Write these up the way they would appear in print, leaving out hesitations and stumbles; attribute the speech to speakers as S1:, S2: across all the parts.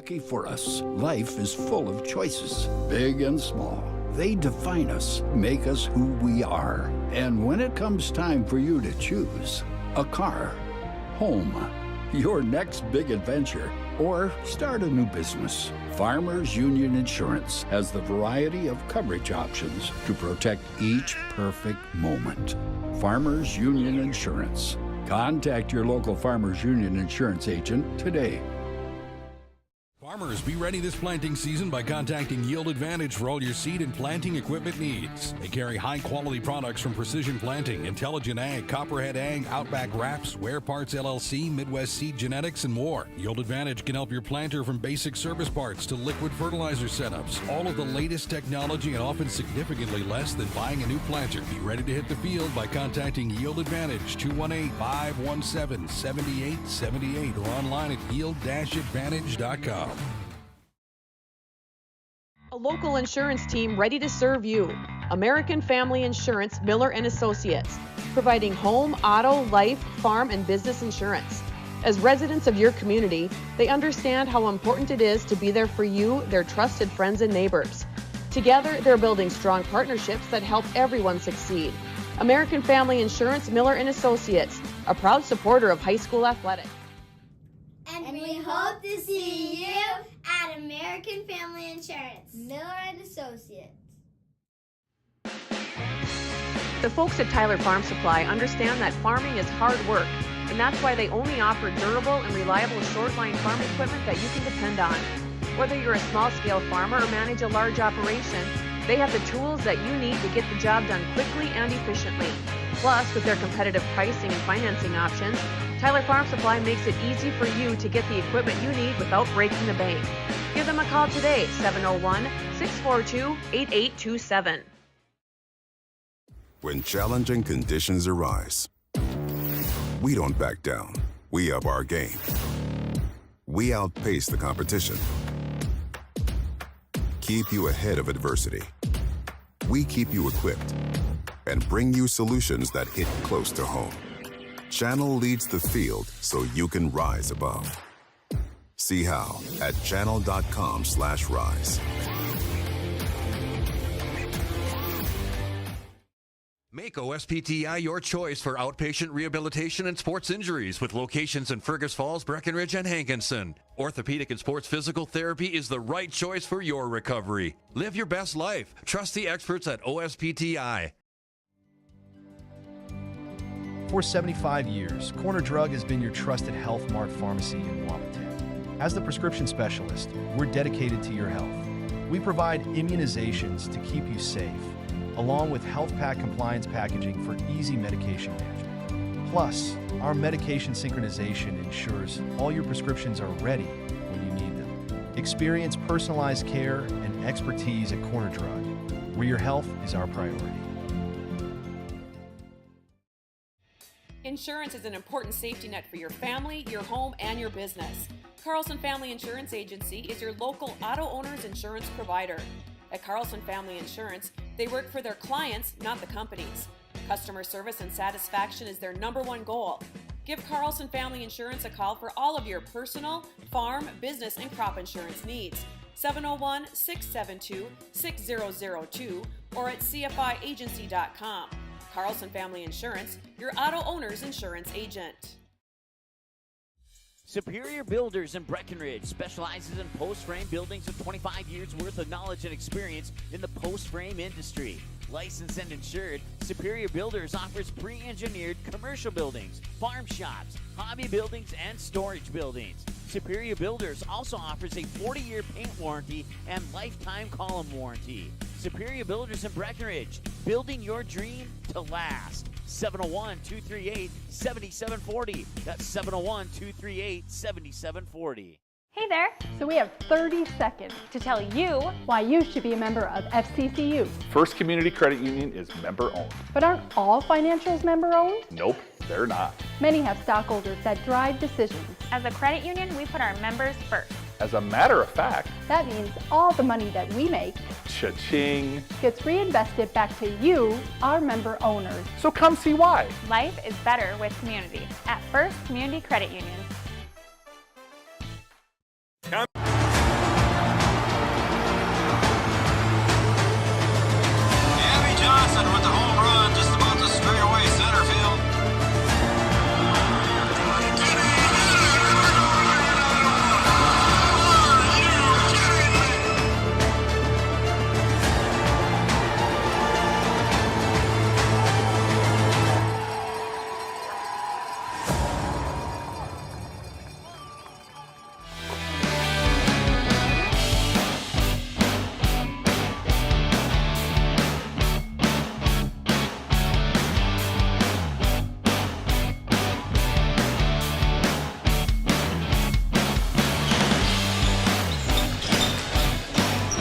S1: Lucky for us, life is full of choices, big and small. They define us, make us who we are. And when it comes time for you to choose, a car, home, your next big adventure, or start a new business, Farmers Union Insurance has the variety of coverage options to protect each perfect moment. Farmers Union Insurance. Contact your local Farmers Union Insurance agent today.
S2: Farmers, be ready this planting season by contacting Yield Advantage for all your seed and planting equipment needs. They carry high-quality products from Precision Planting, Intelligent Ag, Copperhead Ag, Outback Wraps, Ware Parts LLC, Midwest Seed Genetics, and more. Yield Advantage can help your planter from basic service parts to liquid fertilizer setups. All of the latest technology and often significantly less than buying a new planter. Be ready to hit the field by contacting Yield Advantage, 218-517-7878, or online at yield-advantage.com.
S3: A local insurance team ready to serve you. American Family Insurance, Miller & Associates, providing home, auto, life, farm, and business insurance. As residents of your community, they understand how important it is to be there for you, their trusted friends and neighbors. Together, they're building strong partnerships that help everyone succeed. American Family Insurance, Miller & Associates, a proud supporter of high school athletics.
S4: And we hope to see you at American Family Insurance, Miller & Associates.
S3: The folks at Tyler Farm Supply understand that farming is hard work, and that's why they only offer durable and reliable short-line farm equipment that you can depend on. Whether you're a small-scale farmer or manage a large operation, they have the tools that you need to get the job done quickly and efficiently. Plus, with their competitive pricing and financing options, Tyler Farm Supply makes it easy for you to get the equipment you need without breaking the bank. Give them a call today, 701-642-8827.
S5: When challenging conditions arise, we don't back down. We up our game. We outpace the competition. Keep you ahead of adversity. We keep you equipped and bring you solutions that hit close to home. Channel leads the field so you can rise above. See how at channel.com/rise.
S6: Make OSPTI your choice for outpatient rehabilitation and sports injuries with locations in Fergus Falls, Breckenridge, and Hankinson. Orthopedic and sports physical therapy is the right choice for your recovery. Live your best life. Trust the experts at OSPTI.
S7: For 75 years, Corner Drug has been your trusted Health Mart pharmacy in Wapaton. As the prescription specialist, we're dedicated to your health. We provide immunizations to keep you safe, along with health pack compliance packaging for easy medication management. Plus, our medication synchronization ensures all your prescriptions are ready when you need them. Experience personalized care and expertise at Corner Drug, where your health is our priority.
S3: Insurance is an important safety net for your family, your home, and your business. Carlson Family Insurance Agency is your local auto owner's insurance provider. At Carlson Family Insurance, they work for their clients, not the companies. Customer service and satisfaction is their #1 goal. Give Carlson Family Insurance a call for all of your personal, farm, business, and crop insurance needs. 701-672-6002 or at cfiagency.com. Carlson Family Insurance, your auto owner's insurance agent.
S8: Superior Builders in Breckenridge specializes in post-frame buildings with 25 years worth of knowledge and experience in the post-frame industry. Licensed and insured, Superior Builders offers pre-engineered commercial buildings, farm shops, hobby buildings, and storage buildings. Superior Builders also offers a 40-year paint warranty and lifetime column warranty. Superior Builders in Breckenridge, building your dream to last. 701-238-7740. That's 701-238-7740.
S9: Hey there! So we have 30 seconds to tell you why you should be a member of FCCU.
S10: First Community Credit Union is member-owned.
S9: But aren't all financials member-owned?
S10: Nope, they're not.
S9: Many have stockholders that drive decisions.
S11: As a credit union, we put our members first.
S10: As a matter of fact,
S9: that means all the money that we make,
S10: cha-ching,
S9: gets reinvested back to you, our member owners.
S10: So come see why.
S11: Life is better with community at First Community Credit Union.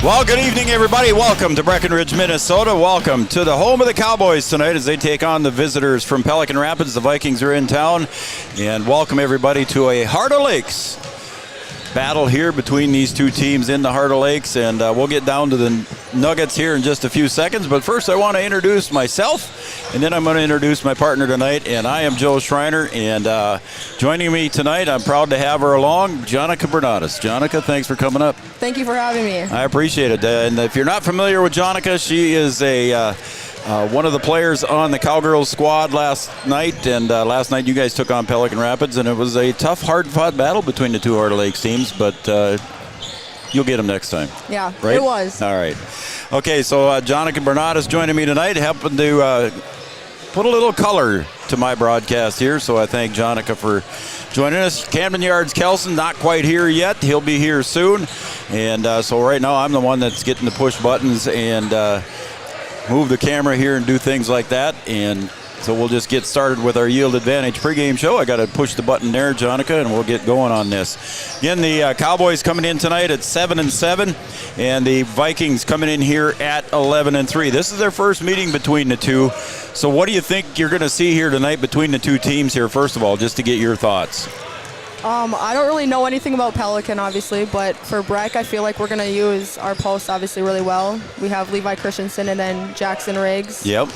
S12: Well, good evening, everybody. Welcome to Breckenridge, Minnesota. Welcome to the home of the Cowboys tonight as they take on the visitors from Pelican Rapids. The Vikings are in town. And welcome, everybody, to a Heart of Lakes battle here between these two teams in the Heart of Lakes. And we'll get down to the nuggets here in just a few seconds. But first, I want to introduce myself, and then I'm going to introduce my partner tonight. And I am Joe Schreiner. And joining me tonight, I'm proud to have her along, Jonica Bernatus. Jonica, thanks for coming up.
S13: Thank you for having me.
S12: I appreciate it. And if you're not familiar with Jonica, she is a one of the players on the Cowgirls squad last night. And last night you guys took on Pelican Rapids, and it was a tough, hard-fought battle between the two Heart of Lakes teams. But you'll get them next time.
S13: Yeah,
S12: right?
S13: It was.
S12: All right. Okay, so Jonica Bernatus joining me tonight, helping to put a little color to my broadcast here. So I thank Jonica for joining us. Camden Yards Kelson, not quite here yet. He'll be here soon. And so right now I'm the one that's getting to push buttons and move the camera here and do things like that. And so we'll just get started with our Yield Advantage pregame show. I got to push the button there, Jonica, and we'll get going on this. Again, the Cowboys coming in tonight at 7-7, and the Vikings coming in here at 11-3. This is their first meeting between the two. So what do you think you're going to see here tonight between the two teams here, first of all, just to get your thoughts?
S13: I don't really know anything about Pelican, obviously, but for Breck, I feel like we're going to use our posts, obviously, really well. We have Levi Christensen and then Jackson Riggs.
S12: Yep.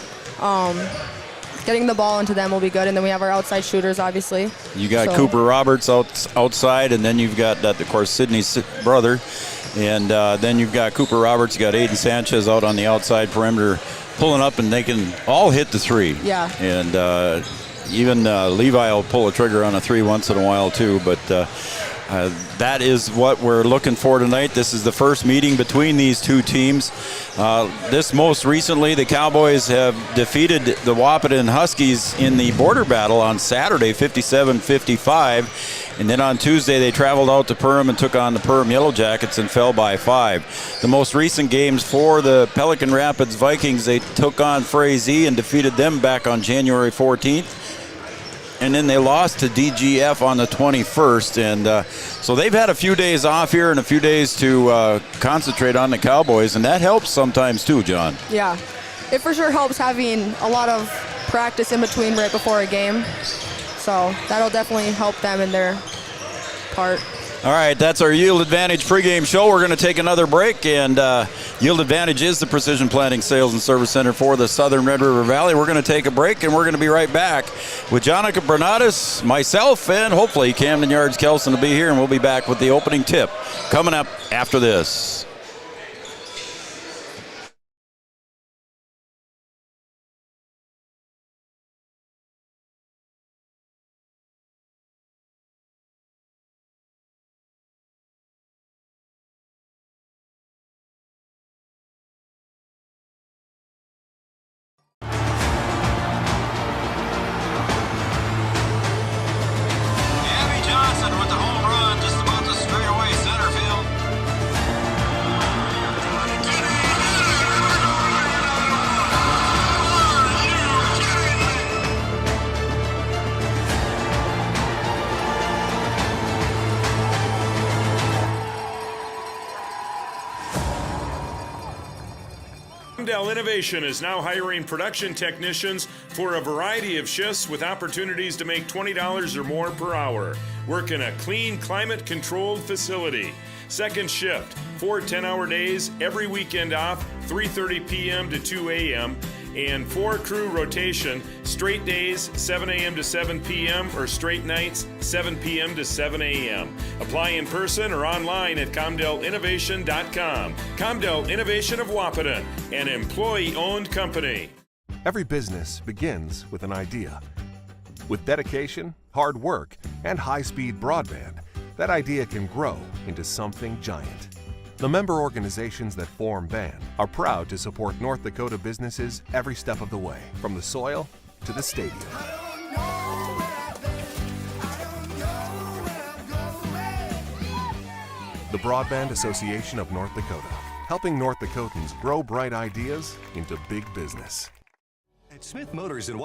S13: Getting the ball into them will be good, and then we have our outside shooters, obviously.
S12: You got Cooper Roberts outside, and then you've got, of course, Sidney's brother. And then you've got Cooper Roberts. You got Aiden Sanchez out on the outside perimeter pulling up, and they can all hit the three.
S13: Yeah.
S12: And even Levi will pull a trigger on a three once in a while, too. But that is what we're looking for tonight. This is the first meeting between these two teams. This most recently, the Cowboys have defeated the Wahpeton Huskies in the border battle on Saturday, 57-55. And then on Tuesday, they traveled out to Perham and took on the Perham Yellow Jackets and fell by 5. The most recent games for the Pelican Rapids Vikings, they took on Frazee and defeated them back on January 14th. And then they lost to DGF on the 21st. And so they've had a few days off here and a few days to concentrate on the Cowboys. And that helps sometimes too, John.
S13: Yeah. It for sure helps having a lot of practice in between right before a game. So that'll definitely help them in their part.
S12: All right, that's our Yield Advantage pregame show. We're going to take another break, and Yield Advantage is the Precision Planting Sales and Service Center for the Southern Red River Valley. We're going to take a break, and we're going to be right back with Jonica Bernatus, myself, and hopefully Camden Yards Kelson will be here, and we'll be back with the opening tip coming up after this.
S14: Innovation is now hiring production technicians for a variety of shifts with opportunities to make $20 or more per hour. Work in a clean, climate-controlled facility. Second shift, 4 10-hour days, every weekend off, 3:30 p.m. to 2 a.m., and 4 crew rotation, straight days, 7 a.m. to 7 p.m., or straight nights, 7 p.m. to 7 a.m. Apply in person or online at ComdelInnovation.com. Comdel Innovation of Wahpeton, an employee-owned company.
S15: Every business begins with an idea. With dedication, hard work, and high-speed broadband, that idea can grow into something giant. The member organizations that form BAND are proud to support North Dakota businesses every step of the way, from the soil to the stadium. The Broadband Association of North Dakota, helping North Dakotans grow bright ideas into big business.
S16: At Smith Motors in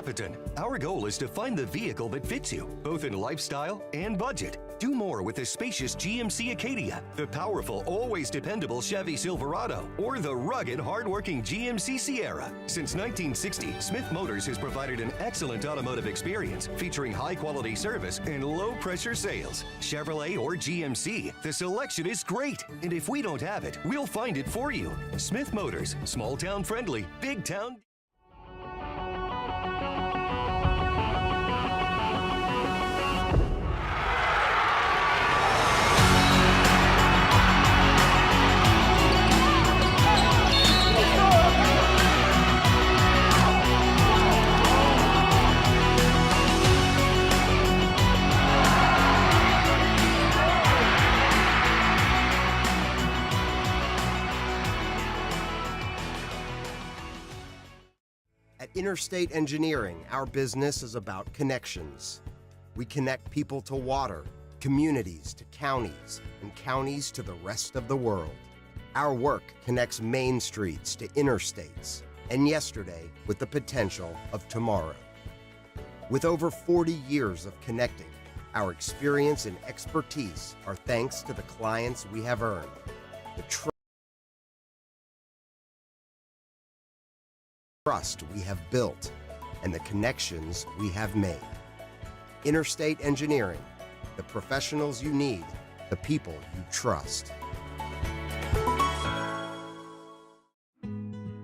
S16: Wahpeton. Our goal is to find the vehicle that fits you, both in lifestyle and budget. Do more with the spacious GMC Acadia, the powerful, always dependable Chevy Silverado, or the rugged, hardworking GMC Sierra. Since 1960, Smith Motors has provided an excellent automotive experience featuring high-quality service and low-pressure sales. Chevrolet or GMC, the selection is great. And if we don't have it, we'll find it for you. Smith Motors, small-town friendly, big-town.
S17: At Interstate Engineering, our business is about connections. We connect people to water, communities to counties, and counties to the rest of the world. Our work connects main streets to interstates, and yesterday with the potential of tomorrow. With over 40 years of connecting, our experience and expertise are thanks to the clients we have earned, the trust we have built, and the connections we have made. Interstate Engineering, the professionals you need, the people you trust.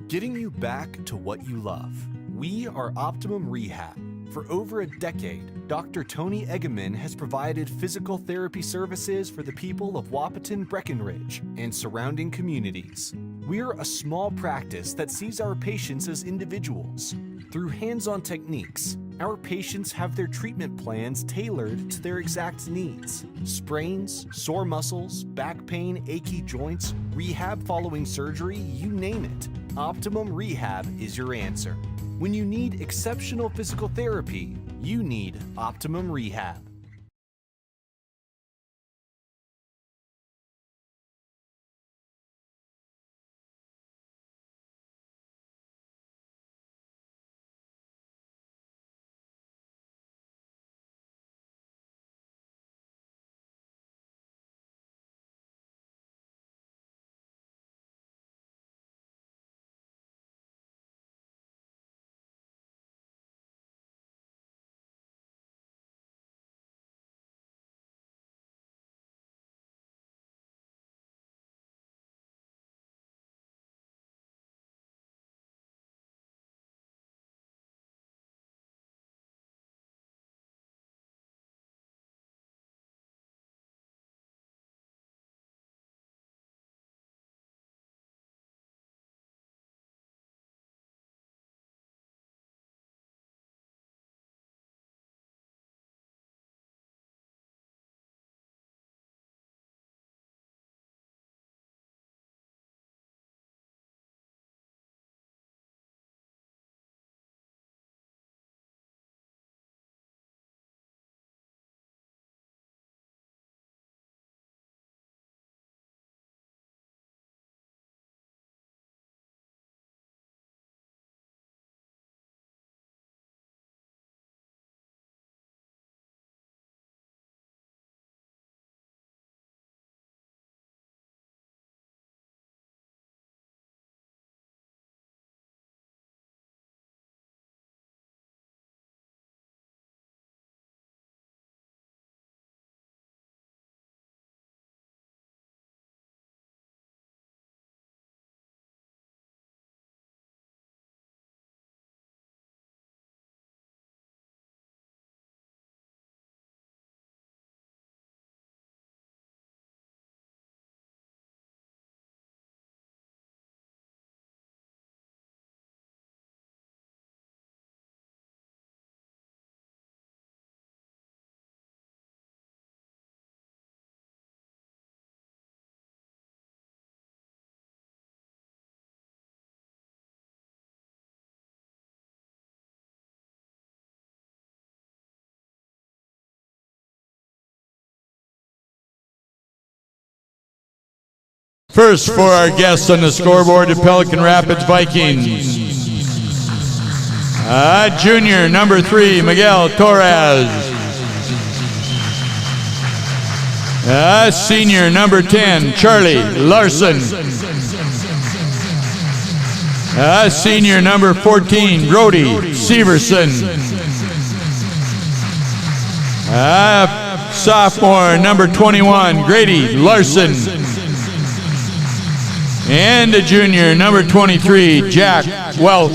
S18: Getting you back to what you love. We are Optimum Rehab. For over a decade, Dr. Tony Eggeman has provided physical therapy services for the people of Wahpeton, Breckenridge, and surrounding communities. We're a small practice that sees our patients as individuals. Through hands-on techniques, our patients have their treatment plans tailored to their exact needs. Sprains, sore muscles, back pain, achy joints, rehab following surgery, you name it. Optimum Rehab is your answer. When you need exceptional physical therapy, you need Optimum Rehab.
S19: First for our guests on the scoreboard, the Pelican Rapids Vikings. Junior, number 3, Miguel Torres. Senior, number 10, Charlie Larson. Senior, number 14, Brody Severson. Sophomore, number 21, Grady Larson. And a junior, number 23, Jack Welch.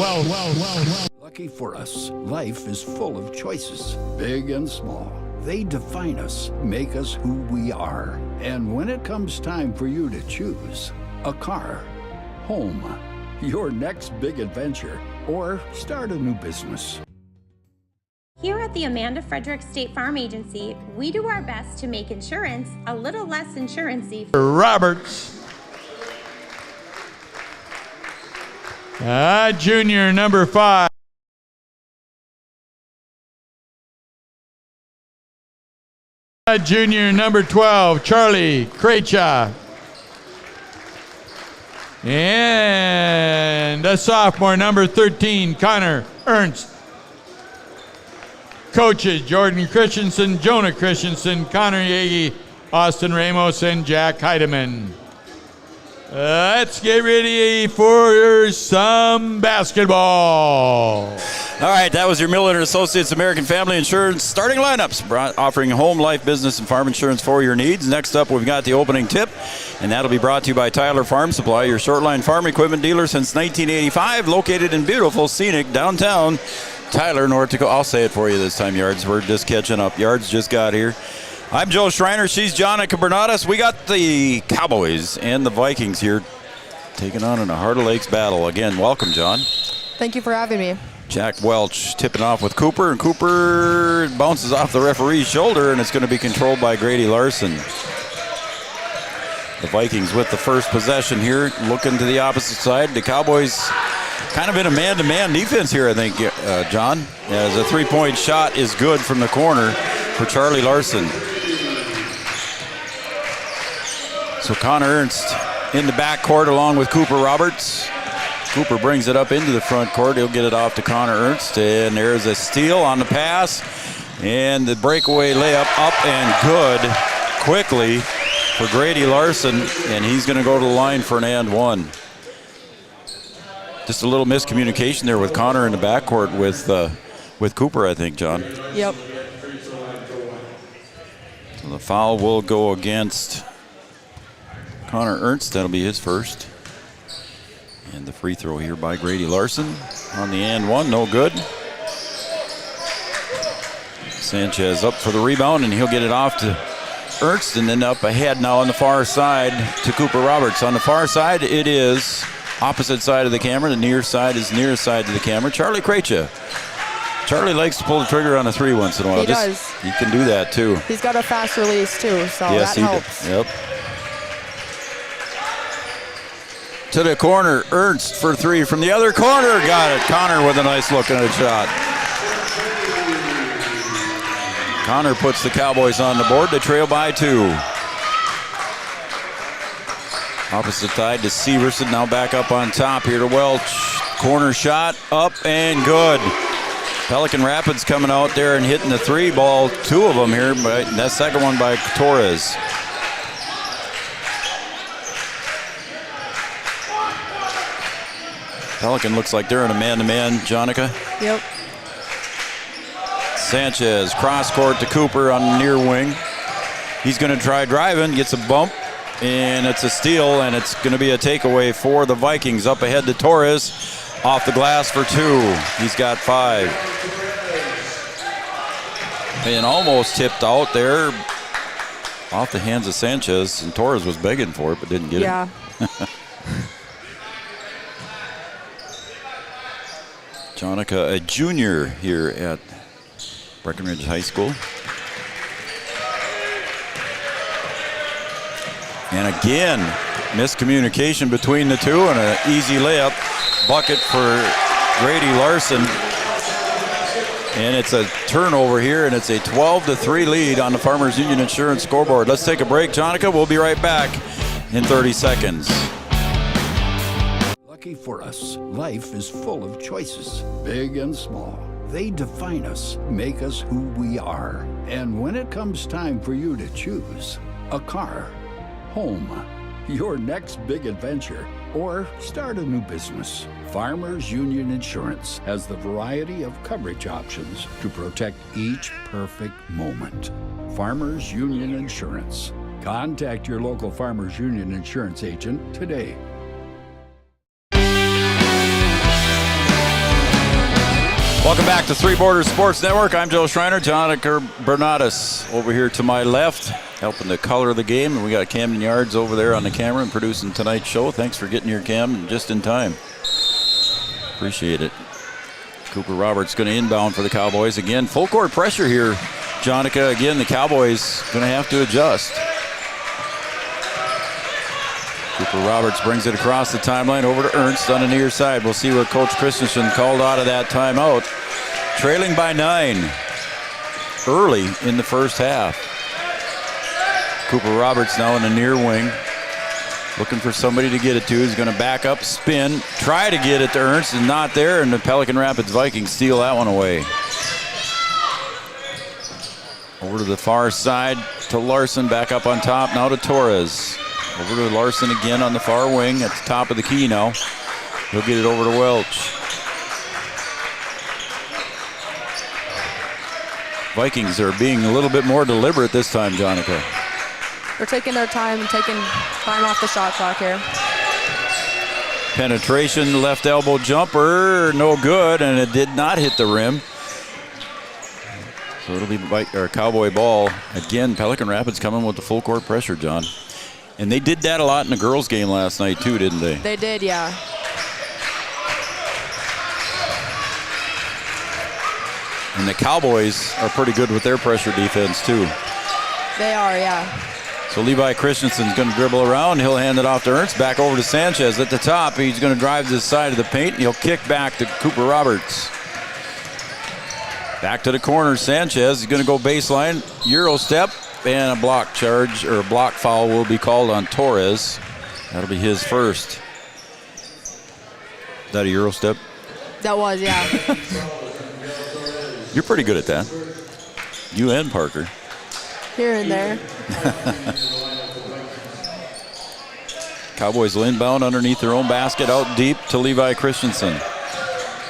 S1: Lucky for us, life is full of choices, big and small. They define us, make us who we are. And when it comes time for you to choose a car, home, your next big adventure, or start a new business.
S20: Here at the Amanda Frederick State Farm Agency, we do our best to make insurance a little less insurance-y.
S19: Roberts. Junior, number 5. Junior, number 12, Charlie Krecha. And a sophomore, number 13, Connor Ernst. Coaches, Jordan Christensen, Jonah Christensen, Connor Yagi, Austin Ramos, and Jack Heidemann. Let's get ready for some basketball.
S12: All right, that was your Miller & Associates American Family Insurance starting lineups, offering home, life, business, and farm insurance for your needs. Next up, we've got the opening tip, and that'll be brought to you by Tyler Farm Supply, your short-line farm equipment dealer since 1985, located in beautiful, scenic downtown Tyler, North Dakota. I'll say it for you this time, Yards. We're just catching up. Yards just got here. I'm Joe Schreiner. She's Jonica Bernadas. We got the Cowboys and the Vikings here taking on in a Heart of Lakes battle. Again, welcome, John.
S13: Thank you for having me.
S12: Jack Welch tipping off with Cooper, and Cooper bounces off the referee's shoulder, and it's going to be controlled by Grady Larson. The Vikings with the first possession here, looking to the opposite side. The Cowboys kind of in a man-to-man defense here, I think, John, as a three-point shot is good from the corner for Charlie Larson. So Connor Ernst in the backcourt along with Cooper Roberts. Cooper brings it up into the front court. He'll get it off to Connor Ernst, and there's a steal on the pass, and the breakaway layup up and good quickly for Grady Larson, and he's going to go to the line for an and one. Just a little miscommunication there with Connor in the backcourt with Cooper, I think, John.
S13: Yep.
S12: So the foul will go against Connor Ernst. That'll be his first. And the free throw here by Grady Larson on the and one, no good. Sanchez up for the rebound, and he'll get it off to Ernst, and then up ahead now on the far side to Cooper Roberts. On the far side, it is opposite side of the camera. The near side is nearest side to the camera. Charlie Krecha. Charlie likes to pull the trigger on a three once in a while.
S13: He does.
S12: He can do that too.
S13: He's got a fast release too, so
S12: yes,
S13: that helps.
S12: Yep. To the corner, Ernst for three from the other corner. Got it. Connor with a nice looking shot. Connor puts the Cowboys on the board. They trail by 2. Opposite side to Severson. Now back up on top here to Welch. Corner shot up and good. Pelican Rapids coming out there and hitting the three ball. 2 of them here, but that second one by Torres. Pelican looks like they're in a man-to-man, Jonica.
S13: Yep.
S12: Sanchez, cross court to Cooper on the near wing. He's going to try driving, gets a bump, and it's a steal, and it's going to be a takeaway for the Vikings. Up ahead to Torres, off the glass for 2. He's got 5. And almost tipped out there off the hands of Sanchez, and Torres was begging for it, but didn't get
S13: it.
S12: Jonica, a junior here at Breckenridge High School. And again, miscommunication between the two, and an easy layup bucket for Grady Larson. And it's a turnover here, and it's a 12-3 lead on the Farmers Union Insurance scoreboard. Let's take a break, Jonica. We'll be right back in 30 seconds.
S1: Lucky for us, life is full of choices, big and small. They define us, make us who we are. And when it comes time for you to choose a car, home, your next big adventure, or start a new business, Farmers Union Insurance has the variety of coverage options to protect each perfect moment. Farmers Union Insurance. Contact your local Farmers Union Insurance agent today.
S12: Welcome back to Three Borders Sports Network. I'm Joe Schreiner. Jonica Bernatus over here to my left, helping to color the game. And we got Camden Yards over there on the camera and producing tonight's show. Thanks for getting here, Cam, just in time. Appreciate it. Cooper Roberts going to inbound for the Cowboys. Again, full court pressure here, Jonica. Again, the Cowboys going to have to adjust. Cooper Roberts brings it across the timeline over to Ernst on the near side. We'll see what Coach Christensen called out of that timeout. Trailing by 9 early in the first half. Cooper Roberts now in the near wing. Looking for somebody to get it to. He's going to back up, spin, try to get it to Ernst, and not there, and the Pelican Rapids Vikings steal that one away. Over to the far side to Larson, back up on top, now to Torres. Over to Larson again on the far wing at the top of the key now. He'll get it over to Welch. Vikings are being a little bit more deliberate this time, Jonica.
S13: They're taking their time and taking time off the shot clock here.
S12: Penetration, left elbow jumper, no good, and it did not hit the rim. So it'll be Cowboy ball. Again, Pelican Rapids coming with the full court pressure, John. And they did that a lot in the girls' game last night, too, didn't they?
S13: They did, yeah.
S12: And the Cowboys are pretty good with their pressure defense, too.
S13: They are, yeah.
S12: So Levi Christensen's going to dribble around. He'll hand it off to Ernst. Back over to Sanchez at the top. He's going to drive to the side of the paint. He'll kick back to Cooper Roberts. Back to the corner. Sanchez is going to go baseline. Euro step. And a block charge, or a block foul, will be called on Torres. That'll be his first. Is that a Euro step?
S13: That was, yeah.
S12: You're pretty good at that. You and Parker.
S13: Here and there.
S12: Cowboys will inbound underneath their own basket, out deep to Levi Christensen.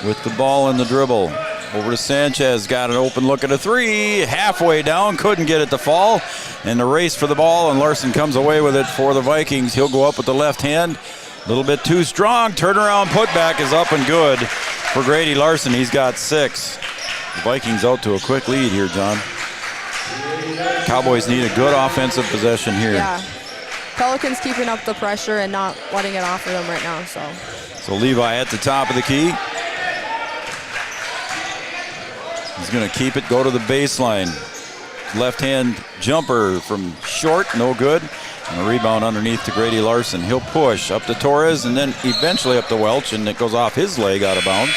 S12: With the ball in the dribble. Over to Sanchez, got an open look at a three, halfway down, couldn't get it to fall, and the race for the ball, and Larson comes away with it for the Vikings. He'll go up with the left hand, a little bit too strong, turnaround putback is up and good for Grady Larson. He's got 6. The Vikings out to a quick lead here, John. Cowboys need a good offensive possession here.
S13: Yeah, Pelicans keeping up the pressure and not letting it off of them right now.
S12: So Levi at the top of the key. He's going to keep it, go to the baseline. Left-hand jumper from short, no good. And a rebound underneath to Grady Larson. He'll push up to Torres and then eventually up to Welch, and it goes off his leg out of bounds.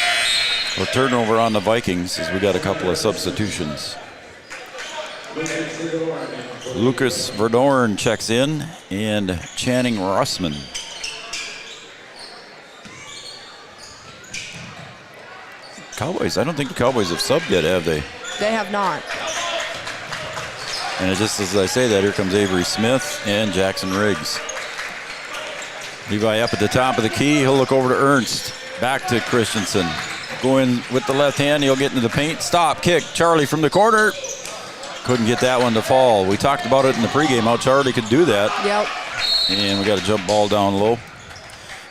S12: A turnover on the Vikings as we got a couple of substitutions. Lucas Verdorn checks in, and Channing Russman. Cowboys, I don't think the Cowboys have subbed yet, have they?
S13: They have not.
S12: And just as I say that, here comes Avery Smith and Jackson Riggs. Levi up at the top of the key. He'll look over to Ernst. Back to Christensen. Going with the left hand. He'll get into the paint. Stop, kick. Charlie from the corner. Couldn't get that one to fall. We talked about it in the pregame, how Charlie could do that.
S13: Yep.
S12: And we got a jump ball down low.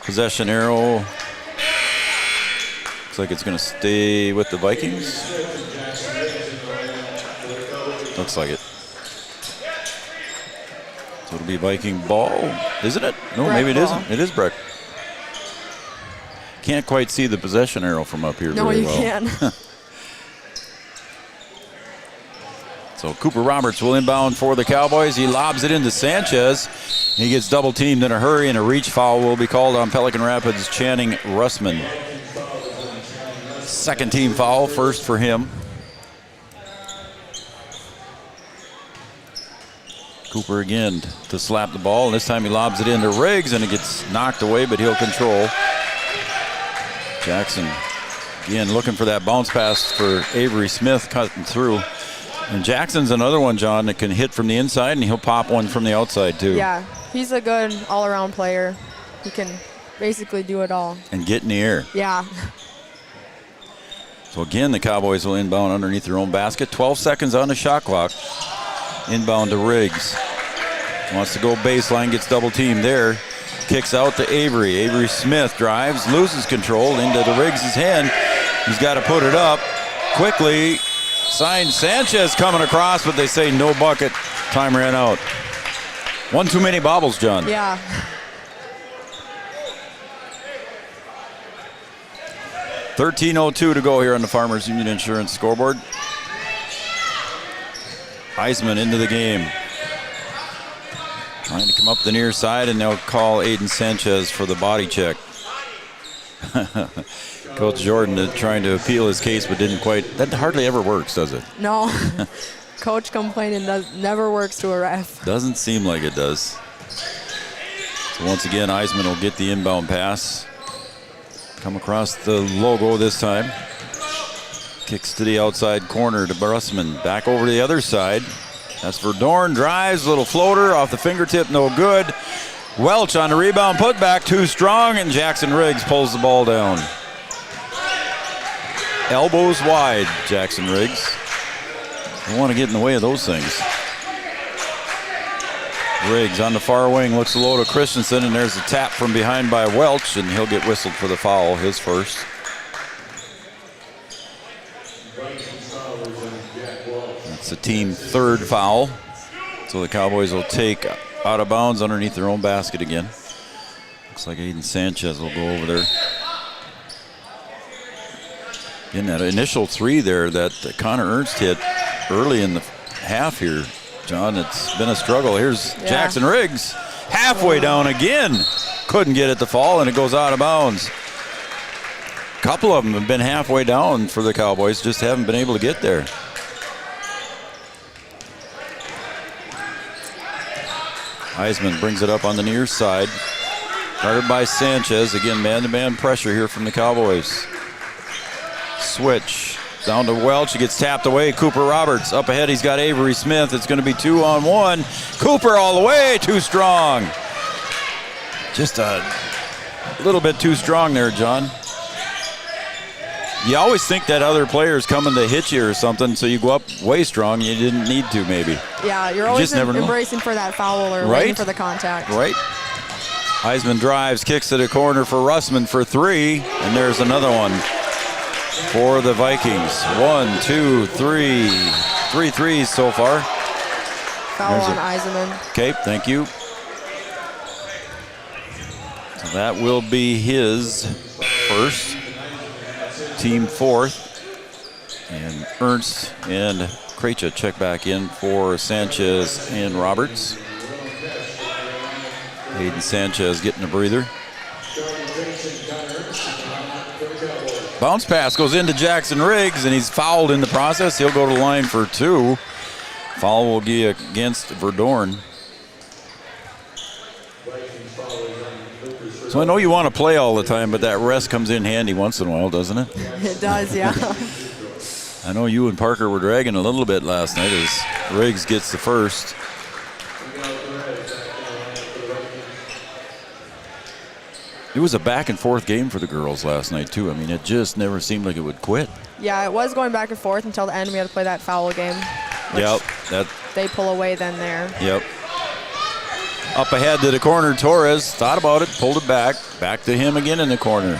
S12: Possession arrow. Looks like it's going to stay with the Vikings. Looks like it. So it'll be Viking ball, isn't it? No,
S13: Breck
S12: maybe it
S13: ball.
S12: isn't. It is Breck. Can't quite see the possession arrow from up here
S13: No,
S12: very
S13: you
S12: well.
S13: can.
S12: So Cooper Roberts will inbound for the Cowboys. He lobs it into Sanchez. He gets double teamed in a hurry, and a reach foul will be called on Pelican Rapids' Channing Russman. Second team foul, first for him. Cooper again to slap the ball, and this time he lobs it into Riggs, and it gets knocked away, but he'll control. Jackson, again, looking for that bounce pass for Avery Smith cutting through. And Jackson's another one, John, that can hit from the inside, and he'll pop one from the outside, too.
S13: Yeah, he's a good all-around player. He can basically do it all.
S12: And get in the air.
S13: Yeah.
S12: So, again, the Cowboys will inbound underneath their own basket. 12 seconds on the shot clock. Inbound to Riggs. Wants to go baseline, gets double-teamed there. Kicks out to Avery. Avery Smith drives, loses control into the Riggs' hand. He's got to put it up quickly. Signed Sanchez coming across, but they say no bucket. Time ran out. One too many bobbles, John.
S13: Yeah.
S12: $13:02 to go here on the Farmers Union Insurance scoreboard. Heisman into the game. Trying to come up the near side, and they'll call Aiden Sanchez for the body check. Coach Jordan trying to appeal his case, but didn't quite. That hardly ever works, does it?
S13: No. Coach complaining never works to a ref.
S12: Doesn't seem like it does. So once again, Heisman will get the inbound pass. Come across the logo this time. Kicks to the outside corner to Brussman. Back over to the other side. That's Verdorn. Drives, little floater off the fingertip, no good. Welch on the rebound, put back, too strong, and Jackson Riggs pulls the ball down. Elbows wide, Jackson Riggs. Don't want to get in the way of those things. Riggs on the far wing, looks low to Christensen, and there's a tap from behind by Welch, and he'll get whistled for the foul, his first. That's the team third foul. So the Cowboys will take out of bounds underneath their own basket again. Looks like Aiden Sanchez will go over there. Again, that initial three there that Connor Ernst hit early in the half here, John, it's been a struggle. Here's Jackson Riggs, halfway down again. Couldn't get it to fall, and it goes out of bounds. A couple of them have been halfway down for the Cowboys, just haven't been able to get there. Heisman brings it up on the near side. Guarded by Sanchez. Again, man-to-man pressure here from the Cowboys. Switch down to Welch. He gets tapped away. Cooper Roberts up ahead. He's got Avery Smith. It's going to be 2-on-1. Cooper all the way. Too strong. Just a little bit too strong there, John. You always think that other player's coming to hit you or something, so you go up way strong. You didn't need to, maybe.
S13: Yeah, you're always embracing for that foul or waiting for the contact.
S12: Right. Heisman drives, kicks to the corner for Russman for three, and there's another one for the Vikings. 1, 2, 3. 3 threes so far.
S13: Foul on Heisman.
S12: Okay, thank you. So that will be his first. Team fourth, and Ernst and Krejci check back in for Sanchez and Roberts. Aiden Sanchez getting a breather. Bounce pass goes into Jackson Riggs, and he's fouled in the process. He'll go to the line for two. Foul will be against Verdorn. So I know you want to play all the time, but that rest comes in handy once in a while, doesn't it?
S13: It does, yeah.
S12: I know you and Parker were dragging a little bit last night as Riggs gets the first. It was a back and forth game for the girls last night, too. I mean, it just never seemed like it would quit.
S13: Yeah, it was going back and forth until the end. We had to play that foul game.
S12: Yep.
S13: They pull away then there.
S12: Yep. Up ahead to the corner, Torres thought about it, pulled it back. Back to him again in the corner.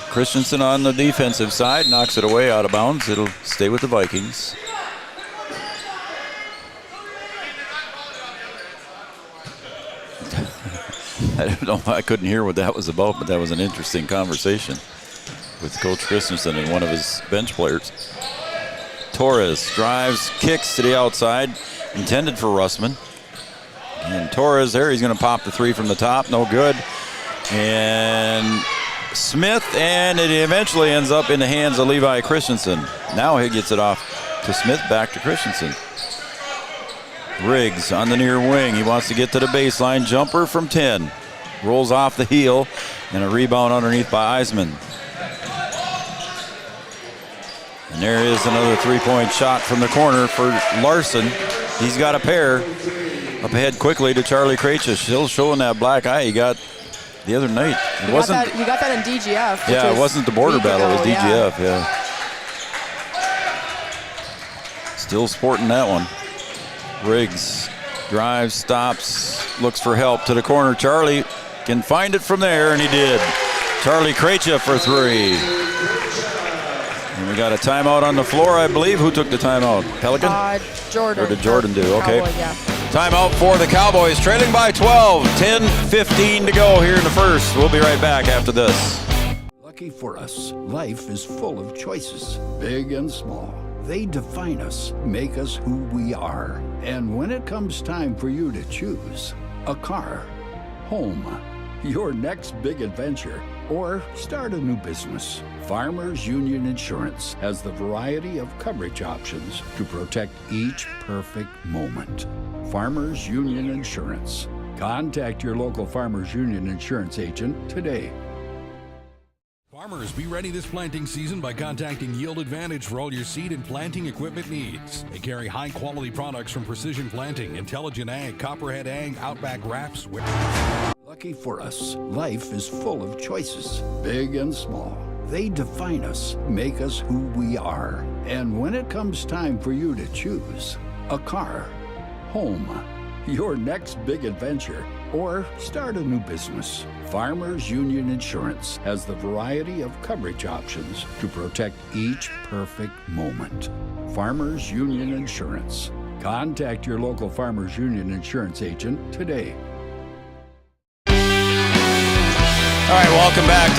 S12: Christensen on the defensive side, knocks it away out of bounds. It'll stay with the Vikings. I don't know, I couldn't hear what that was about, but that was an interesting conversation with Coach Christensen and one of his bench players. Torres drives, kicks to the outside, intended for Russman. And Torres there, he's going to pop the three from the top, no good. And Smith, and it eventually ends up in the hands of Levi Christensen. Now he gets it off to Smith, back to Christensen. Riggs on the near wing, he wants to get to the baseline, jumper from 10. Rolls off the heel, and a rebound underneath by Heisman. And there is another three-point shot from the corner for Larson. He's got a pair. Up ahead quickly to Charlie Krejci. Still showing that black eye he got the other night.
S13: You got that in DGF.
S12: Yeah, it wasn't the border battle. It was DGF, yeah. Still sporting that one. Riggs drives, stops, looks for help to the corner. Charlie can find it from there, and he did. Charlie Krejci for three. And we got a timeout on the floor, I believe. Who took the timeout? Pelican?
S13: Jordan.
S12: Or did Jordan do? Okay.
S13: Cowboys, yeah.
S12: Timeout for the Cowboys, trailing by 12. 10:15 to go here in the first. We'll be right back after this.
S1: Lucky for us, life is full of choices, big and small. They define us, make us who we are. And when it comes time for you to choose a car, home, your next big adventure, or start a new business, Farmers Union Insurance has the variety of coverage options to protect each perfect moment. Farmers Union Insurance. Contact your local Farmers Union Insurance agent today.
S2: Farmers, be ready this planting season by contacting Yield Advantage for all your seed and planting equipment needs. They carry high-quality products from Precision Planting, Intelligent Ag, Copperhead Ag, Outback Wraps.
S1: Lucky for us, life is full of choices, big and small. They define us, make us who we are. And when it comes time for you to choose a car, home, your next big adventure, or start a new business, Farmers Union Insurance has the variety of coverage options to protect each perfect moment. Farmers Union Insurance. Contact your local Farmers Union Insurance agent today.
S12: All right, welcome back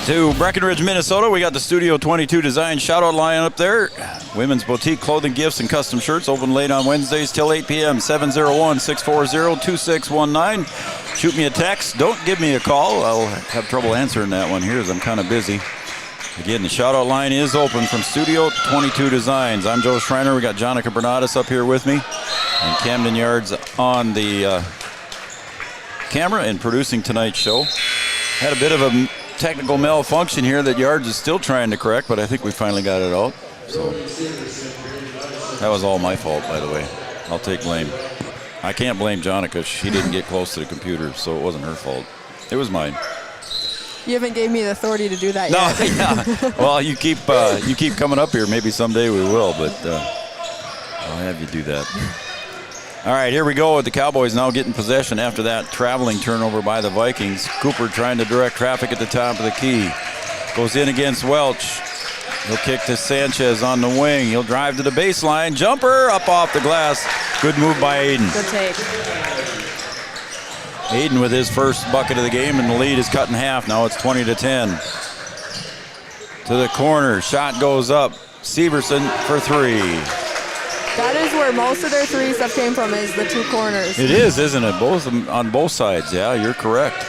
S12: to Breckenridge, Minnesota. We got the Studio 22 Design shout-out line up there. Women's boutique clothing, gifts, and custom shirts open late on Wednesdays till 8 p.m. 701-640-2619. Shoot me a text. Don't give me a call. I'll have trouble answering that one here as I'm kind of busy. Again, the shout-out line is open from Studio 22 Designs. I'm Joe Schreiner. We got Jonica Bernadas up here with me. And Camden Yards on the camera and producing tonight's show. Had a bit of a technical malfunction here that Yards is still trying to correct, but I think we finally got it out. So that was all my fault, by the way. I'll take blame. I can't blame Jonica. She didn't get close to the computer, so it wasn't her fault. It was mine.
S13: You haven't gave me the authority to do that
S12: yet.
S13: No,
S12: yeah. Well, you keep coming up here. Maybe someday we will, but I'll have you do that. All right, here we go with the Cowboys now getting possession after that traveling turnover by the Vikings. Cooper trying to direct traffic at the top of the key. Goes in against Welch. He'll kick to Sanchez on the wing. He'll drive to the baseline. Jumper up off the glass. Good move by Aiden.
S13: Good take.
S12: Aiden with his first bucket of the game, and the lead is cut in half. Now it's 20-10. To the corner. Shot goes up. Severson for three.
S13: That is where most of their three stuff came from, is the two corners.
S12: It is, isn't it? Both on both sides. Yeah, you're correct.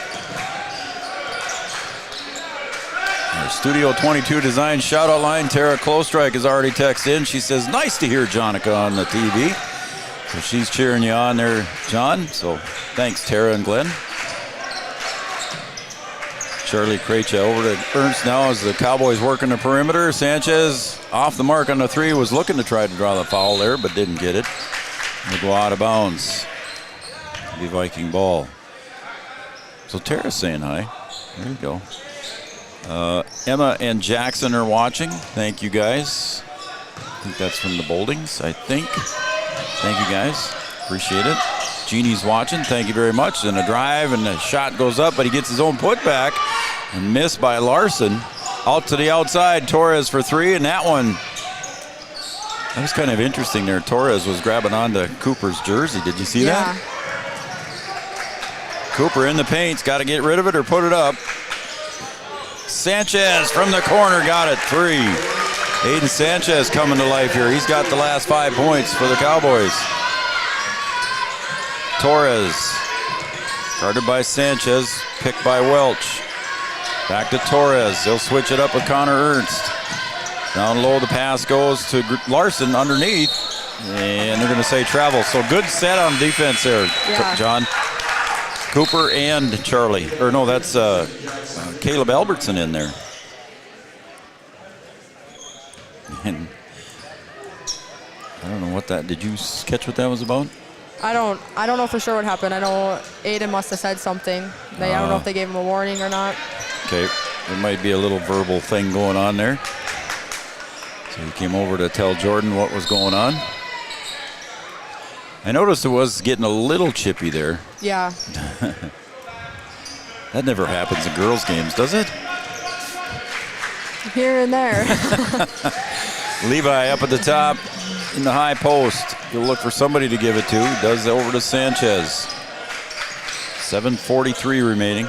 S12: Our Studio 22 Design shout-out line, Tara Klostrike has already texted in. She says, nice to hear Jonica on the TV. So she's cheering you on there, John. So thanks, Tara and Glenn. Charlie Krejci over to Ernst now as the Cowboys working the perimeter. Sanchez off the mark on the three, was looking to try to draw the foul there, but didn't get it. They go out of bounds. It'll be Viking ball. So Tara's saying hi. There you go. Emma and Jackson are watching. Thank you, guys. I think that's from the Boldings, I think. Thank you, guys. Appreciate it. Jeannie's watching. Thank you very much. And a drive, and the shot goes up, but he gets his own putback and missed by Larson. Out to the outside. Torres for three, and that one, that was kind of interesting there. Torres was grabbing onto Cooper's jersey. Did you see that? Cooper in the paint's got to get rid of it or put it up. Sanchez from the corner got it. Three. Aiden Sanchez coming to life here. He's got the last 5 points for the Cowboys. Torres, guarded by Sanchez, picked by Welch. Back to Torres. They'll switch it up with Connor Ernst. Down low, the pass goes to Larson underneath, and they're going to say travel. So good set on defense there, yeah. John. Cooper and Charlie. Or no, that's Caleb Albertson in there. And I don't know what that, did you catch what that was about?
S13: I don't know for sure what happened. I know Aiden must have said something. I don't know if they gave him a warning or not.
S12: Okay, there might be a little verbal thing going on there. So he came over to tell Jordan what was going on. I noticed it was getting a little chippy there.
S13: Yeah.
S12: That never happens in girls' games, does it?
S13: Here and there.
S12: Levi up at the top in the high post. He'll look for somebody to give it to. He does over to Sanchez. 7:43 remaining.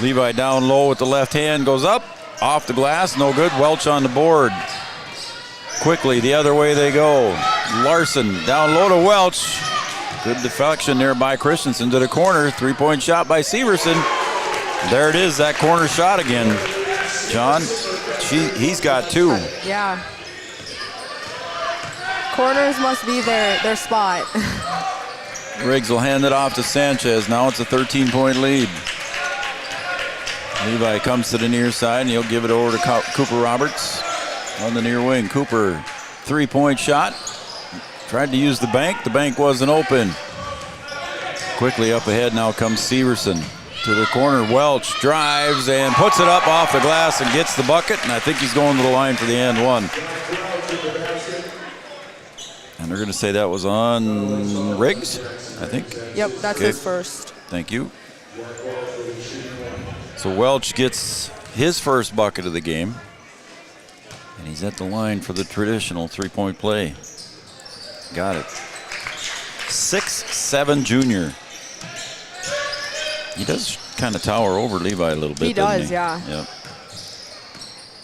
S12: Levi down low with the left hand, goes up, off the glass, no good. Welch on the board. Quickly, the other way they go. Larson down low to Welch. Good deflection there by Christensen to the corner. 3-point shot by Severson. There it is, that corner shot again. John, he's got 2.
S13: Yeah. Corners must be their spot.
S12: Riggs will hand it off to Sanchez. Now it's a 13-point lead. Levi comes to the near side, and he'll give it over to Cooper Roberts on the near wing. Cooper, 3-point shot. Tried to use the bank. The bank wasn't open. Quickly up ahead now comes Severson. To the corner, Welch drives and puts it up off the glass and gets the bucket, and I think he's going to the line for the and one. And they're going to say that was on Riggs, I think.
S13: Yep, that's his first.
S12: Thank you. So Welch gets his first bucket of the game, and he's at the line for the traditional 3-point play. Got it. 6'7" junior. He does kind of tower over Levi a little bit.
S13: He does,
S12: he?
S13: yeah.
S12: Yep.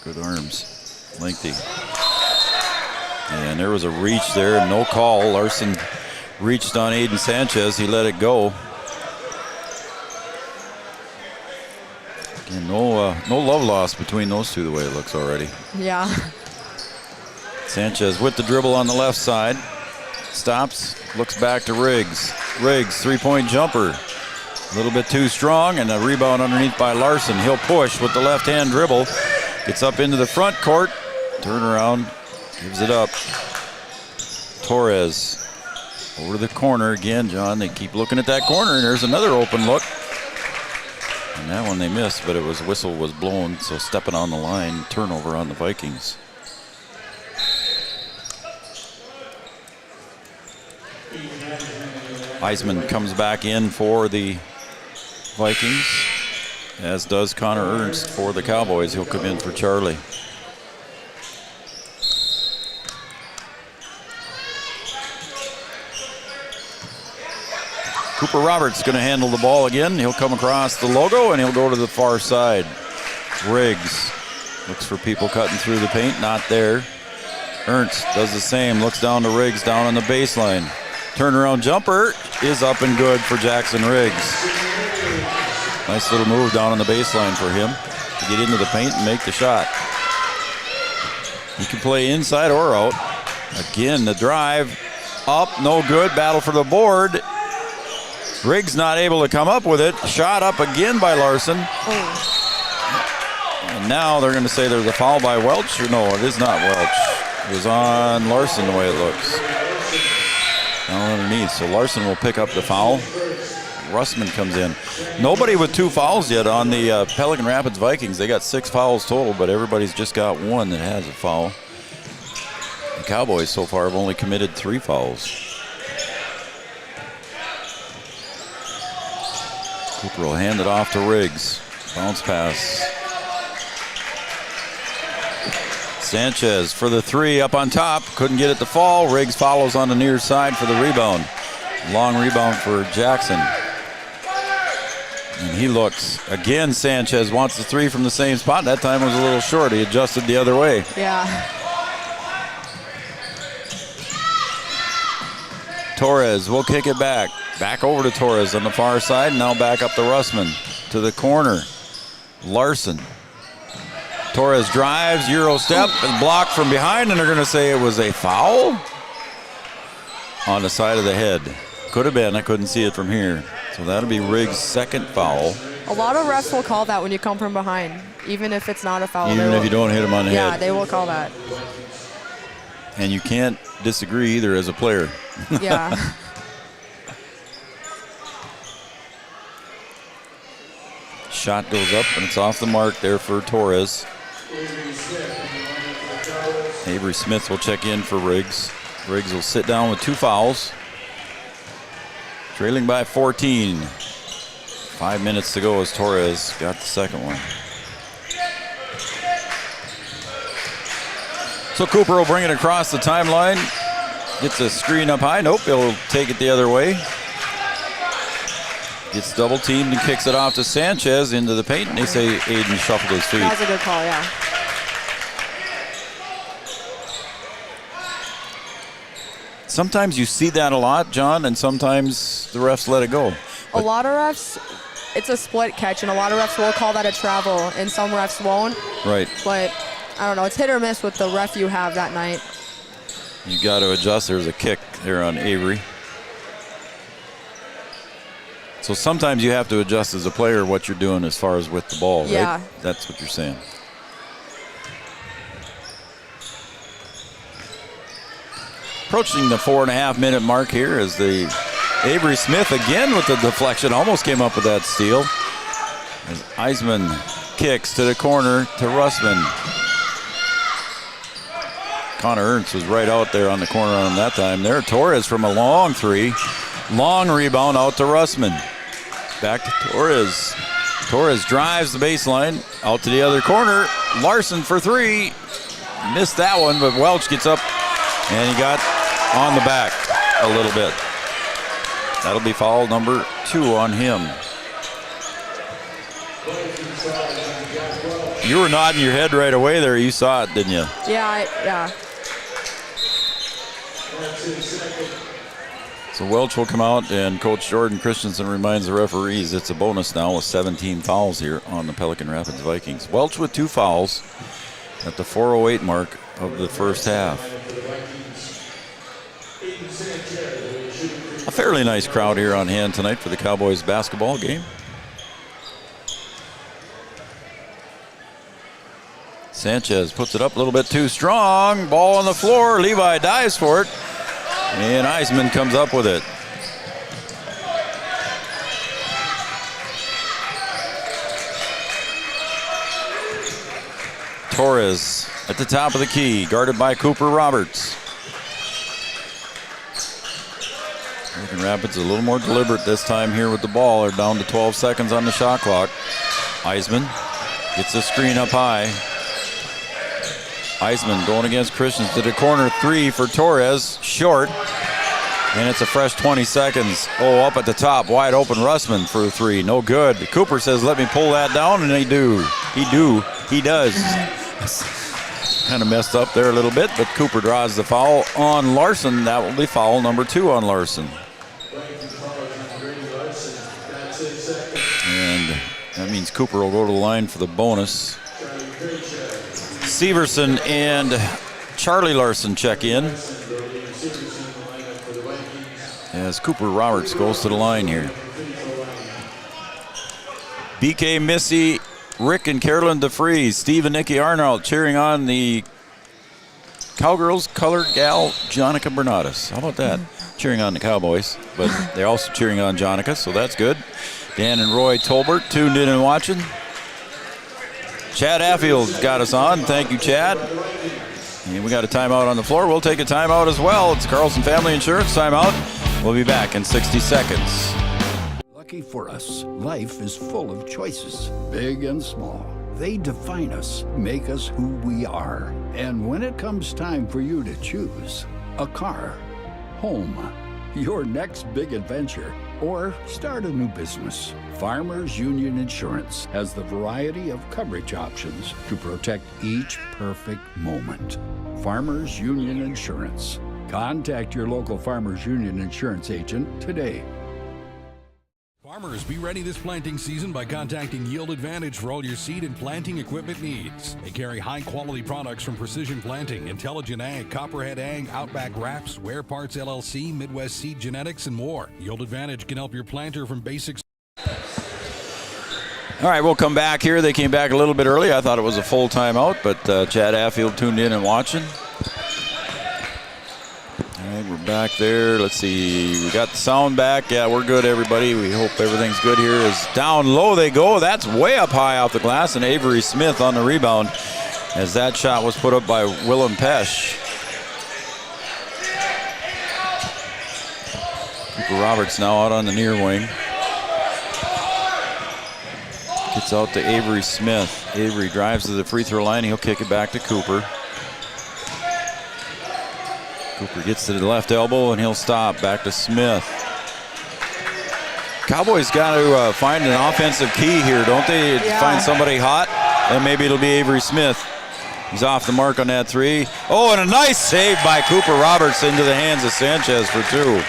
S12: Good arms. Lengthy. And there was a reach there and no call. Larson reached on Aiden Sanchez. He let it go. And no love lost between those two the way it looks already.
S13: Yeah.
S12: Sanchez with the dribble on the left side. Stops, looks back to Riggs. Riggs, 3-point jumper. A little bit too strong, and a rebound underneath by Larson. He'll push with the left-hand dribble. Gets up into the front court. Turn around, gives it up. Torres over the corner again, John. They keep looking at that corner, and there's another open look. And that one they missed, but whistle was blown, so stepping on the line, turnover on the Vikings. Heisman comes back in for the Vikings, as does Connor Ernst for the Cowboys. He'll come in for Charlie. Cooper Roberts going to handle the ball again. He'll come across the logo and he'll go to the far side. Riggs looks for people cutting through the paint, not there. Ernst does the same, looks down to Riggs down on the baseline. Turnaround jumper is up and good for Jackson Riggs. Nice little move down on the baseline for him to get into the paint and make the shot. He can play inside or out. Again, the drive up, no good. Battle for the board. Riggs not able to come up with it. Shot up again by Larson. And now they're going to say there's a foul by Welch. Or no, it is not Welch. It was on Larson the way it looks. Down underneath. So Larson will pick up the foul. Russman comes in. Nobody with 2 fouls yet on the Pelican Rapids Vikings. They got 6 fouls total, but everybody's just got 1 that has a foul. The Cowboys so far have only committed 3 fouls. Cooper will hand it off to Riggs. Bounce pass. Sanchez for the 3 up on top. Couldn't get it to fall. Riggs follows on the near side for the rebound. Long rebound for Jackson. And he looks. Again, Sanchez wants the 3 from the same spot. That time was a little short. He adjusted the other way.
S13: Yeah.
S12: Torres will kick it back. Back over to Torres on the far side. Now back up to Russman. To the corner. Larson. Torres drives, Euro step, and blocked from behind, and they're going to say it was a foul on the side of the head. Could have been. I couldn't see it from here. So that'll be Riggs' second foul.
S13: A lot of refs will call that when you come from behind, even if it's not a foul.
S12: Even if you don't hit him on the head.
S13: Yeah, they will call that.
S12: And you can't disagree either as a player.
S13: Yeah.
S12: Shot goes up, and it's off the mark there for Torres. Avery Smith will check in for Riggs. Riggs will sit down with 2 fouls. Trailing by 14. 5 minutes to go as Torres got the second one. So Cooper will bring it across the timeline. Gets a screen up high. Nope, he'll take it the other way. Gets double teamed and kicks it off to Sanchez into the paint. And they say Aiden shuffled his feet.
S13: That was a good call, yeah.
S12: Sometimes you see that a lot, John, and sometimes the refs let it go.
S13: A lot of refs, it's a split catch, and a lot of refs will call that a travel, and some refs won't.
S12: Right.
S13: But I don't know, it's hit or miss with the ref you have that night.
S12: You got to adjust. There's a kick there on Avery. So sometimes you have to adjust as a player what you're doing as far as with the ball, right?
S13: Yeah.
S12: That's what you're saying. Approaching the 4.5-minute mark here as the Avery Smith again with the deflection. Almost came up with that steal. As Eisman kicks to the corner to Russman. Connor Ernst was right out there on the corner on that time. There, Torres from a long 3. Long rebound out to Russman. Back to Torres. Torres drives the baseline out to the other corner. Larson for 3. Missed that one, but Welch gets up and he got on the back a little bit. That'll be foul number 2 on him. You were nodding your head right away there. You saw it, didn't you?
S13: Yeah.
S12: So Welch will come out, and Coach Jordan Christensen reminds the referees it's a bonus now with 17 fouls here on the Pelican Rapids Vikings. Welch with 2 fouls at the 4:08 mark of the first half. A fairly nice crowd here on hand tonight for the Cowboys basketball game. Sanchez puts it up a little bit too strong. Ball on the floor. Levi dives for it. And Eisman comes up with it. Torres at the top of the key, guarded by Cooper Roberts. Pelican Rapids a little more deliberate this time here with the ball. They're down to 12 seconds on the shot clock. Eisman gets the screen up high. Eisman going against Christians to the corner 3 for Torres, short, and it's a fresh 20 seconds. Oh, up at the top, wide open Russman for 3, no good. Cooper says, let me pull that down, and he does. Kind of messed up there a little bit, but Cooper draws the foul on Larson. That will be foul number 2 on Larson. And that means Cooper will go to the line for the bonus. Severson and Charlie Larson check in as Cooper Roberts goes to the line here. BK Missy, Rick and Carolyn DeFries, Steve and Nikki Arnold cheering on the Cowgirls color gal Jonica Bernadas. How about that? Cheering on the Cowboys, but they're also cheering on Jonica, so that's good. Dan and Roy Tolbert tuned in and watching. Chad Affield got us on. Thank you, Chad. And we got a timeout on the floor. We'll take a timeout as well. It's Carlson Family Insurance timeout. We'll be back in 60 seconds.
S1: Lucky for us, life is full of choices, big and small. They define us, make us who we are. And when it comes time for you to choose a car, home, your next big adventure, or start a new business, Farmers Union Insurance has the variety of coverage options to protect each perfect moment. Farmers Union Insurance. Contact your local Farmers Union Insurance agent today.
S2: Farmers, be ready this planting season by contacting Yield Advantage for all your seed and planting equipment needs. They carry high-quality products from Precision Planting, Intelligent Ag, Copperhead Ag, Outback Wraps, Wear Parts LLC, Midwest Seed Genetics, and more. Yield Advantage can help your planter from basics.
S12: All right, we'll come back here. They came back a little bit early. I thought it was a full timeout, but Chad Affield tuned in and watching. back there. Let's see. We got the sound back. Yeah, we're good, everybody. We hope everything's good here. As down low they go. That's way up high off the glass, and Avery Smith on the rebound as that shot was put up by Willem Pesch. Cooper Roberts now out on the near wing. Gets out to Avery Smith. Avery drives to the free throw line. He'll kick it back to Cooper. Cooper gets to the left elbow and he'll stop. Back to Smith. Cowboys got to find an offensive key here, don't they?
S13: Yeah.
S12: Find somebody hot, and maybe it'll be Avery Smith. He's off the mark on that three. Oh, and a nice save by Cooper Roberts into the hands of Sanchez for two.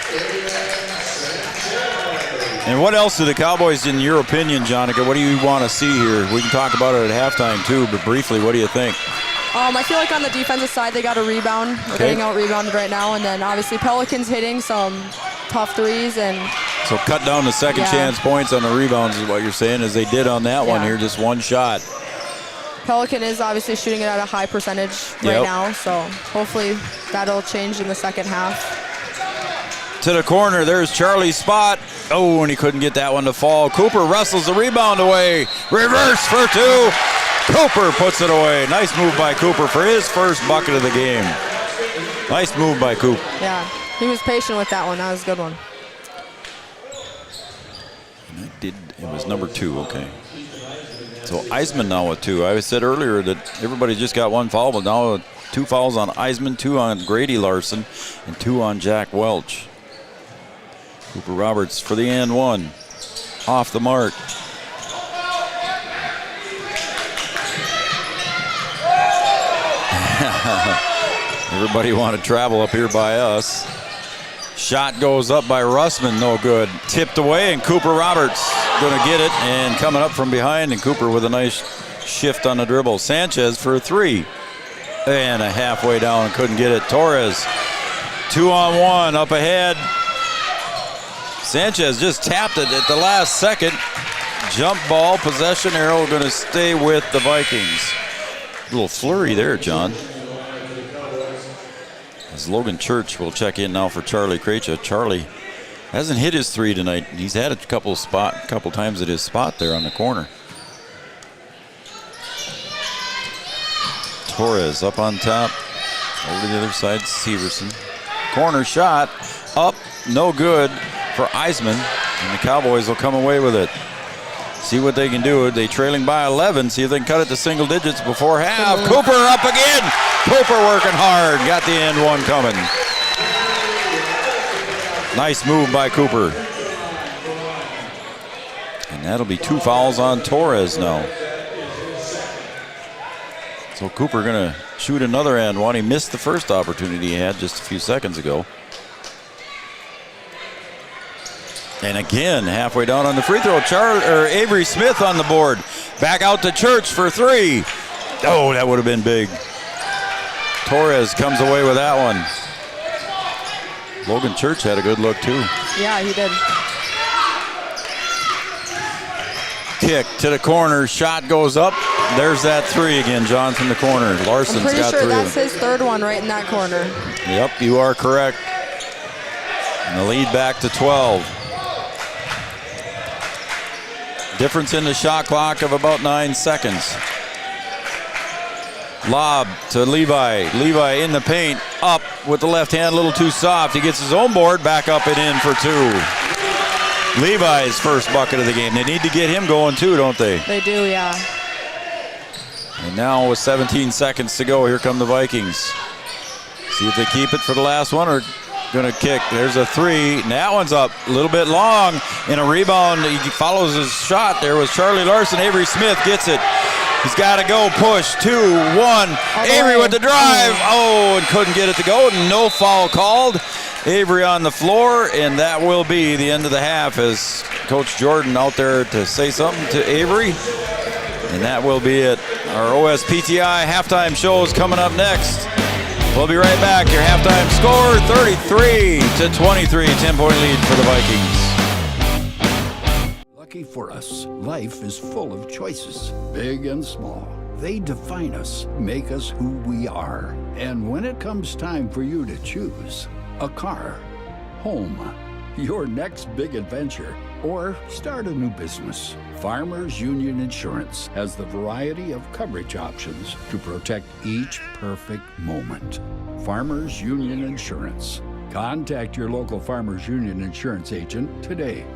S12: And what else do the Cowboys, in your opinion, Jonica, what do you want to see here? We can talk about it at halftime too, but briefly, what do you think?
S13: I feel like on the defensive side, they got a rebound. They're getting out-rebounded right now. And then obviously Pelicans hitting some tough threes. And
S12: so cut down the second chance points on the rebounds is what you're saying, as they did on that one here, just one shot.
S13: Pelican is obviously shooting it at a high percentage right now. So hopefully that'll change in the second half.
S12: To the corner, there's Charlie's spot. Oh, and he couldn't get that one to fall. Cooper wrestles the rebound away. Reverse for two. Cooper puts it away. Nice move by Cooper for his first bucket of the game. Nice move by Cooper.
S13: Yeah, he was patient with that one. That was a good one.
S12: It was number 2, okay. So Eisman now with 2. I said earlier that everybody just got 1 foul, but now 2 fouls on Eisman, 2 on Grady Larson, and 2 on Jack Welch. Cooper Roberts for the and 1. Off the mark. Everybody want to travel up here by us. Shot goes up by Russman, no good. Tipped away, and Cooper Roberts going to get it, and coming up from behind, and Cooper with a nice shift on the dribble. Sanchez for a 3. And a halfway down, couldn't get it. Torres, 2-on-1, up ahead. Sanchez just tapped it at the last second. Jump ball, possession arrow going to stay with the Vikings. A little flurry there, John. As Logan Church will check in now for Charlie Krejci. Charlie hasn't hit his 3 tonight. He's had a couple times at his spot there on the corner. Torres up on top. Over the other side, Severson. Corner shot up, no good for Eisman, and the Cowboys will come away with it. See what they can do. They trailing by 11. See if they can cut it to single digits before half. Cooper up again. Cooper working hard. Got the end 1 coming. Nice move by Cooper. And that'll be 2 fouls on Torres now. So Cooper going to shoot another and 1. He missed the first opportunity he had just a few seconds ago. And again, halfway down on the free throw, Avery Smith on the board. Back out to Church for 3. Oh, that would have been big. Torres comes away with that one. Logan Church had a good look too.
S13: Yeah, he did.
S12: Kick to the corner, shot goes up. There's that 3 again, John, from the corner. Larson's got 3.
S13: I'm pretty sure that's his 3rd one right in that corner.
S12: Yep, you are correct. And the lead back to 12. Difference in the shot clock of about 9 seconds. Lob to Levi. Levi in the paint. Up with the left hand, a little too soft. He gets his own board, back up and in for 2. Levi's first bucket of the game. They need to get him going too, don't they?
S13: They do, yeah.
S12: And now with 17 seconds to go, here come the Vikings. See if they keep it for the last one or going to kick. There's a 3. And that one's up a little bit long. In a rebound, he follows his shot. There was Charlie Larson. Avery Smith gets it. He's got to go. Push. 2, 1. Avery with the drive. Oh, and couldn't get it to go. No foul called. Avery on the floor, and that will be the end of the half as Coach Jordan out there to say something to Avery. And that will be it. Our OSPTI halftime show is coming up next. We'll be right back. Your halftime score, 33-23. 10-point lead for the Vikings.
S1: Lucky for us, life is full of choices, big and small. They define us, make us who we are. And when it comes time for you to choose, a car, home, your next big adventure, or start a new business. Farmers Union Insurance has the variety of coverage options to protect each perfect moment. Farmers Union Insurance. Contact your local Farmers Union Insurance agent today.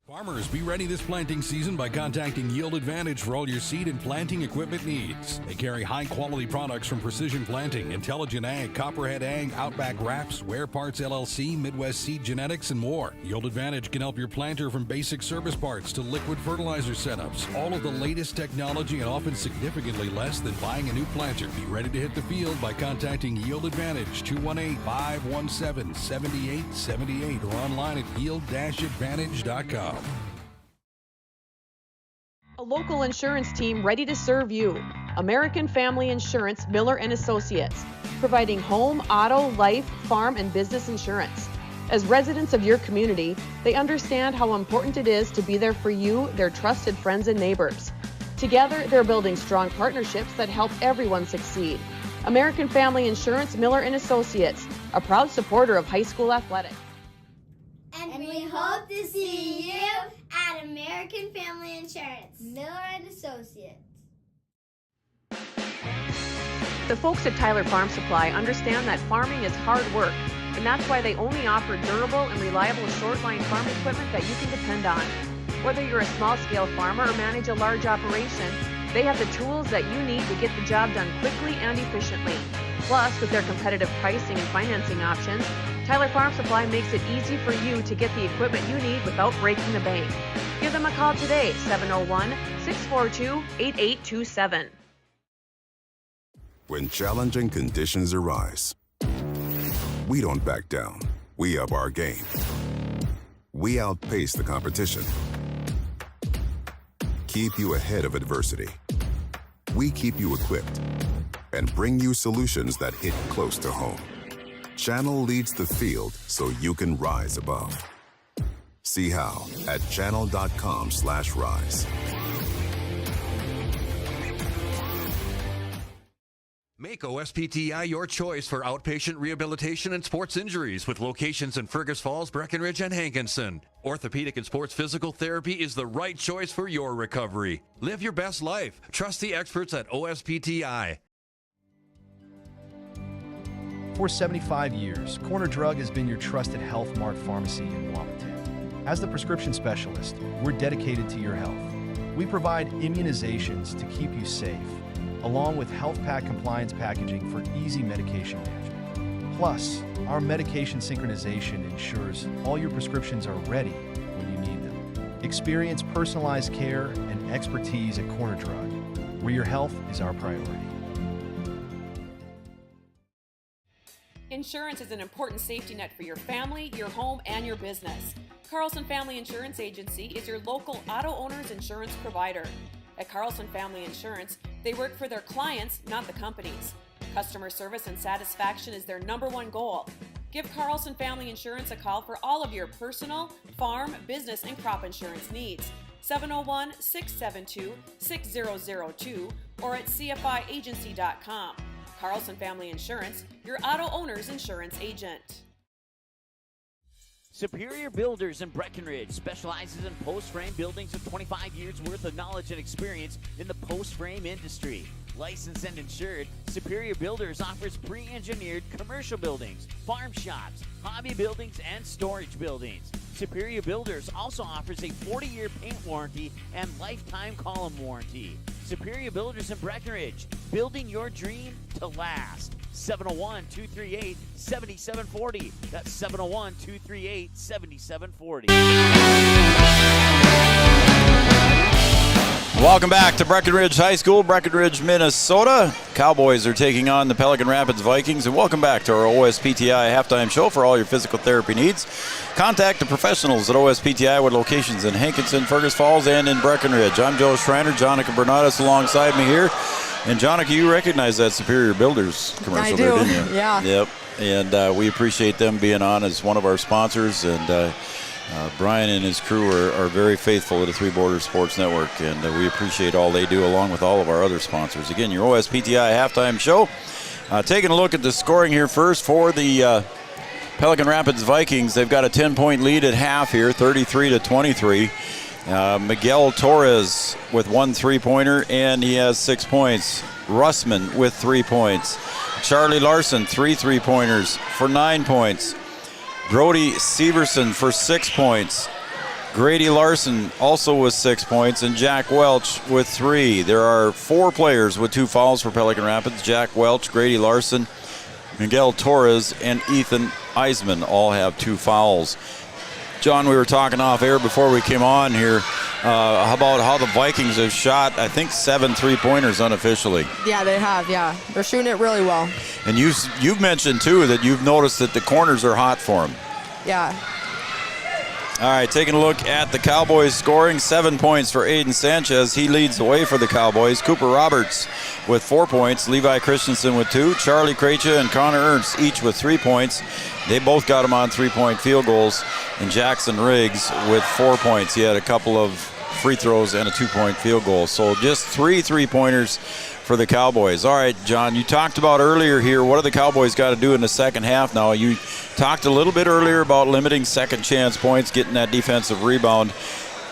S2: Farmers, be ready this planting season by contacting Yield Advantage for all your seed and planting equipment needs. They carry high-quality products from Precision Planting, Intelligent Ag, Copperhead Ag, Outback Wraps, Wear Parts LLC, Midwest Seed Genetics, and more. Yield Advantage can help your planter from basic service parts to liquid fertilizer setups. All of the latest technology and often significantly less than buying a new planter. Be ready to hit the field by contacting Yield Advantage, 218-517-7878, or online at yield-advantage.com.
S3: A local insurance team ready to serve you. American Family Insurance, Miller & Associates, providing home, auto, life, farm, and business insurance. As residents of your community, they understand how important it is to be there for you, their trusted friends and neighbors. Together, they're building strong partnerships that help everyone succeed. American Family Insurance, Miller & Associates, a proud supporter of high school athletics.
S4: And we hope to see you at American Family Insurance, Miller & Associates.
S3: The folks at Tyler Farm Supply understand that farming is hard work, and that's why they only offer durable and reliable short-line farm equipment that you can depend on. Whether you're a small-scale farmer or manage a large operation, they have the tools that you need to get the job done quickly and efficiently. Plus, with their competitive pricing and financing options, Tyler Farm Supply makes it easy for you to get the equipment you need without breaking the bank. Give them a call today, 701-642-8827.
S5: When challenging conditions arise, we don't back down. We up our game. We outpace the competition. Keep you ahead of adversity. We keep you equipped and bring you solutions that hit close to home. Channel leads the field so you can rise above. See how at channel.com/rise.
S6: Make OSPTI your choice for outpatient rehabilitation and sports injuries with locations in Fergus Falls, Breckenridge, and Hankinson. Orthopedic and sports physical therapy is the right choice for your recovery. Live your best life. Trust the experts at OSPTI.
S7: For 75 years, Corner Drug has been your trusted Health Mart pharmacy in Wapaton. As the prescription specialist, we're dedicated to your health. We provide immunizations to keep you safe, along with health pack compliance packaging for easy medication management. Plus, our medication synchronization ensures all your prescriptions are ready when you need them. Experience personalized care and expertise at Corner Drug, where your health is our priority.
S3: Insurance is an important safety net for your family, your home, and your business. Carlson Family Insurance Agency is your local auto owner's insurance provider. At Carlson Family Insurance, they work for their clients, not the companies. Customer service and satisfaction is their #1 goal. Give Carlson Family Insurance a call for all of your personal, farm, business, and crop insurance needs. 701-672-6002 or at cfiagency.com. Carlson Family Insurance, your auto owner's insurance agent.
S8: Superior Builders in Breckenridge specializes in post-frame buildings with 25 years worth of knowledge and experience in the post-frame industry. Licensed and insured, Superior Builders offers pre-engineered commercial buildings, farm shops, hobby buildings, and storage buildings. Superior Builders also offers a 40-year paint warranty and lifetime column warranty. Superior Builders in Breckenridge, building your dream to last. 701-238-7740. That's 701-238-7740.
S12: Welcome back to Breckenridge High School, Breckenridge, Minnesota. Cowboys are taking on the Pelican Rapids Vikings. And welcome back to our OSPTI halftime show for all your physical therapy needs. Contact the professionals at OSPTI with locations in Hankinson, Fergus Falls, and in Breckenridge. I'm Joe Schreiner, Jonica Bernadas alongside me here. And Jonica, you recognize that Superior Builders commercial
S13: I do.
S12: there, didn't you?
S13: Yeah.
S12: Yep. And we appreciate them being on as one of our sponsors. And Brian and his crew are very faithful to the Three Borders Sports Network, and we appreciate all they do along with all of our other sponsors. Again, your OSPTI halftime show. Taking a look at the scoring here first for the Pelican Rapids Vikings. They've got a 10-point lead at half here, 33-23. Miguel Torres with 1 3-pointer, and he has 6 points. Russman with 3 points. Charlie Larson, 3 3-pointers for 9 points. Brody Severson for 6 points. Grady Larson also with 6 points, and Jack Welch with 3. There are 4 players with 2 fouls for Pelican Rapids. Jack Welch, Grady Larson, Miguel Torres, and Ethan Eisman all have 2 fouls. John, we were talking off air before we came on here about how the Vikings have shot, I think, 7 3-pointers unofficially.
S13: Yeah, they have, yeah. They're shooting it really well.
S12: And you've mentioned, too, that you've noticed that the corners are hot for them.
S13: Yeah.
S12: All right, taking a look at the Cowboys scoring. 7 points for Aiden Sanchez. He leads the way for the Cowboys. Cooper Roberts with 4 points. Levi Christensen with 2. Charlie Krejcia and Connor Ernst each with 3 points. They both got them on 3-point field goals. And Jackson Riggs with 4 points. He had a couple of free throws and a 2-point field goal. So just 3 3-pointers for the Cowboys. All right, John, you talked about earlier here, what do the Cowboys got to do in the second half now? You talked a little bit earlier about limiting second chance points, getting that defensive rebound.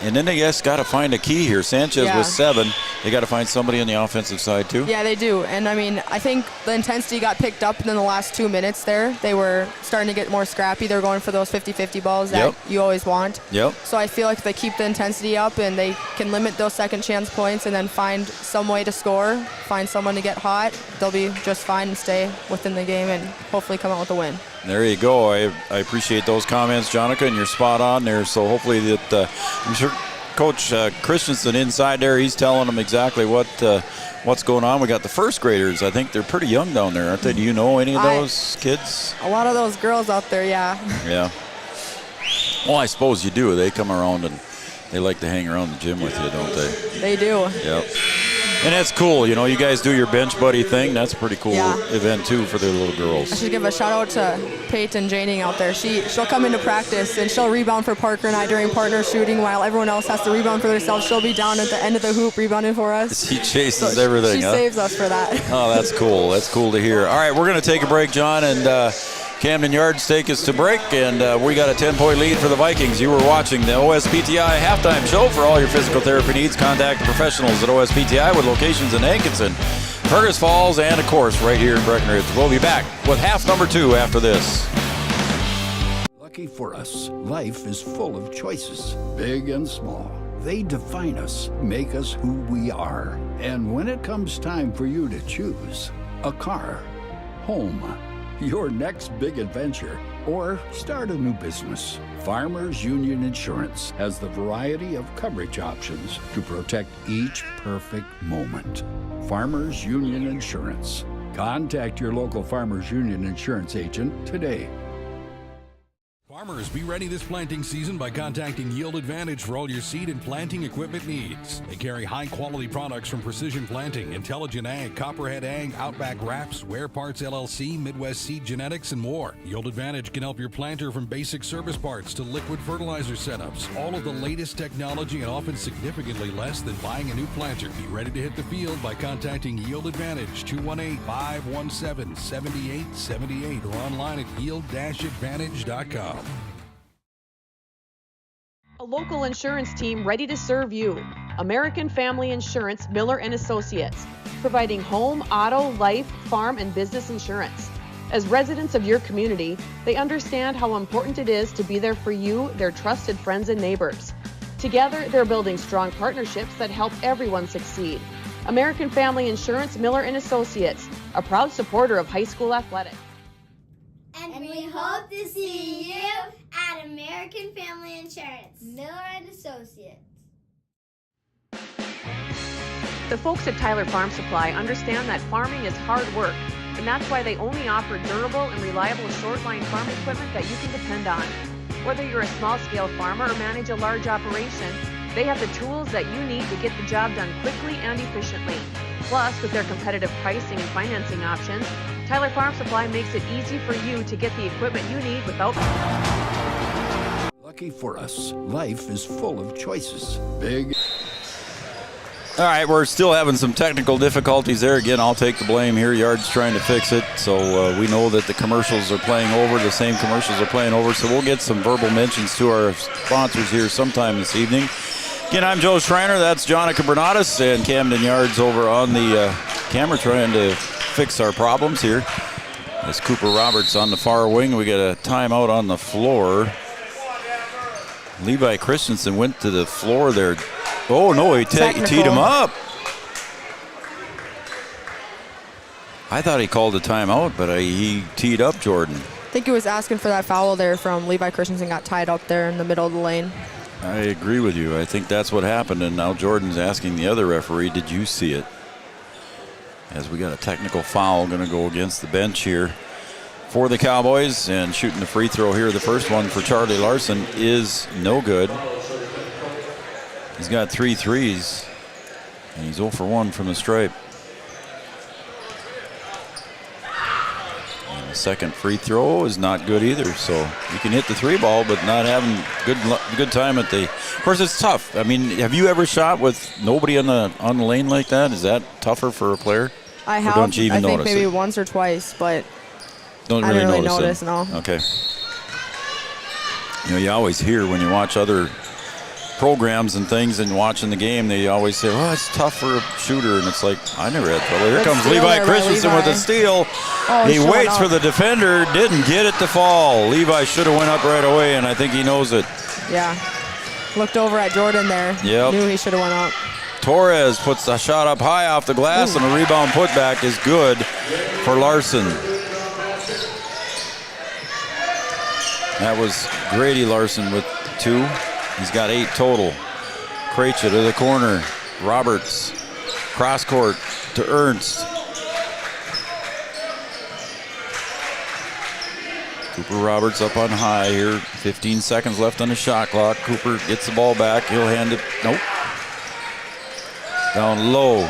S12: And then they just got to find a key here. Sanchez with 7. They got to find somebody on the offensive side, too.
S13: Yeah, they do. And, I mean, I think the intensity got picked up in the last 2 minutes there. They were starting to get more scrappy. They're going for those 50-50 balls that you always want.
S12: Yep.
S13: So I feel like if they keep the intensity up and they can limit those second chance points and then find some way to score, find someone to get hot, they'll be just fine and stay within the game and hopefully come out with a win.
S12: There you go. I appreciate those comments, Jonica, and you're spot on there. So hopefully that I'm sure Coach Christensen inside there, he's telling them exactly what's going on. We got the first graders. I think they're pretty young down there, aren't they? Do you know any of those kids?
S13: A lot of those girls out there, yeah.
S12: Yeah. Well, I suppose you do. They come around and they like to hang around the gym with you, don't they?
S13: They do.
S12: Yep. And that's cool. You know, you guys do your bench buddy thing. That's a pretty cool event, too, for the little girls.
S13: I should give a shout-out to Peyton Janing out there. She'll come into practice, and she'll rebound for Parker and I during partner shooting while everyone else has to rebound for themselves. She'll be down at the end of the hoop rebounding for us.
S12: She chases everything,
S13: She saves us for that.
S12: Oh, that's cool. That's cool to hear. All right, we're going to take a break, John, and Camden Yards take us to break, and we got a 10-point lead for the Vikings. You were watching the OSPTI halftime show. For all your physical therapy needs, contact the professionals at OSPTI with locations in Hankinson, Fergus Falls, and, of course, right here in Breckenridge. We'll be back with half number 2 after this.
S1: Lucky for us, life is full of choices, big and small. They define us, make us who we are. And when it comes time for you to choose a car, home, your next big adventure, or start a new business, Farmers Union Insurance has the variety of coverage options to protect each perfect moment. Farmers Union Insurance. Contact your local Farmers Union Insurance agent today.
S2: Farmers, be ready this planting season by contacting Yield Advantage for all your seed and planting equipment needs. They carry high-quality products from Precision Planting, Intelligent Ag, Copperhead Ag, Outback Wraps, Ware Parts LLC, Midwest Seed Genetics, and more. Yield Advantage can help your planter from basic service parts to liquid fertilizer setups. All of the latest technology and often significantly less than buying a new planter. Be ready to hit the field by contacting Yield Advantage, 218-517-7878, or online at yield-advantage.com.
S3: A local insurance team ready to serve you. American Family Insurance, Miller & Associates, providing home, auto, life, farm, and business insurance. As residents of your community, they understand how important it is to be there for you, their trusted friends and neighbors. Together, they're building strong partnerships that help everyone succeed. American Family Insurance, Miller & Associates, a proud supporter of high school athletics.
S4: And we hope to see you at American Family Insurance, Miller & Associates.
S3: The folks at Tyler Farm Supply understand that farming is hard work, and that's why they only offer durable and reliable short-line farm equipment that you can depend on. Whether you're a small-scale farmer or manage a large operation, they have the tools that you need to get the job done quickly and efficiently. Plus, with their competitive pricing and financing options, Tyler Farm Supply makes it easy for you to get the equipment you need without...
S1: Lucky for us, life is full of choices, big...
S12: All right, we're still having some technical difficulties there. Again, I'll take the blame here. Yard's trying to fix it. So we know that the commercials are playing over. The same commercials are playing over. So we'll get some verbal mentions to our sponsors here sometime this evening. Again, I'm Joe Schreiner. That's Jonica Bernatus and Camden Yards over on the camera trying to fix our problems here. As Cooper Roberts on the far wing. We got a timeout on the floor. Levi Christensen went to the floor there. Oh, no, he teed him up. I thought he called a timeout, but he teed up Jordan.
S13: I think he was asking for that foul there from Levi Christensen, got tied up there in the middle of the lane.
S12: I agree with you. I think that's what happened, and now Jordan's asking the other referee, did you see it? As we got a technical foul going to go against the bench here for the Cowboys, and shooting the free throw here. The first one for Charlie Larson is no good. He's got 3 threes, and he's 0 for 1 from the stripe. And the second free throw is not good either. So you can hit the 3-ball, but not having good time at the. Of course, it's tough. I mean, have you ever shot with nobody on the lane like that? Is that tougher for a player?
S13: I have.
S12: Don't you even
S13: I think
S12: notice
S13: maybe
S12: it?
S13: once or twice, but
S12: don't
S13: I
S12: really
S13: didn't really
S12: notice
S13: notice. No.
S12: Okay. You know, you always hear when you watch other programs and things and watching the game, they always say, oh, it's tough for a shooter, and it's like, I never had trouble. Here comes Levi Christensen with a steal.
S13: Oh,
S12: he waits for the defender, didn't get it to fall. Levi should have went up right away, and I think he knows it.
S13: Yeah. Looked over at Jordan there.
S12: Yep.
S13: Knew he should have went up.
S12: Torres puts the shot up high off the glass, and a rebound putback is good for Larson. That was Grady Larson with 2. He's got 8 total. Krejci to the corner. Roberts. Cross court to Ernst. Cooper Roberts up on high here. 15 seconds left on the shot clock. Cooper gets the ball back. He'll hand it. Nope. Down low.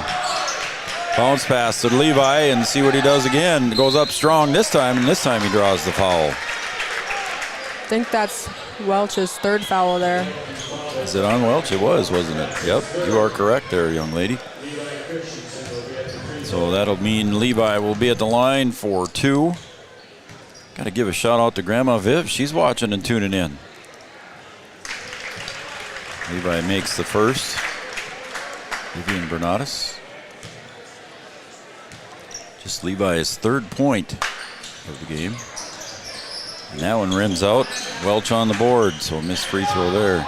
S12: Bounce pass to Levi and see what he does again. Goes up strong this time, and this time he draws the foul.
S13: I think that's Welch's 3rd foul there.
S12: Is it on Welch? It was, wasn't it? Yep, you are correct there, young lady. So that'll mean Levi will be at the line for 2. Got to give a shout out to Grandma Viv. She's watching and tuning in. Levi makes the first. Vivian Bernatus. Just Levi's 3rd point of the game. And that one rims out. Welch on the board, so a missed free throw there.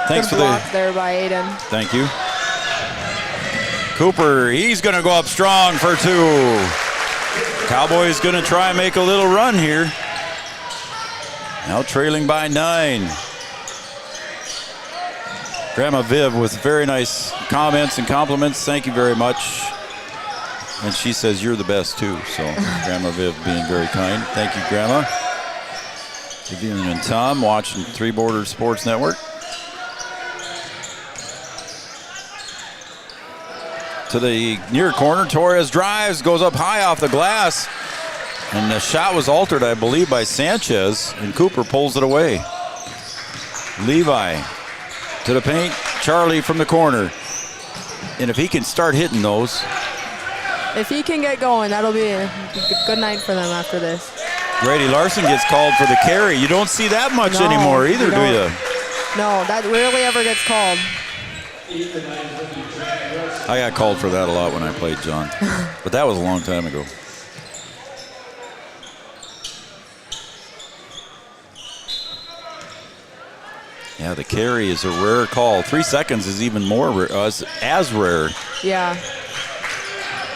S12: Thanks for the
S13: block there by Aiden.
S12: Thank you. Cooper, he's going to go up strong for 2. Cowboys going to try and make a little run here. Now trailing by 9. Grandma Viv with very nice comments and compliments. Thank you very much. And she says you're the best too. So Grandma Viv being very kind. Thank you, Grandma. Vivian and Tom watching 3 Borders Sports Network. To the near corner, Torres drives, goes up high off the glass, and the shot was altered, I believe, by Sanchez, and Cooper pulls it away. Levi to the paint, Charlie from the corner, and if he can start hitting those.
S13: If he can get going, that'll be a good night for them after this.
S12: Grady Larson gets called for the carry. You don't see that much anymore either, do you?
S13: No, that rarely ever gets called.
S12: I got called for that a lot when I played, John. But that was a long time ago. Yeah, the carry is a rare call. 3 seconds is even more rare, as rare.
S13: Yeah.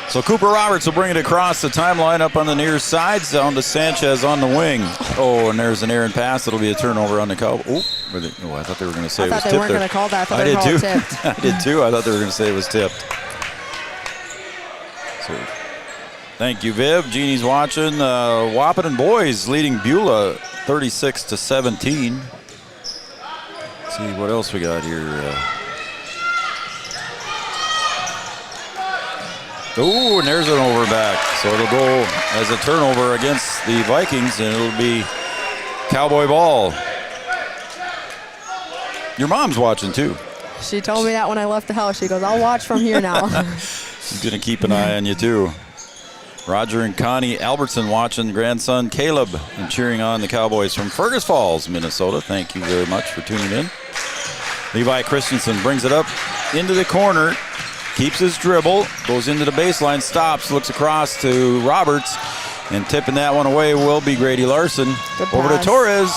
S12: So Cooper Roberts will bring it across the timeline up on the near side, down to Sanchez on the wing. Oh, and there's an errant pass. It'll be a turnover on the Cowboys. Oh, I thought they were going to say it was tipped.
S13: I thought they weren't going to call that. I thought they were
S12: did too.
S13: Tipped.
S12: I did too. I thought they were going to say it was tipped. So, thank you, Viv. Jeannie's watching. Wahpeton boys leading Beulah 36-17. Let's see what else we got here. Oh, and there's an overback. So it'll go as a turnover against the Vikings, and it'll be Cowboy ball. Your mom's watching too.
S13: She told me that when I left the house. She goes, I'll watch from here now.
S12: She's going to keep an eye on you, too. Roger and Connie Albertson watching grandson Caleb and cheering on the Cowboys from Fergus Falls, Minnesota. Thank you very much for tuning in. Levi Christensen brings it up into the corner, keeps his dribble, goes into the baseline, stops, looks across to Roberts, and tipping that one away will be Grady Larson. Over to Torres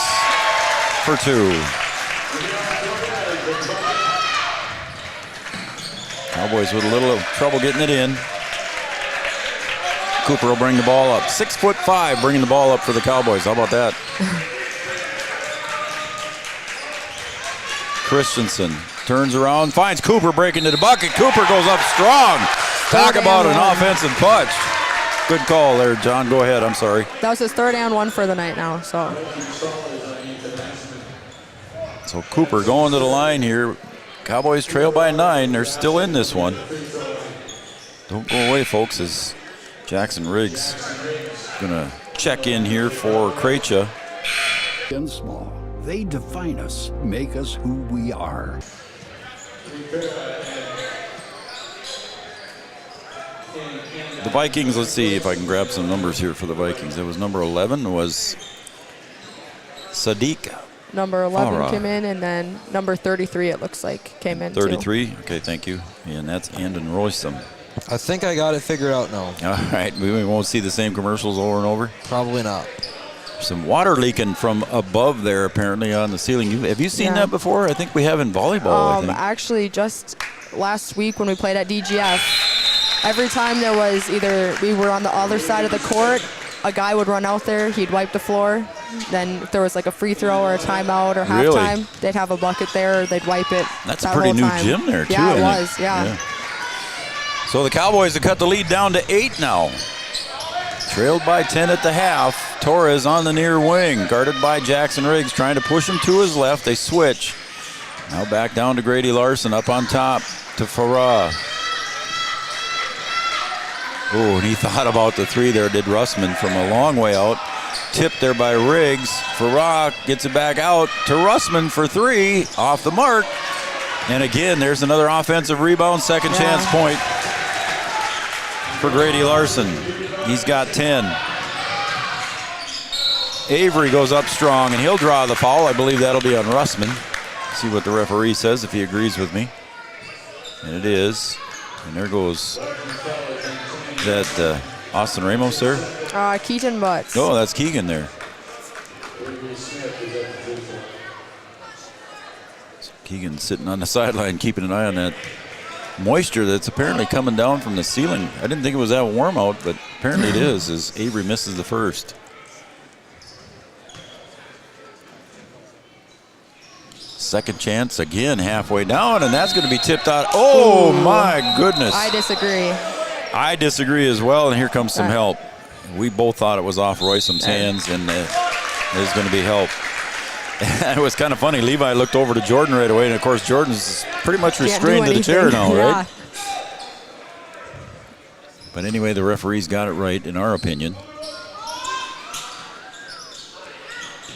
S12: for 2. Cowboys with a little trouble getting it in. Cooper will bring the ball up. 6'5", bringing the ball up for the Cowboys. How about that? Christensen turns around, finds Cooper breaking to the bucket. Cooper goes up strong. Talk about an offensive punch. Good call there, John. Go ahead. I'm sorry.
S13: That was his 3rd and 1 for the night now. So
S12: Cooper going to the line here. Cowboys trail by 9. They're still in this one. Don't go away, folks, as Jackson Riggs gonna check in here for Krejcia.
S1: And small, they define us, make us who we are.
S12: The Vikings, let's see if I can grab some numbers here for the Vikings. It was number 11 was Sadiq.
S13: Number 11 came in, and then number 33, it looks like, came in
S12: 33?
S13: too.
S12: Okay, thank you. And that's Andon Royston.
S21: I think I got it figured out now.
S12: All right, we won't see the same commercials over and over?
S21: Probably not.
S12: Some water leaking from above there, apparently, on the ceiling. Have you seen that before? I think we have in volleyball, I think.
S13: Actually, just last week when we played at DGF, every time there was either we were on the other side of the court, a guy would run out there, he'd wipe the floor. Then if there was like a free throw or a timeout or halftime, they'd have a bucket there, they'd wipe it.
S12: That's a pretty new gym there, too.
S13: Yeah, it was, yeah.
S12: So the Cowboys have cut the lead down to 8 now. Trailed by 10 at the half. Torres on the near wing, guarded by Jackson Riggs, trying to push him to his left. They switch. Now back down to Grady Larson, up on top to Farah. Oh, and he thought about the 3 there, did Russman, from a long way out. Tipped there by Riggs. Farah gets it back out to Russman for 3, off the mark. And again, there's another offensive rebound, second chance point for Grady Larson. He's got 10. Avery goes up strong, and he'll draw the foul. I believe that'll be on Russman. See what the referee says, if he agrees with me. And it is. And there goes that Austin Ramos there.
S13: Keaton Butts.
S12: Oh, that's Keegan there. So Keegan sitting on the sideline, keeping an eye on that moisture that's apparently coming down from the ceiling. I didn't think it was that warm out, but apparently it is, as Avery misses the first. Second chance again, halfway down, and that's going to be tipped out. Oh, my goodness.
S13: I disagree.
S12: I disagree as well, and here comes some help. We both thought it was off Royson's hands, and there's going to be help. It was kind of funny. Levi looked over to Jordan right away, and of course Jordan's pretty much restrained to the chair now, right? But anyway, the referees got it right, in our opinion.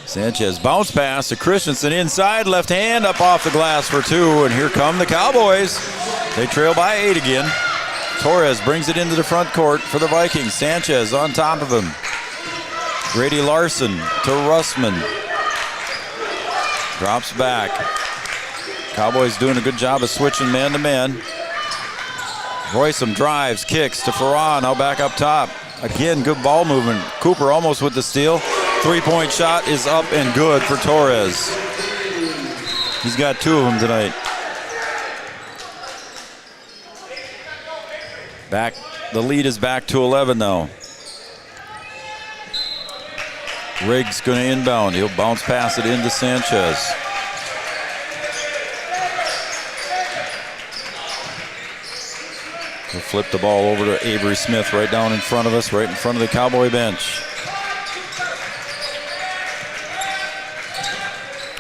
S12: Sanchez bounce pass to Christensen inside, left hand up off the glass for 2, and here come the Cowboys. They trail by 8 again. Torres brings it into the front court for the Vikings. Sanchez on top of him. Grady Larson to Russman. Drops back. Cowboys doing a good job of switching man-to-man. Royston drives, kicks to Farah, now back up top. Again, good ball movement. Cooper almost with the steal. 3-point shot is up and good for Torres. He's got 2 of them tonight. The lead is back to 11 now. Riggs going to inbound. He'll bounce pass it into Sanchez. He'll flip the ball over to Avery Smith right down in front of us, right in front of the Cowboy bench.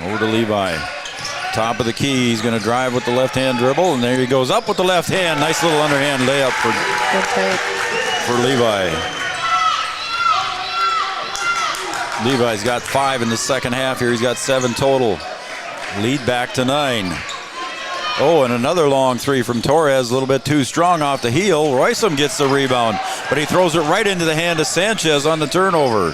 S12: Over to Levi. Top of the key. He's going to drive with the left-hand dribble, and there he goes up with the left hand. Nice little underhand layup for Levi. Levi's got 5 in the second half here. He's got 7 total. Lead back to 9. Oh, and another long three from Torres, a little bit too strong off the heel. Roysum gets the rebound, but he throws it right into the hand of Sanchez on the turnover.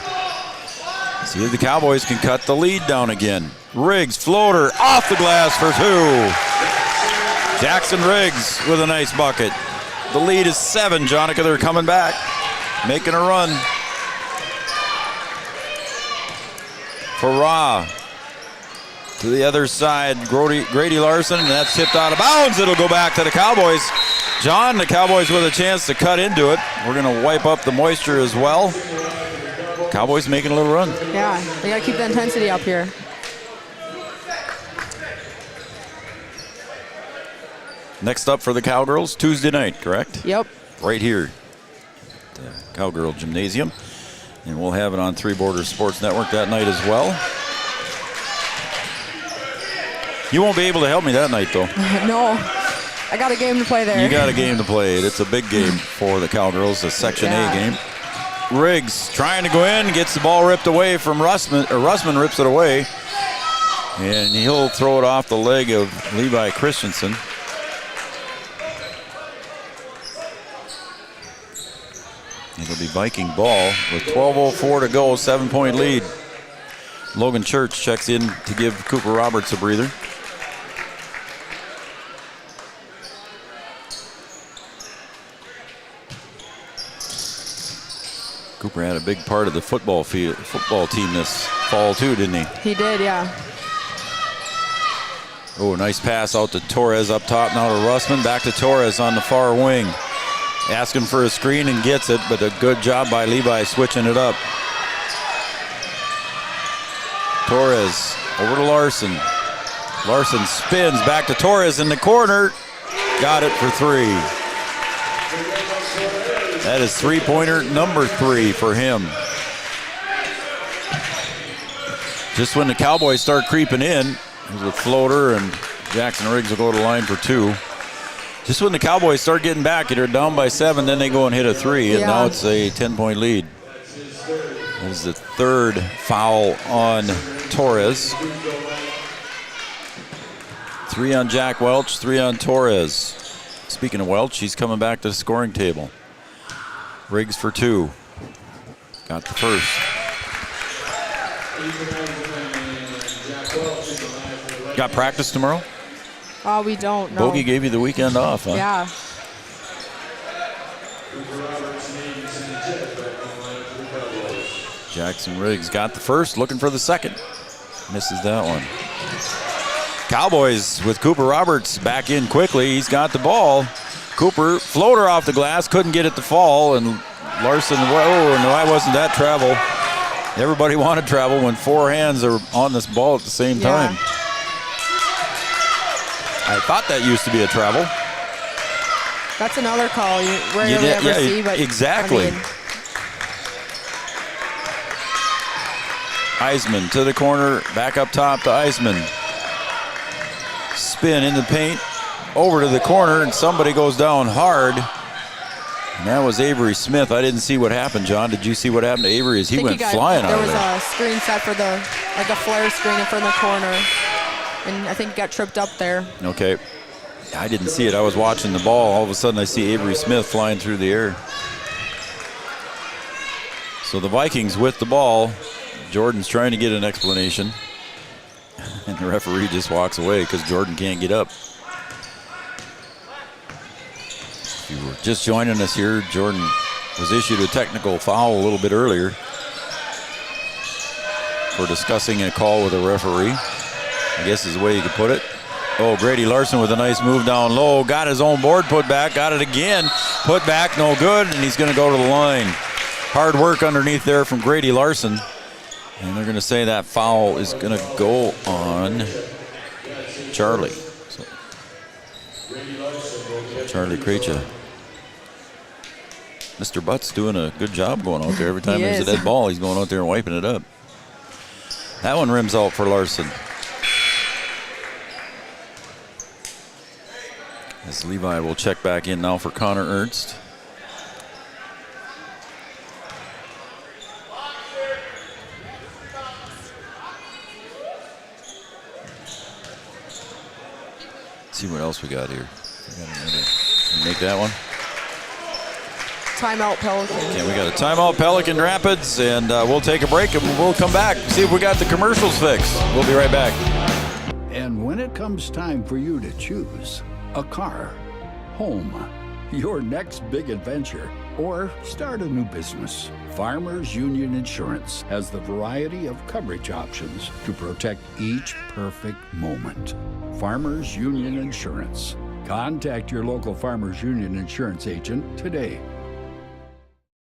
S12: See if the Cowboys can cut the lead down again. Riggs, floater, off the glass for 2. Jackson Riggs with a nice bucket. The lead is 7, Jonica. They're coming back, making a run. Farah to the other side, Grady Larson, and that's tipped out of bounds. It'll go back to the Cowboys. John, the Cowboys with a chance to cut into it. We're going to wipe up the moisture as well. Cowboys making a little run.
S13: Yeah, they got to keep the intensity up here.
S12: Next up for the Cowgirls, Tuesday night, correct?
S13: Yep.
S12: Right here at the Cowgirl Gymnasium. And we'll have it on Three Borders Sports Network that night as well. You won't be able to help me that night, though.
S13: No, I got a game to play there.
S12: You got a game to play. It's a big game for the Cowgirls, a Section A game. Riggs trying to go in, gets the ball ripped away from Russman, or Russman rips it away. And he'll throw it off the leg of Levi Christensen. It'll be Viking ball with 12:04 to go, 7-point lead. Logan Church checks in to give Cooper Roberts a breather. Cooper had a big part of the football team this fall too, didn't he?
S13: He did, yeah.
S12: Oh, nice pass out to Torres up top, now to Russman, back to Torres on the far wing. Asking for a screen and gets it, but a good job by Levi switching it up. Torres over to Larson. Larson spins back to Torres in the corner. Got it for 3. That is three-pointer number 3 for him. Just when the Cowboys start creeping in, there's a floater, and Jackson Riggs will go to the line for 2. Just when the Cowboys start getting back, they're down by 7, then they go and hit a 3, and now it's a 10-point lead. That is the 3rd foul on Torres. 3 on Jack Welch, 3 on Torres. Speaking of Welch, he's coming back to the scoring table. Riggs for 2. Got the first. Got practice tomorrow?
S13: We don't know.
S12: Bogey gave you the weekend off, huh?
S13: Yeah.
S12: Jackson Riggs got the first, looking for the second. Misses that one. Cowboys with Cooper Roberts back in quickly. He's got the ball. Cooper, floater off the glass, couldn't get it to fall, and Larson, whoa, no, I wasn't that travel. Everybody wanted travel when 4 hands are on this ball at the same time. I thought that used to be a travel.
S13: That's another call you rarely ever see, but
S12: exactly.
S13: I mean,
S12: Eisman to the corner, back up top to Eisman. Spin in the paint, over to the corner, and somebody goes down hard. And that was Avery Smith. I didn't see what happened, John. Did you see what happened to Avery as he went flying out of there?
S13: There was a screen set for like a flare screen in front of the corner. And I think he got tripped up there.
S12: Okay. I didn't see it. I was watching the ball. All of a sudden, I see Avery Smith flying through the air. So the Vikings with the ball. Jordan's trying to get an explanation. And the referee just walks away because Jordan can't get up. If you were just joining us here, Jordan was issued a technical foul a little bit earlier for discussing a call with a referee, I guess is the way you could put it. Oh, Grady Larson with a nice move down low. Got his own board put back. Got it again. Put back, no good. And he's going to go to the line. Hard work underneath there from Grady Larson. And they're going to say that foul is going to go on Charlie. So, Charlie Kreitcha. Mr. Butt's doing a good job going out there. Every time there's a dead ball, he's going out there and wiping it up. That one rims out for Larson. As Levi will check back in now for Connor Ernst. see what else we got here. Make that one.
S13: Timeout Pelican.
S12: Okay, we got a timeout Pelican Rapids, and we'll take a break and we'll come back, see if we got the commercials fixed. We'll be right back.
S1: And when it comes time for you to choose a car, home, your next big adventure, or start a new business, Farmers Union Insurance has the variety of coverage options to protect each perfect moment. Farmers Union Insurance. Contact your local Farmers Union Insurance agent today.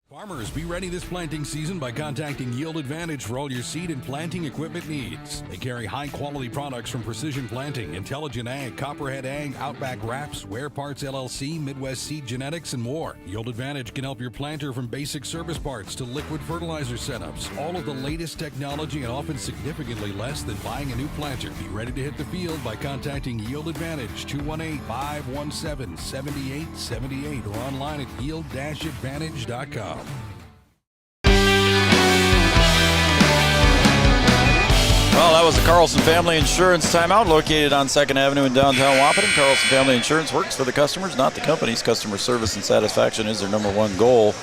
S2: Farmers, be ready this planting season by contacting Yield Advantage for all your seed and planting equipment needs. They carry high-quality products from Precision Planting, Intelligent Ag, Copperhead Ag, Outback Wraps, Ware Parts LLC, Midwest Seed Genetics, and more. Yield Advantage can help your planter from basic service parts to liquid fertilizer setups. All of the latest technology and often significantly less than buying a new planter. Be ready to hit the field by contacting Yield Advantage, 218-517-7878, or online at yield-advantage.com.
S12: Well, that was the Carlson Family Insurance timeout located on 2nd Avenue in downtown Wahpeton. Carlson Family Insurance works for the customers, not the companies. Customer service and satisfaction is their number one goal.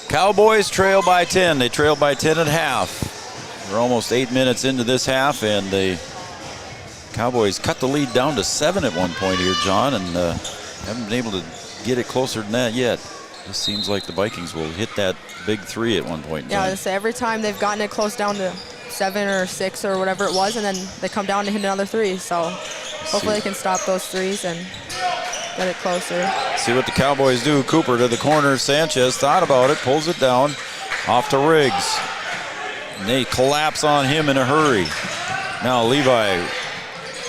S12: Cowboys trail by 10. They trail by 10 at half. We're almost 8 minutes into this half, and the Cowboys cut the lead down to 7 at one point here, John, and haven't been able to get it closer than that yet. This seems like the Vikings will hit that big 3 at one point in time.
S13: Yeah, I say every time they've gotten it close down to 7 or 6 or whatever it was, and then they come down to hit another 3. So hopefully they can stop those 3s and get it closer.
S12: See what the Cowboys do. Cooper to the corner. Sanchez thought about it, pulls it down, off to Riggs. And they collapse on him in a hurry. Now Levi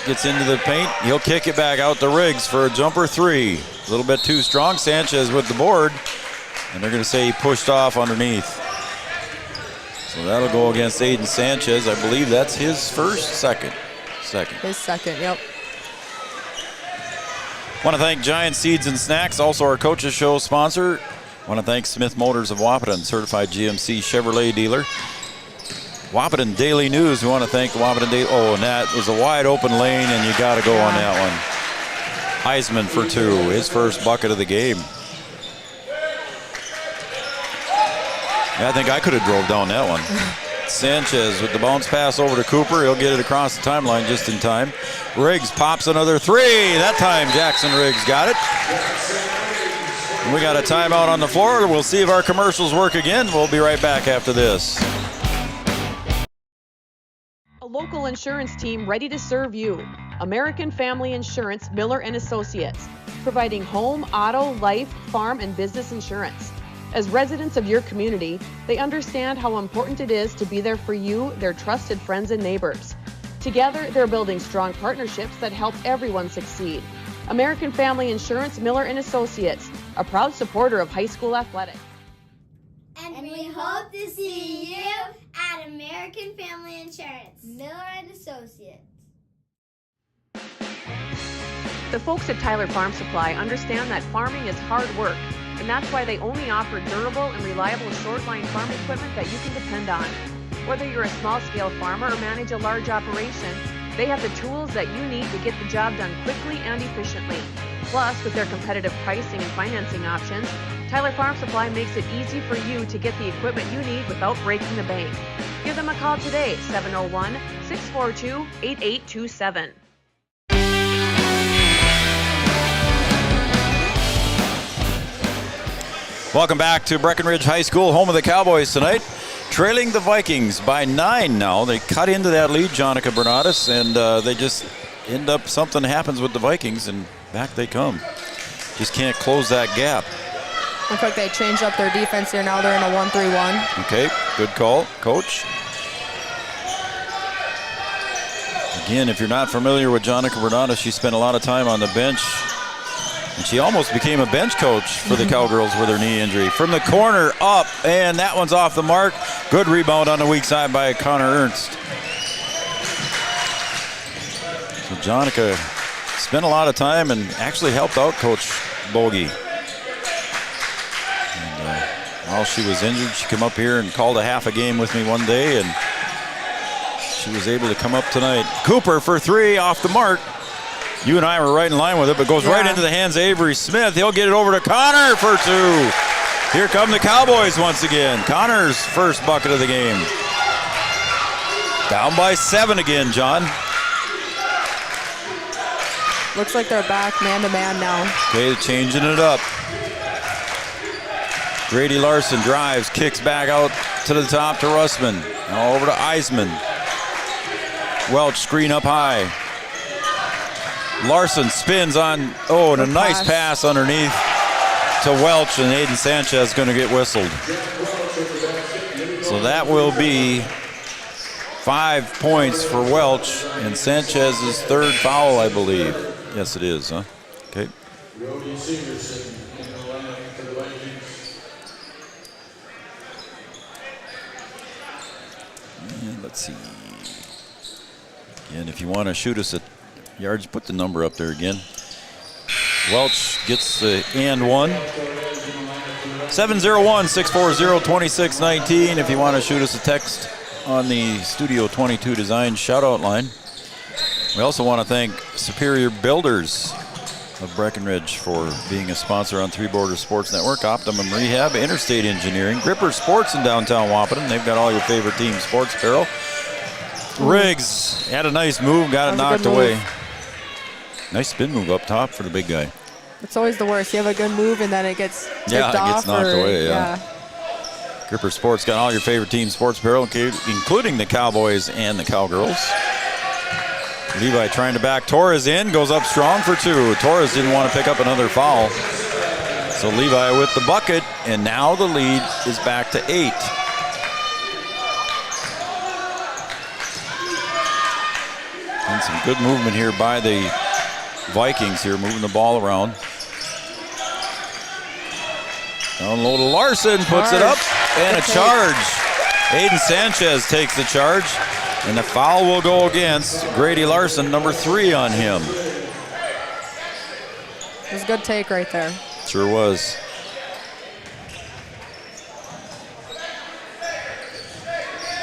S12: gets into the paint. He'll kick it back out to Riggs for a jumper 3. A little bit too strong. Sanchez with the board. And they're going to say he pushed off underneath. So that'll go against Aiden Sanchez. I believe that's his second.
S13: His second, yep.
S12: Want to thank Giant Seeds and Snacks, also our Coaches Show sponsor. Want to thank Smith Motors of Wahpeton, certified GMC Chevrolet dealer. Wahpeton Daily News, we want to thank the Wahpeton Daily. Oh, and that was a wide open lane, and you got to go on that one. Heisman for 2, his first bucket of the game. Yeah, I think I could have drove down that one. Sanchez with the bounce pass over to Cooper. He'll get it across the timeline just in time. Riggs pops another 3. That time Jackson Riggs got it. And we got a timeout on the floor. We'll see if our commercials work again. We'll be right back after this.
S3: A local insurance team ready to serve you. American Family Insurance, Miller & Associates, providing home, auto, life, farm, and business insurance. As residents of your community, they understand how important it is to be there for you, their trusted friends and neighbors. Together, they're building strong partnerships that help everyone succeed. American Family Insurance, Miller & Associates, a proud supporter of high school athletics.
S4: And we hope to see you at American Family Insurance, Miller & Associates.
S3: The folks at Tyler Farm Supply understand that farming is hard work, and that's why they only offer durable and reliable short-line farm equipment that you can depend on. Whether you're a small-scale farmer or manage a large operation, they have the tools that you need to get the job done quickly and efficiently. Plus, with their competitive pricing and financing options, Tyler Farm Supply makes it easy for you to get the equipment you need without breaking the bank. Give them a call today, 701-642-8827.
S12: Welcome back to Breckenridge High School, home of the Cowboys tonight. Trailing the Vikings by 9 now. They cut into that lead, Jonica Bernatus, and they just end up, something happens with the Vikings, and back they come. Just can't close that gap.
S13: Looks like they changed up their defense here. Now they're in a 1-3-1.
S12: Okay, good call, Coach. Again, if you're not familiar with Jonica Bernatus, she spent a lot of time on the bench. And she almost became a bench coach for the Cowgirls with her knee injury. From the corner, up, and that one's off the mark. Good rebound on the weak side by Connor Ernst. So Jonica spent a lot of time and actually helped out Coach Bogey. And while she was injured, she came up here and called a half a game with me one day, and she was able to come up tonight. Cooper for 3 off the mark. You and I were right in line with it, but goes right into the hands of Avery Smith. He'll get it over to Connor for 2. Here come the Cowboys once again. Connor's first bucket of the game. Down by 7 again, John.
S13: Looks like they're back man-to-man now.
S12: Okay, changing it up. Grady Larson drives, kicks back out to the top to Russman. Now over to Eisman. Welch screen up high. Larson spins on, and a nice pass underneath to Welch, and Aiden Sanchez going to get whistled. So that will be 5 points for Welch, and Sanchez's 3rd foul, I believe. Yes, it is, huh? Okay. And let's see. And if you want to shoot us at yards, put the number up there again. Welch gets the and 1. 701-640-2619 if you want to shoot us a text on the Studio 22 Design shout-out line. We also want to thank Superior Builders of Breckenridge for being a sponsor on Three Borders Sports Network, Optimum Rehab, Interstate Engineering, Gripper Sports in downtown Wapaton. They've got all your favorite team sports apparel. Riggs had a nice move, got it knocked away. Nice spin move up top for the big guy.
S13: It's always the worst. You have a good move and then it gets tipped
S12: it gets
S13: off
S12: knocked away, Gripper Sports got all your favorite team sports apparel, including the Cowboys and the Cowgirls. Levi trying to back Torres in, goes up strong for 2. Torres didn't want to pick up another foul. So Levi with the bucket, and now the lead is back to 8. And some good movement here by the Vikings here, moving the ball around. Down low to Larson, puts it up, and a charge. Aiden Sanchez takes the charge, and the foul will go against Grady Larson, number 3 on him.
S13: It was a good take right there.
S12: Sure was.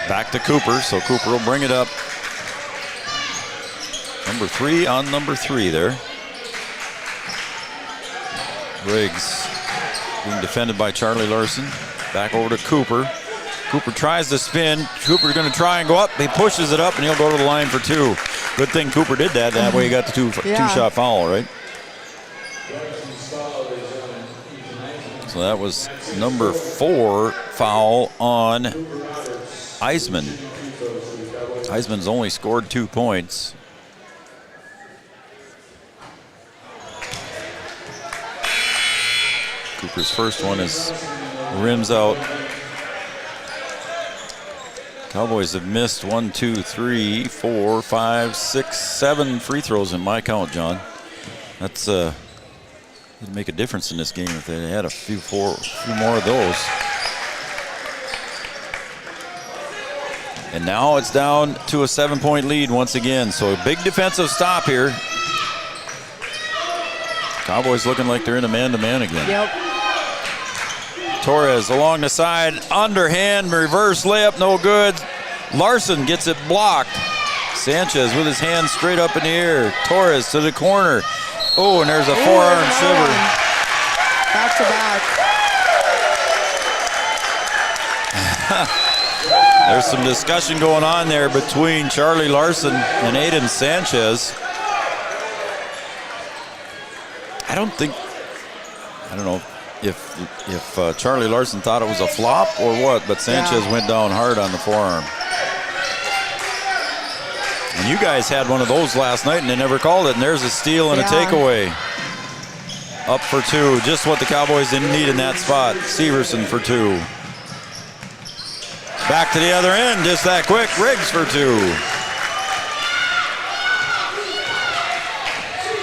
S12: Back to Cooper, so Cooper will bring it up. Number 3 on number 3 there. Riggs being defended by Charlie Larson. Back over to Cooper. Cooper tries to spin. Cooper's going to try and go up. He pushes it up, and he'll go to the line for 2. Good thing Cooper did that. That way he got the two-shot foul, right? So that was number 4 foul on Eisman. Eisman's only scored 2 points. Cooper's first one is rims out. Cowboys have missed 1, 2, 3, 4, 5, 6, 7 free throws in my count, John. That's it'd make a difference in this game if they had a few more of those. And now it's down to a 7-point lead once again. So a big defensive stop here. Cowboys looking like they're in a man-to-man again.
S13: Yep.
S12: Torres along the side, underhand, reverse layup, no good. Larson gets it blocked. Sanchez with his hand straight up in the air. Torres to the corner. Oh, and there's a forearm shiver.
S13: Back to back.
S12: There's some discussion going on there between Charlie Larson and Aiden Sanchez. I don't know if Charlie Larson thought it was a flop or what, but Sanchez went down hard on the forearm. And you guys had one of those last night and they never called it, and there's a steal and a takeaway. Up for 2, just what the Cowboys didn't need in that spot. Severson for 2. Back to the other end, just that quick. Riggs for 2.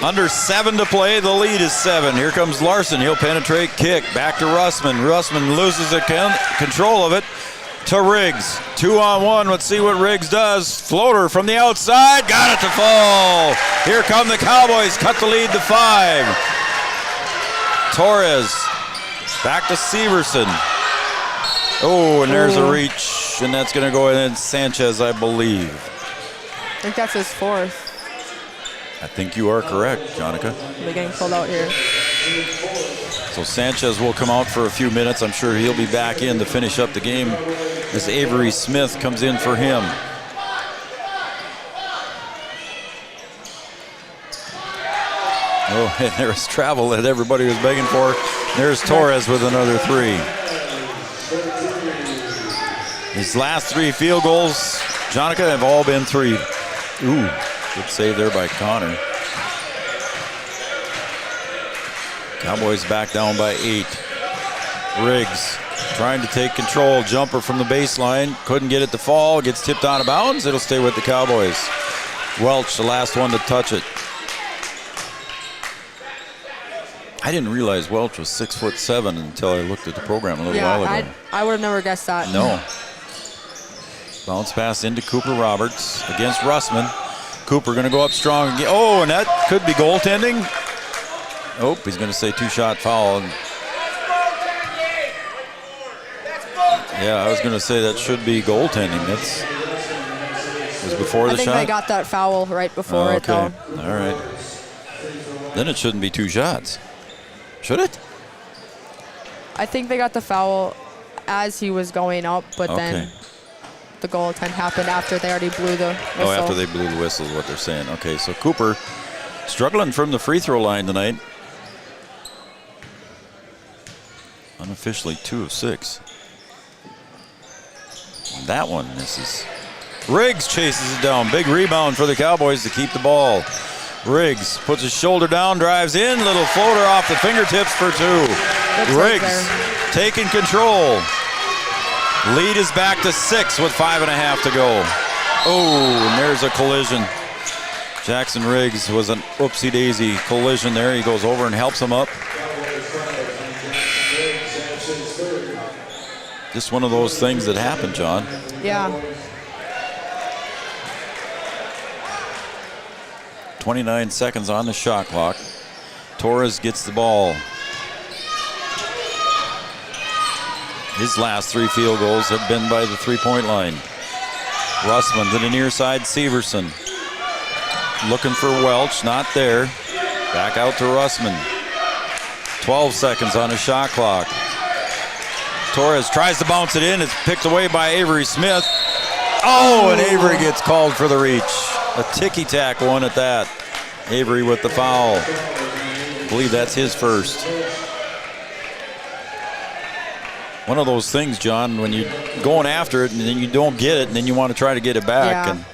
S12: Under 7 to play, the lead is 7. Here comes Larson, he'll penetrate, kick, back to Russman. Russman loses the control of it to Riggs. 2-on-1, let's see what Riggs does. Floater from the outside, got it to fall. Here come the Cowboys, cut the lead to 5. Torres, back to Severson. Oh, and there's a reach, and that's gonna go in Sanchez, I believe.
S13: I think that's his 4th.
S12: I think you are correct, Jonica.
S13: They're getting pulled out here.
S12: So Sanchez will come out for a few minutes. I'm sure he'll be back in to finish up the game as Avery Smith comes in for him. Oh, and there's travel that everybody was begging for. There's Torres with another 3. His last 3 field goals, Jonica, have all been 3. Ooh, good save there by Connor. Cowboys back down by 8. Riggs trying to take control. Jumper from the baseline. Couldn't get it to fall. Gets tipped out of bounds. It'll stay with the Cowboys. Welch, the last one to touch it. I didn't realize Welch was 6'7" until I looked at the program a little while ago.
S13: I would have never guessed that.
S12: No. Bounce pass into Cooper Roberts against Russman. Cooper going to go up strong again. Oh, and that could be goaltending. Oh, he's going to say 2-shot foul. Yeah, I was going to say that should be goaltending. That's was before the shot.
S13: I think they got that foul right before it, though.
S12: All right. Then it shouldn't be 2 shots. Should it?
S13: I think they got the foul as he was going up, but then the goaltend happened after they already blew the whistle.
S12: Oh, after they blew the whistle is what they're saying. Okay, so Cooper struggling from the free throw line tonight. Unofficially 2 of 6. That one misses. Riggs chases it down. Big rebound for the Cowboys to keep the ball. Riggs puts his shoulder down, drives in, little floater off the fingertips for 2. Riggs taking control. Lead is back to 6 with 5.5 to go. Oh, and there's a collision. Jackson Riggs was an oopsie-daisy collision there. He goes over and helps him up. Just one of those things that happen, John.
S13: Yeah.
S12: 29 seconds on the shot clock. Torres gets the ball. His last 3 field goals have been by the 3-point line. Russman to the near side, Severson. Looking for Welch, not there. Back out to Russman. 12 seconds on the shot clock. Torres tries to bounce it in. It's picked away by Avery Smith. Oh, and Avery gets called for the reach. A ticky-tack one at that. Avery with the foul. I believe that's his first. One of those things, John, when you're going after it and then you don't get it and then you want to try to get it back.
S13: Yeah.
S12: And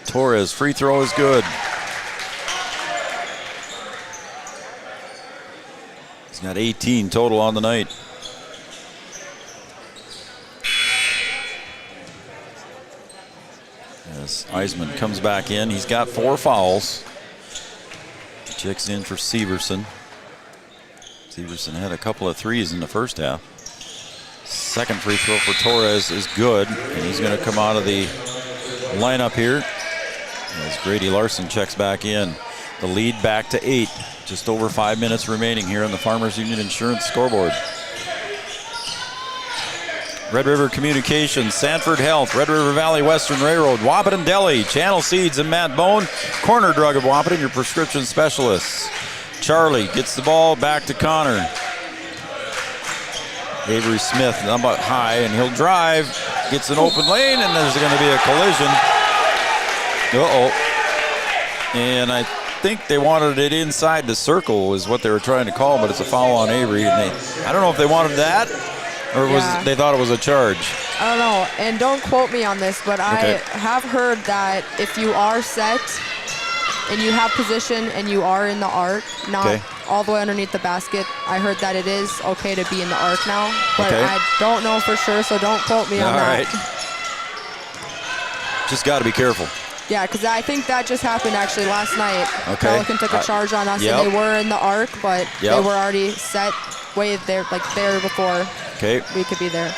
S12: Torres, free throw is good. He's got 18 total on the night. As Eisman comes back in, he's got 4 fouls. Checks in for Severson. Severson had a couple of threes in the first half. Second free throw for Torres is good, and he's going to come out of the lineup here as Grady Larson checks back in. The lead back to 8. Just over 5 minutes remaining here on the Farmers Union Insurance scoreboard. Red River Communications, Sanford Health, Red River Valley Western Railroad, Wapaton Deli, Channel Seeds and Matt Bone, Corner Drug of Wapaton, your prescription specialists. Charlie gets the ball back to Connor. Avery Smith up high, and he'll drive, gets an open lane, and there's going to be a collision. And I think they wanted it inside the circle is what they were trying to call, but it's a foul on Avery. And I don't know if they wanted that or they thought it was a charge.
S13: I don't know, and don't quote me on this, but I have heard that if you are set and you have position and you are in the arc, not all the way underneath the basket, I heard that it is okay to be in the arc now, but I don't know for sure, so don't quote me on that.
S12: All right. Just got to be careful.
S13: Yeah, because I think that just happened actually last night. Pelican took a charge on us, and they were in the arc, but they were already set way there, like there before we could be there.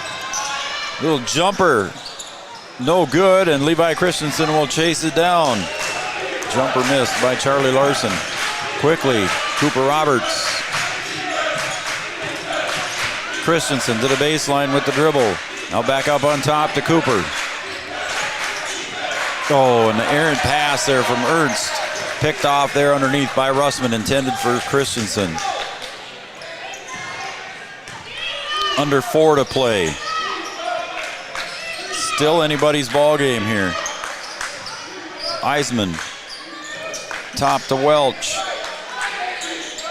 S12: Little jumper, no good, and Levi Christensen will chase it down. Jumper missed by Charlie Larson. Quickly, Cooper Roberts. Christensen to the baseline with the dribble. Now back up on top to Cooper. Oh, and the errant pass there from Ernst. Picked off there underneath by Russman, intended for Christensen. Under 4 to play. Still anybody's ball game here. Eisman. Top to Welch.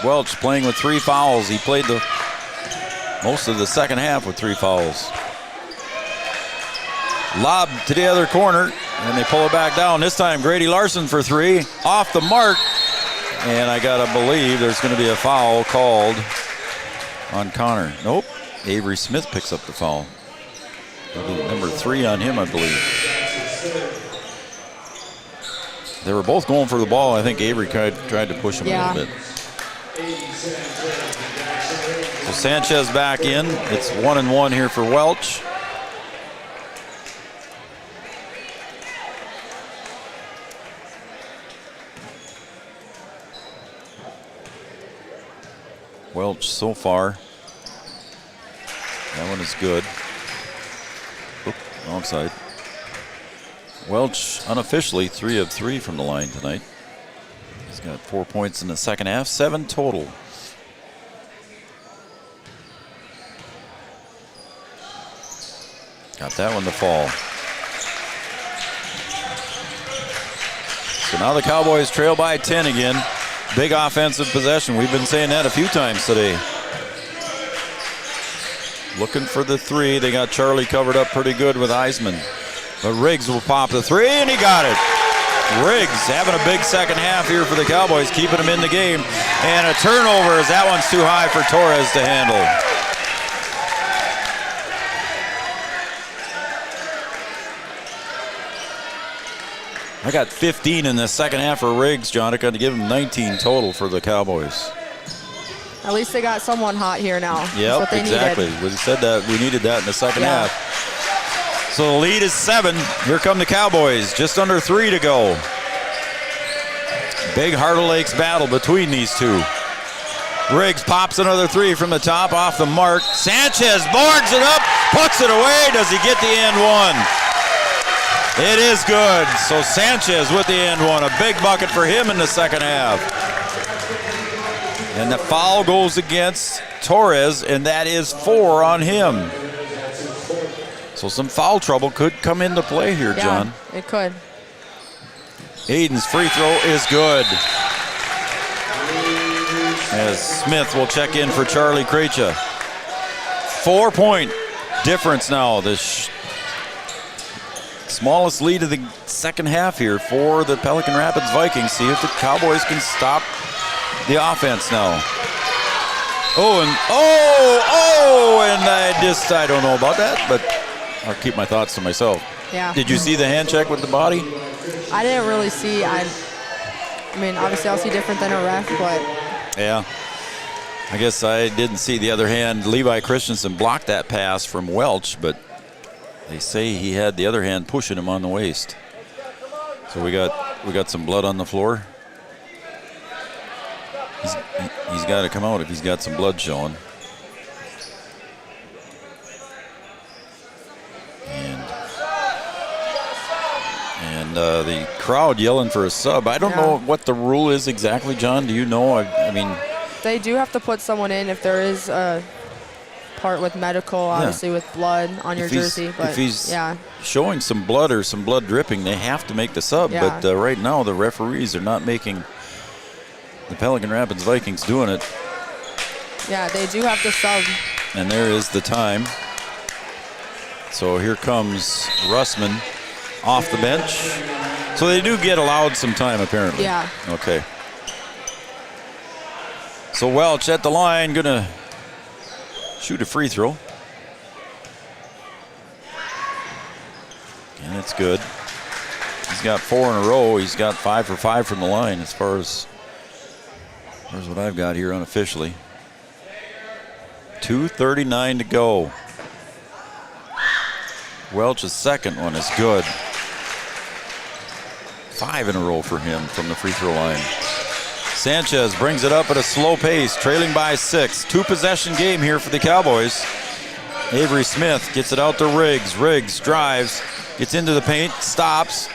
S12: Welch playing with 3 fouls. He played the most of the second half with 3 fouls. Lob to the other corner, and they pull it back down. This time Grady Larson for 3. Off the mark. And I gotta believe there's gonna be a foul called on Connor. Nope. Avery Smith picks up the foul. Number 3 on him, I believe. They were both going for the ball. I think Avery tried to push him a little bit. So Sanchez back in. It's 1-1 here for Welch. Welch so far. That one is good. Oop, wrong side. Welch unofficially 3 of 3 from the line tonight. He's got 4 points in the second half, 7 total. Got that one to fall. So now the Cowboys trail by 10 again. Big offensive possession. We've been saying that a few times today. Looking for the 3. They got Charlie covered up pretty good with Eisman. But Riggs will pop the 3, and he got it. Riggs having a big second half here for the Cowboys, keeping them in the game. And a turnover as that one's too high for Torres to handle. I got 15 in the second half for Riggs, Jonica, to give him 19 total for the Cowboys.
S13: At least they got someone hot here now.
S12: Yep, exactly. We said that we needed that in the second half. So the lead is 7. Here come the Cowboys. Just under 3 to go. Big Heart of Lakes battle between these two. Riggs pops another 3 from the top off the mark. Sanchez boards it up, puts it away. Does he get the and one? It is good. So Sanchez with the and one. A big bucket for him in the second half. And the foul goes against Torres, and that is 4 on him. So some foul trouble could come into play here, John.
S13: Yeah, it could.
S12: Aiden's free throw is good. As Smith will check in for Charlie Krejci. 4-point difference now. The smallest lead of the second half here for the Pelican Rapids Vikings. See if the Cowboys can stop the offense now. And I don't know about that, but I'll keep my thoughts to myself.
S13: Yeah.
S12: Did you see the hand check with the body?
S13: I didn't really see. I mean, obviously I'll see different than a ref, but.
S12: Yeah. I guess I didn't see the other hand. Levi Christensen blocked that pass from Welch, but they say he had the other hand pushing him on the waist. So we got some blood on the floor. He's got to come out if he's got some blood showing. And the crowd yelling for a sub. I don't know what the rule is exactly, John. Do you know? I mean,
S13: they do have to put someone in if there is a part with medical, obviously with blood on your jersey. But
S12: if he's showing some blood or some blood dripping, they have to make the sub.
S13: Yeah.
S12: But right now the referees are not making the Pelican Rapids Vikings doing it.
S13: Yeah, they do have to sub.
S12: And there is the time. So here comes Russman off the bench. So they do get allowed some time, apparently.
S13: Yeah.
S12: Okay. So Welch at the line, gonna shoot a free throw. And it's good. He's got 4 in a row. He's got 5 for 5 from the line as far as what I've got here unofficially. 2:39 to go. Welch's second one is good. 5 in a row for him from the free throw line. Sanchez brings it up at a slow pace, trailing by 6. 2-possession game here for the Cowboys. Avery Smith gets it out to Riggs. Riggs drives, gets into the paint, stops.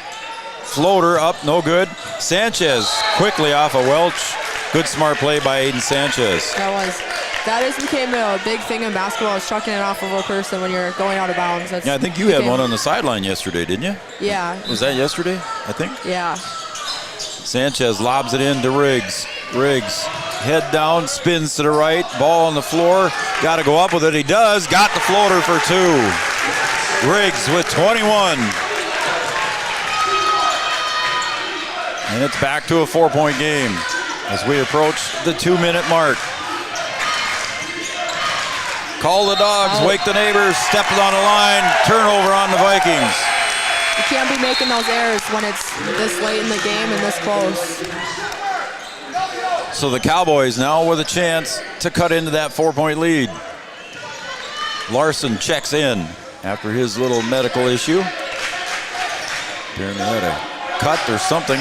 S12: Floater up, no good. Sanchez quickly off of Welch. Good smart play by Aiden Sanchez.
S13: That became a big thing in basketball, is chucking it off of a person when you're going out of bounds.
S12: Yeah, I think you had one on the sideline yesterday, didn't you?
S13: Yeah.
S12: Was that yesterday, I think?
S13: Yeah.
S12: Sanchez lobs it in to Riggs. Riggs, head down, spins to the right, ball on the floor. Got to go up with it. He does. Got the floater for 2. Riggs with 21. And it's back to a 4-point game as we approach the 2-minute mark. Call the dogs, wake the neighbors, step on the line, turnover on the Vikings.
S13: You can't be making those errors when it's this late in the game and this close.
S12: So the Cowboys now with a chance to cut into that 4-point lead. Larson checks in after his little medical issue. Apparently had a cut or something.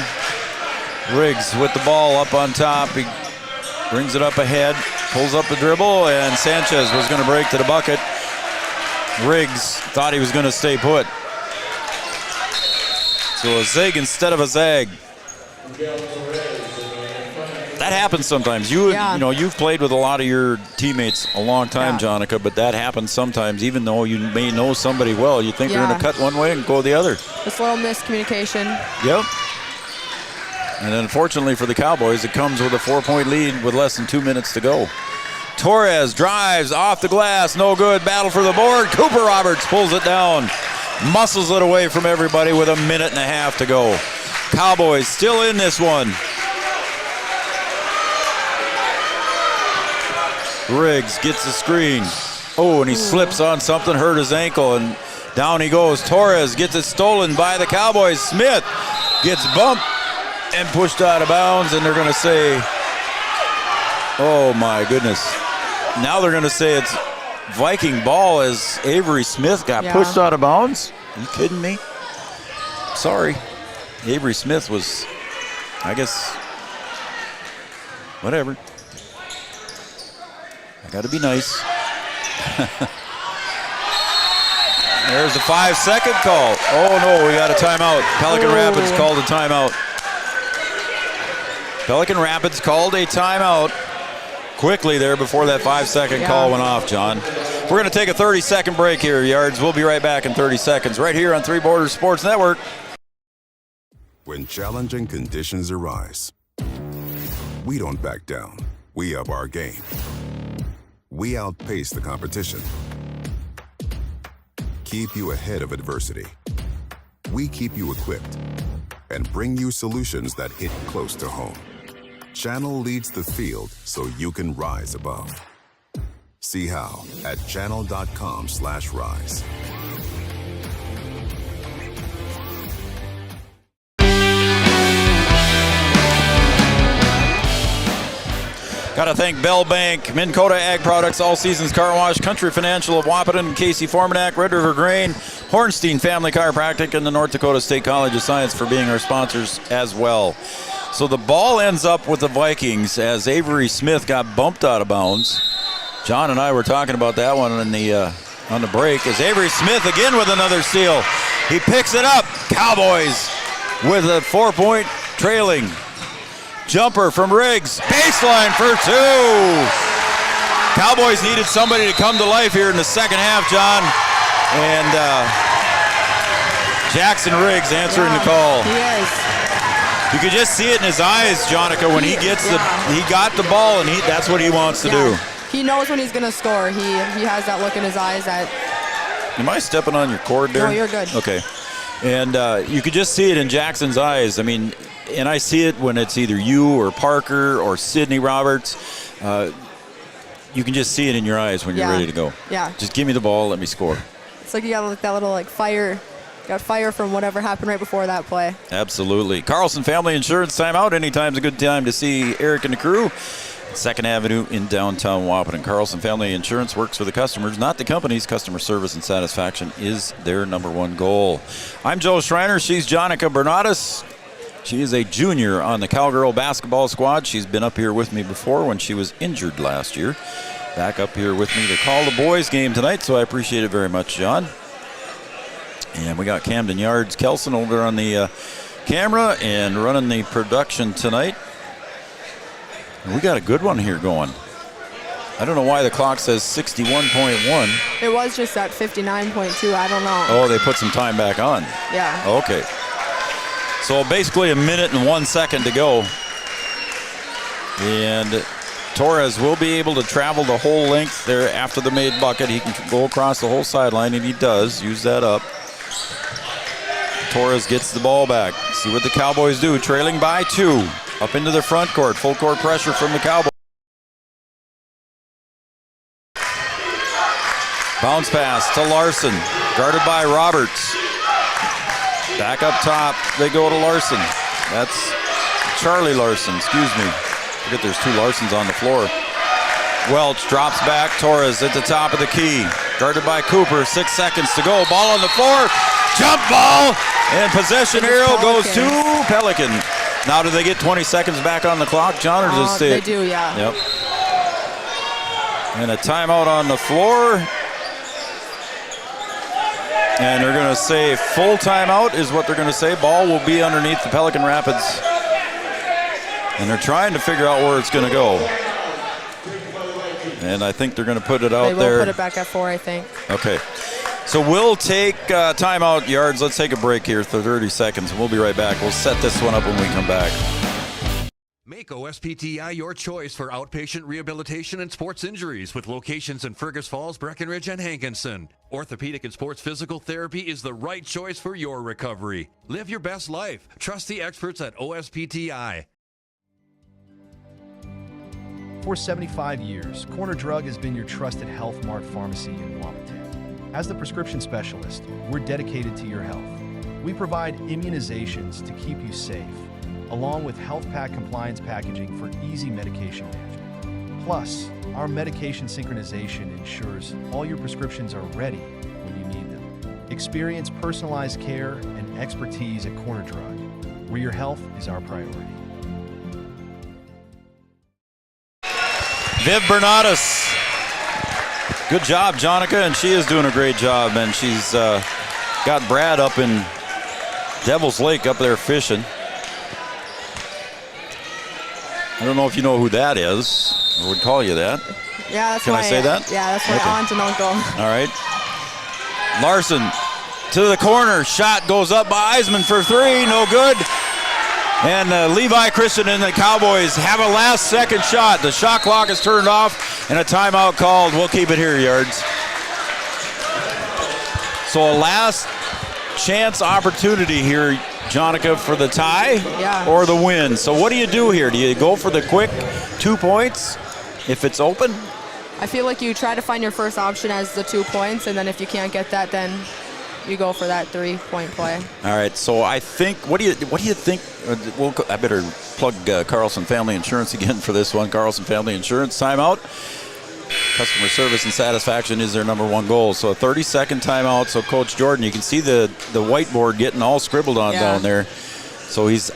S12: Riggs with the ball up on top. He brings it up ahead, pulls up the dribble, and Sanchez was going to break to the bucket. Riggs thought he was going to stay put. So a zig instead of a zag. That happens sometimes. You know, you've played with a lot of your teammates a long time, Jonica, but that happens sometimes. Even though you may know somebody well, you think they're going to cut one way and go the other.
S13: Just a little miscommunication.
S12: Yep. And unfortunately for the Cowboys, it comes with a 4-point lead with less than 2 minutes to go. Torres drives off the glass, no good. Battle for the board. Cooper Roberts pulls it down, muscles it away from everybody with a minute and a half to go. Cowboys still in this one. Riggs gets the screen. Oh, and he slips on something, hurt his ankle, and down he goes. Torres gets it stolen by the Cowboys. Smith gets bumped and pushed out of bounds, and they're going to say, oh my goodness. Now they're going to say it's Viking ball as Avery Smith got pushed out of bounds. Are you kidding me? Sorry. Avery Smith was, I guess, whatever. I got to be nice. There's a 5-second call. Oh no, we got a timeout. Pelican Rapids called a timeout. Pelican Rapids called a timeout quickly there before that 5-second call went off, John. We're going to take a 30-second break here, Yards. We'll be right back in 30 seconds right here on Three Borders Sports Network.
S5: When challenging conditions arise, we don't back down. We up our game. We outpace the competition. Keep you ahead of adversity. We keep you equipped and bring you solutions that hit close to home. Channel leads the field so you can rise above. See how at channel.com/rise.
S12: Got to thank Bell Bank, Minn Kota Ag Products, All Seasons Car Wash, Country Financial of Wahpeton, Casey Formanak, Red River Grain, Hornstein Family Chiropractic, and the North Dakota State College of Science for being our sponsors as well. So the ball ends up with the Vikings as Avery Smith got bumped out of bounds. John and I were talking about that one on the break as Avery Smith again with another steal. He picks it up. Cowboys with a 4-point trailing. Jumper from Riggs. Baseline for 2. Cowboys needed somebody to come to life here in the second half, John. And Jackson Riggs answering the call.
S13: He is.
S12: You could just see it in his eyes, Jonica, when he gets he got the ball and that's what he wants to do.
S13: He knows when he's going to score. He has that look in his eyes that.
S12: Am I stepping on your cord there?
S13: No, you're good.
S12: Okay. And you could just see it in Jackson's eyes. I mean, and I see it when it's either you or Parker or Sidney Roberts. You can just see it in your eyes when you're ready to go.
S13: Yeah.
S12: Just give me the ball, let me score.
S13: It's like you got that little fire. Got fire from whatever happened right before that play.
S12: Absolutely. Carlson Family Insurance timeout. Anytime's a good time to see Eric and the crew. 2nd Avenue in downtown Wahpeton. Carlson Family Insurance works for the customers, not the companies. Customer service and satisfaction is their #1 goal. I'm Joe Schreiner. She's Jonica Bernatus. She is a junior on the Cowgirl basketball squad. She's been up here with me before when she was injured last year. back up here with me to call the boys game tonight, so I appreciate it very much, John. And we got Camden Yards Kelson over on the camera and running the production tonight. And we got a good one here going. I don't know why the clock says 61.1.
S13: It was just at 59.2. I don't know.
S12: Oh, they put some time back on.
S13: Yeah.
S12: Okay. So basically a minute and 1 second to go. And Torres will be able to travel the whole length there after the made bucket. He can go across the whole sideline, and he does use that up. Torres gets the ball back. See what the Cowboys do. Trailing by 2. Up into the front court. Full court pressure from the Cowboys. Bounce pass to Larson. Guarded by Roberts. Back up top. They go to Larson. That's Charlie Larson. Excuse me. I forget there's 2 Larsons on the floor. Welch drops back. Torres at the top of the key. Guarded by Cooper. 6 seconds to go. Ball on the floor. Jump ball. And possession arrow goes to Pelican. Now do they get 20 seconds back on the clock, John, or does it stay?
S13: They do, yeah.
S12: Yep. And a timeout on the floor. And they're going to say full timeout is what they're going to say. Ball will be underneath the Pelican Rapids. And they're trying to figure out where it's going to go. And I think they're going to put it out there.
S13: They will put it back at 4, I think.
S12: Okay. So we'll take timeout, Yards. Let's take a break here for 30 seconds. We'll be right back. We'll set this one up when we come back.
S6: Make OSPTI your choice for outpatient rehabilitation and sports injuries with locations in Fergus Falls, Breckenridge, and Hankinson. Orthopedic and sports physical therapy is the right choice for your recovery. Live your best life. Trust the experts at OSPTI.
S7: For 75 years, Corner Drug has been your trusted Health Mart pharmacy in Wapaton. As the prescription specialist, we're dedicated to your health. We provide immunizations to keep you safe, along with health pack compliance packaging for easy medication management. Plus, our medication synchronization ensures all your prescriptions are ready when you need them. Experience personalized care and expertise at Corner Drug, where your health is our priority.
S12: Viv Bernatus. Good job, Jonica, and she is doing a great job. And she's got Brad up in Devil's Lake up there fishing. I don't know if you know who that is, or would call you that.
S13: Yeah, that's
S12: Can I say that?
S13: Yeah, that's my aunt and uncle.
S12: All right. Larson to the corner. Shot goes up by Eisman for 3. No good. And Levi Christian and the Cowboys have a last-second shot. The shot clock is turned off, and a timeout called. We'll keep it here, Yards. So a last-chance opportunity here, Jonica, for the tie or the win. So what do you do here? Do you go for the quick 2 points if it's open?
S13: I feel like you try to find your first option as the 2 points, and then if you can't get that, then you go for that 3-point play.
S12: All right. So I think, what do you think? I better plug Carlson Family Insurance again for this one. Carlson Family Insurance timeout. Customer service and satisfaction is their number 1 goal. So a 30-second timeout. So Coach Jordan, you can see the whiteboard getting all scribbled on down there. So he's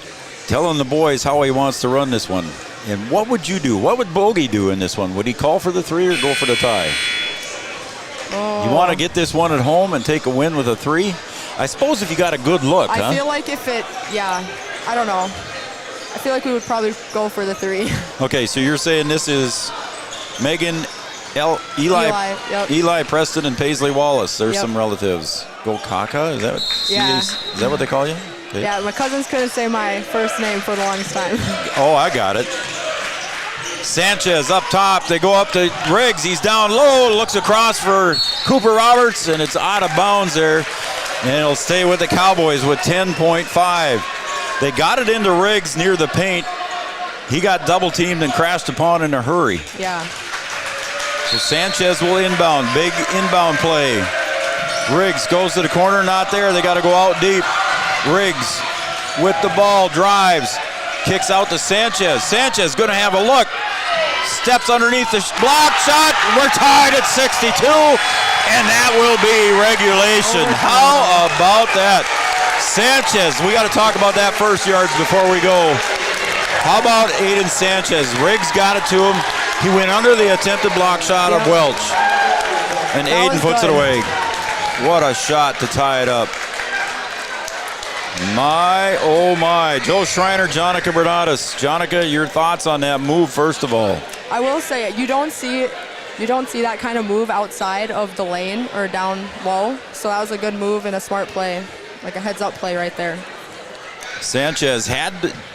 S12: telling the boys how he wants to run this one. And what would you do? What would Bogey do in this one? Would he call for the 3 or go for the tie? You want to get this one at home and take a win with a 3? I suppose if you got a good look,
S13: I feel like if it, I don't know. I feel like we would probably go for the 3.
S12: Okay, so you're saying this is Megan, Eli Preston, and Paisley Wallace. There's some relatives. Go Kaka? Is that is that what they call you? Okay.
S13: Yeah, my cousins couldn't say my first name for the longest time.
S12: Oh, I got it. Sanchez up top. They go up to Riggs. He's down low. Looks across for Cooper Roberts, and it's out of bounds there. And it'll stay with the Cowboys with 10.5. They got it into Riggs near the paint. He got double-teamed and crashed upon in a hurry.
S13: Yeah.
S12: So Sanchez will inbound. Big inbound play. Riggs goes to the corner. Not there. They got to go out deep. Riggs with the ball. Drives. Kicks out to Sanchez. Sanchez going to have a look. Steps underneath the block shot. We're tied at 62, and that will be regulation. How about that? Sanchez, we got to talk about that first, Yards, before we go. How about Aiden Sanchez? Riggs got it to him. He went under the attempted block shot of Welch. And Aiden puts it away. What a shot to tie it up. My, oh my. Joe Schreiner, Jonica Bernatus. Jonica, your thoughts on that move, first of all?
S13: I will say, you don't see that kind of move outside of the lane or down low. So that was a good move and a smart play, like a heads-up play right there.
S12: Sanchez had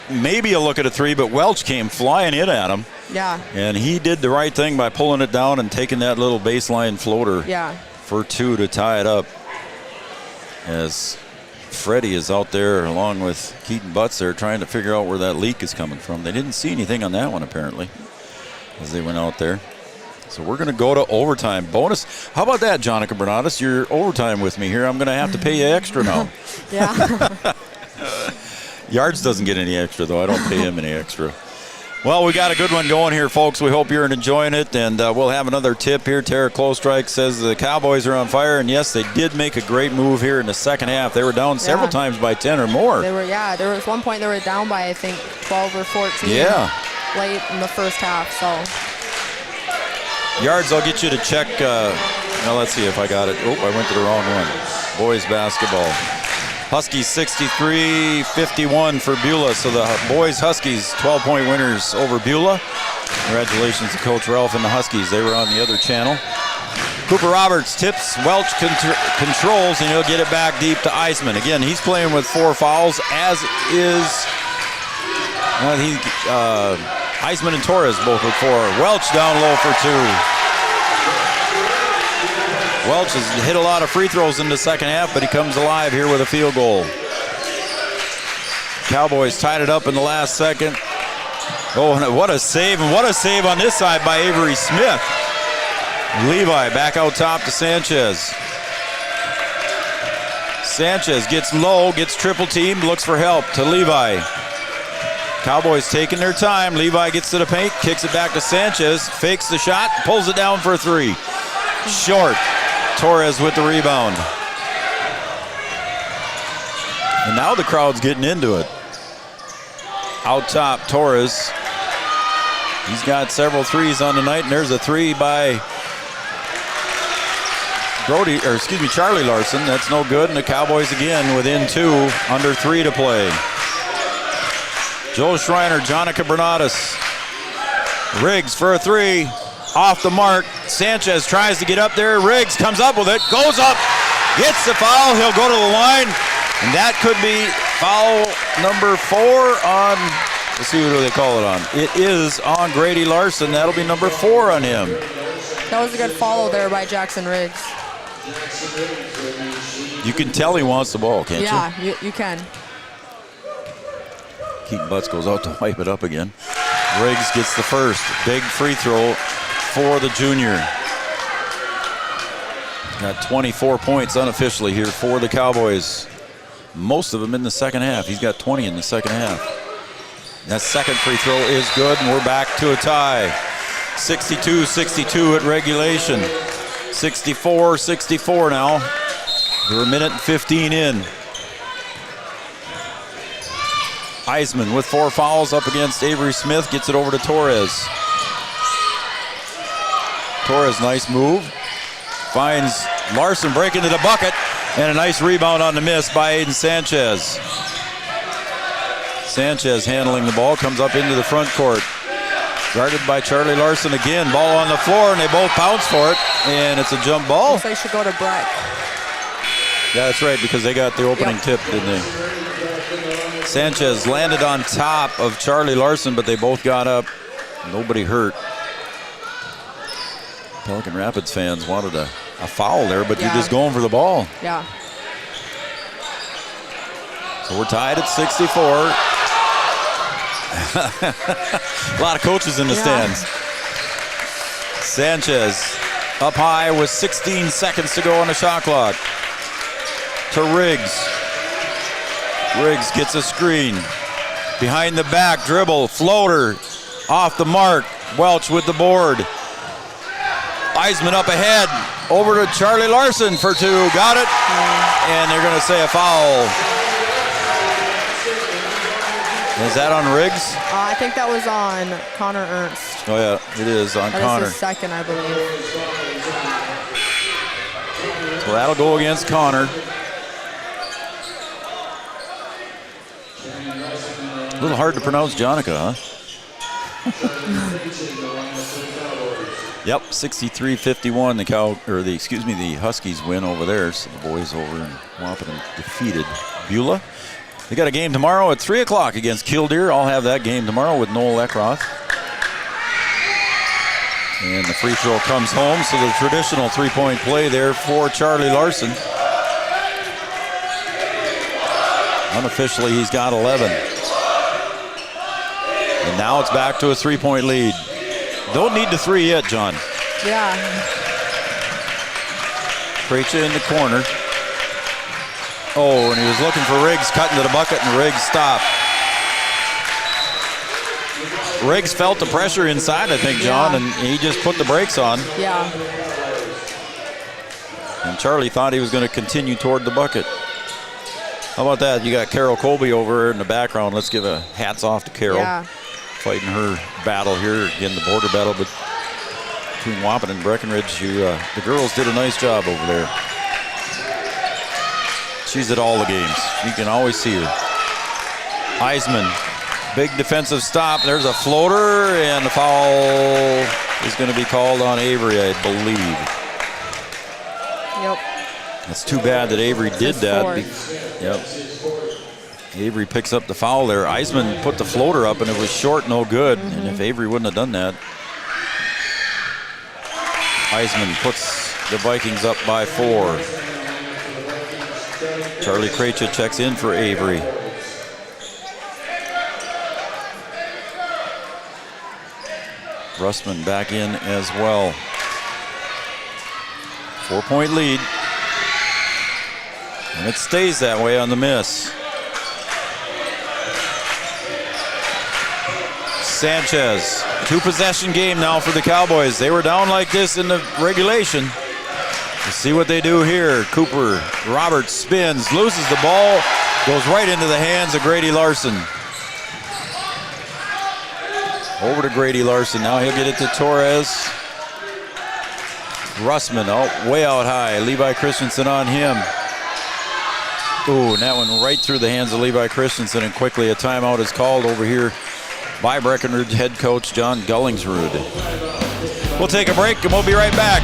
S12: maybe a look at a three, but Welch came flying in at him.
S13: Yeah.
S12: And he did the right thing by pulling it down and taking that little baseline floater for two to tie it up. As Freddie is out there along with Keaton Butts there trying to figure out where that leak is coming from. They didn't see anything on that one apparently as they went out there. So we're going to go to overtime. Bonus. How about that, Jonica Bernatus? You're overtime with me here. I'm going to have to pay you extra now.
S13: Yeah.
S12: Yards doesn't get any extra, though. I don't pay him any extra. Well, we got a good one going here, folks. We hope you're enjoying it, and we'll have another tip here. Tara Klostrike says the Cowboys are on fire, and yes, they did make a great move here in the second half. They were down several times by 10 or more.
S13: They were, there was one point they were down by, I think, 12 or 14 late in the first half, so.
S12: Yards, I'll get you to check. Now, let's see if I got it. Oh, I went to the wrong one. Boys basketball. Huskies 63-51 for Beulah. So the boys Huskies 12-point winners over Beulah. Congratulations to Coach Ralph and the Huskies. They were on the other channel. Cooper Roberts tips, Welch controls, and he'll get it back deep to Eisman. Again, he's playing with 4 fouls, as is Eisman and Torres both with 4. Welch down low for 2. Welch has hit a lot of free throws in the second half, but he comes alive here with a field goal. Cowboys tied it up in the last second. Oh, and what a save, and what a save on this side by Avery Smith. Levi back out top to Sanchez. Sanchez gets low, gets triple teamed, looks for help to Levi. Cowboys taking their time. Levi gets to the paint, kicks it back to Sanchez, fakes the shot, pulls it down for a 3. Short. Torres with the rebound. And now the crowd's getting into it. Out top, Torres. He's got several threes on the night, and there's a 3 by Charlie Larson. That's no good, and the Cowboys again within 2, under 3 to play. Joe Schreiner, Jonica Bernatus. Riggs for a 3. Off the mark. Sanchez tries to get up there. Riggs comes up with it, goes up, gets the foul. He'll go to the line, and that could be foul number 4 on, let's see, what do they call it on? It is on Grady Larson. That'll be number 4 on him.
S13: That was a good follow there by Jackson Riggs.
S12: You can tell he wants the ball, can't you?
S13: Yeah, you can.
S12: Keaton Butts goes out to wipe it up again. Riggs gets the first. Big free throw for the junior. Got 24 points unofficially here for the Cowboys. Most of them in the second half. He's got 20 in the second half. That second free throw is good, and we're back to a tie. 62-62 at regulation. 64-64 now. We're a minute and 15 in. Eisman with 4 fouls up against Avery Smith. Gets it over to Torres. Torres, nice move. Finds Larson breaking to the bucket. And a nice rebound on the miss by Aiden Sanchez. Sanchez handling the ball. Comes up into the front court. Guarded by Charlie Larson again. Ball on the floor, and they both bounce for it. And it's a jump ball.
S13: They should go to Breck.
S12: Yeah, that's right, because they got the opening tip, didn't they? Sanchez landed on top of Charlie Larson, but they both got up. Nobody hurt. Pelican Rapids fans wanted a foul there, but you're just going for the ball.
S13: Yeah.
S12: So we're tied at 64. A lot of coaches in the stands. Sanchez up high with 16 seconds to go on the shot clock. To Riggs. Riggs gets a screen. Behind the back, dribble, floater, off the mark. Welch with the board. Eisman up ahead, over to Charlie Larson for 2. Got it. And they're going to say a foul. Is that on Riggs?
S13: I think that was on Connor Ernst.
S12: Oh, yeah, it is on
S13: That
S12: Connor.
S13: is his second, I believe.
S12: So that'll go against Connor. A little hard to pronounce Jonica, huh? Yep, 63-51. The Huskies win over there. So the boys over in Wapaton defeated Beulah. They got a game tomorrow at 3 o'clock against Killdeer. I'll have that game tomorrow with Noel Eckroth. And the free throw comes home, so the traditional three-point play there for Charlie Larson. Unofficially, he's got 11. And now it's back to a three-point lead. Don't need the three yet, John.
S13: Yeah.
S12: Preacha in the corner. Oh, and he was looking for Riggs, cutting to the bucket, and Riggs stopped. Riggs felt the pressure inside, I think, John, and he just put the brakes on.
S13: Yeah.
S12: And Charlie thought he was going to continue toward the bucket. How about that? You got Carol Colby over in the background. Let's give a hats off to Carol.
S13: Yeah.
S12: Fighting her battle here, again, the border battle between Wapaton and Breckenridge. The girls did a nice job over there. She's at all the games. You can always see her. Eisman, big defensive stop. There's a floater, and the foul is going to be called on Avery, I believe.
S13: Yep.
S12: It's too bad that Avery did that. Yep. Avery picks up the foul there. Eisman put the floater up, and it was short, no good. And if Avery wouldn't have done that, Eisman puts the Vikings up by 4. Charlie Preacha checks in for Avery. Russman back in as well. 4-point lead. And it stays that way on the miss. Sanchez, 2-possession game now for the Cowboys. They were down like this in the regulation. Let's see what they do here. Cooper Roberts spins, loses the ball, goes right into the hands of Grady Larson. Over to Grady Larson. Now he'll get it to Torres. Russman way out high. Levi Christensen on him. Ooh, and that one right through the hands of Levi Christensen, and quickly a timeout is called over here by Breckenridge head coach John Gullingsrud. We'll take a break and we'll be right back.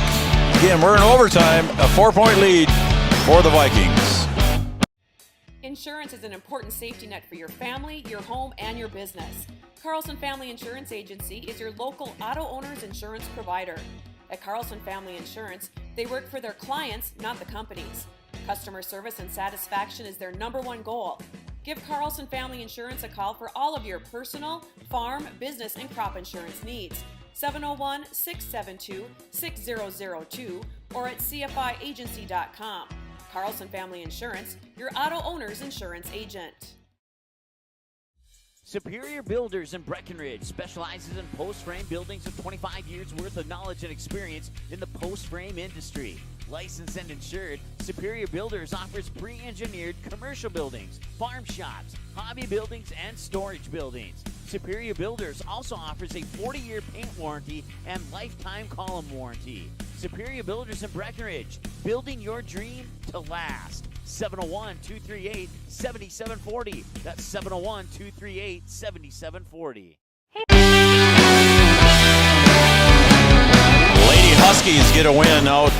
S12: Again, we're in overtime, a 4-point lead for the Vikings.
S3: Insurance is an important safety net for your family, your home, and your business. Carlson Family Insurance Agency is your local auto owner's insurance provider. At Carlson Family Insurance, they work for their clients, not the companies. Customer service and satisfaction is their #1 goal. Give Carlson Family Insurance a call for all of your personal, farm, business, and crop insurance needs. 701-672-6002 or at cfiagency.com. Carlson Family Insurance, your auto owner's insurance agent.
S8: Superior Builders in Breckenridge specializes in post-frame buildings with 25 years worth of knowledge and experience in the post-frame industry. Licensed and insured, Superior Builders offers pre-engineered commercial buildings, farm shops, hobby buildings, and storage buildings. Superior Builders also offers a 40-year paint warranty and lifetime column warranty. Superior Builders in Breckenridge, building your dream to last. 701-238-7740. That's 701-238-7740.
S12: Lady Huskies get a win out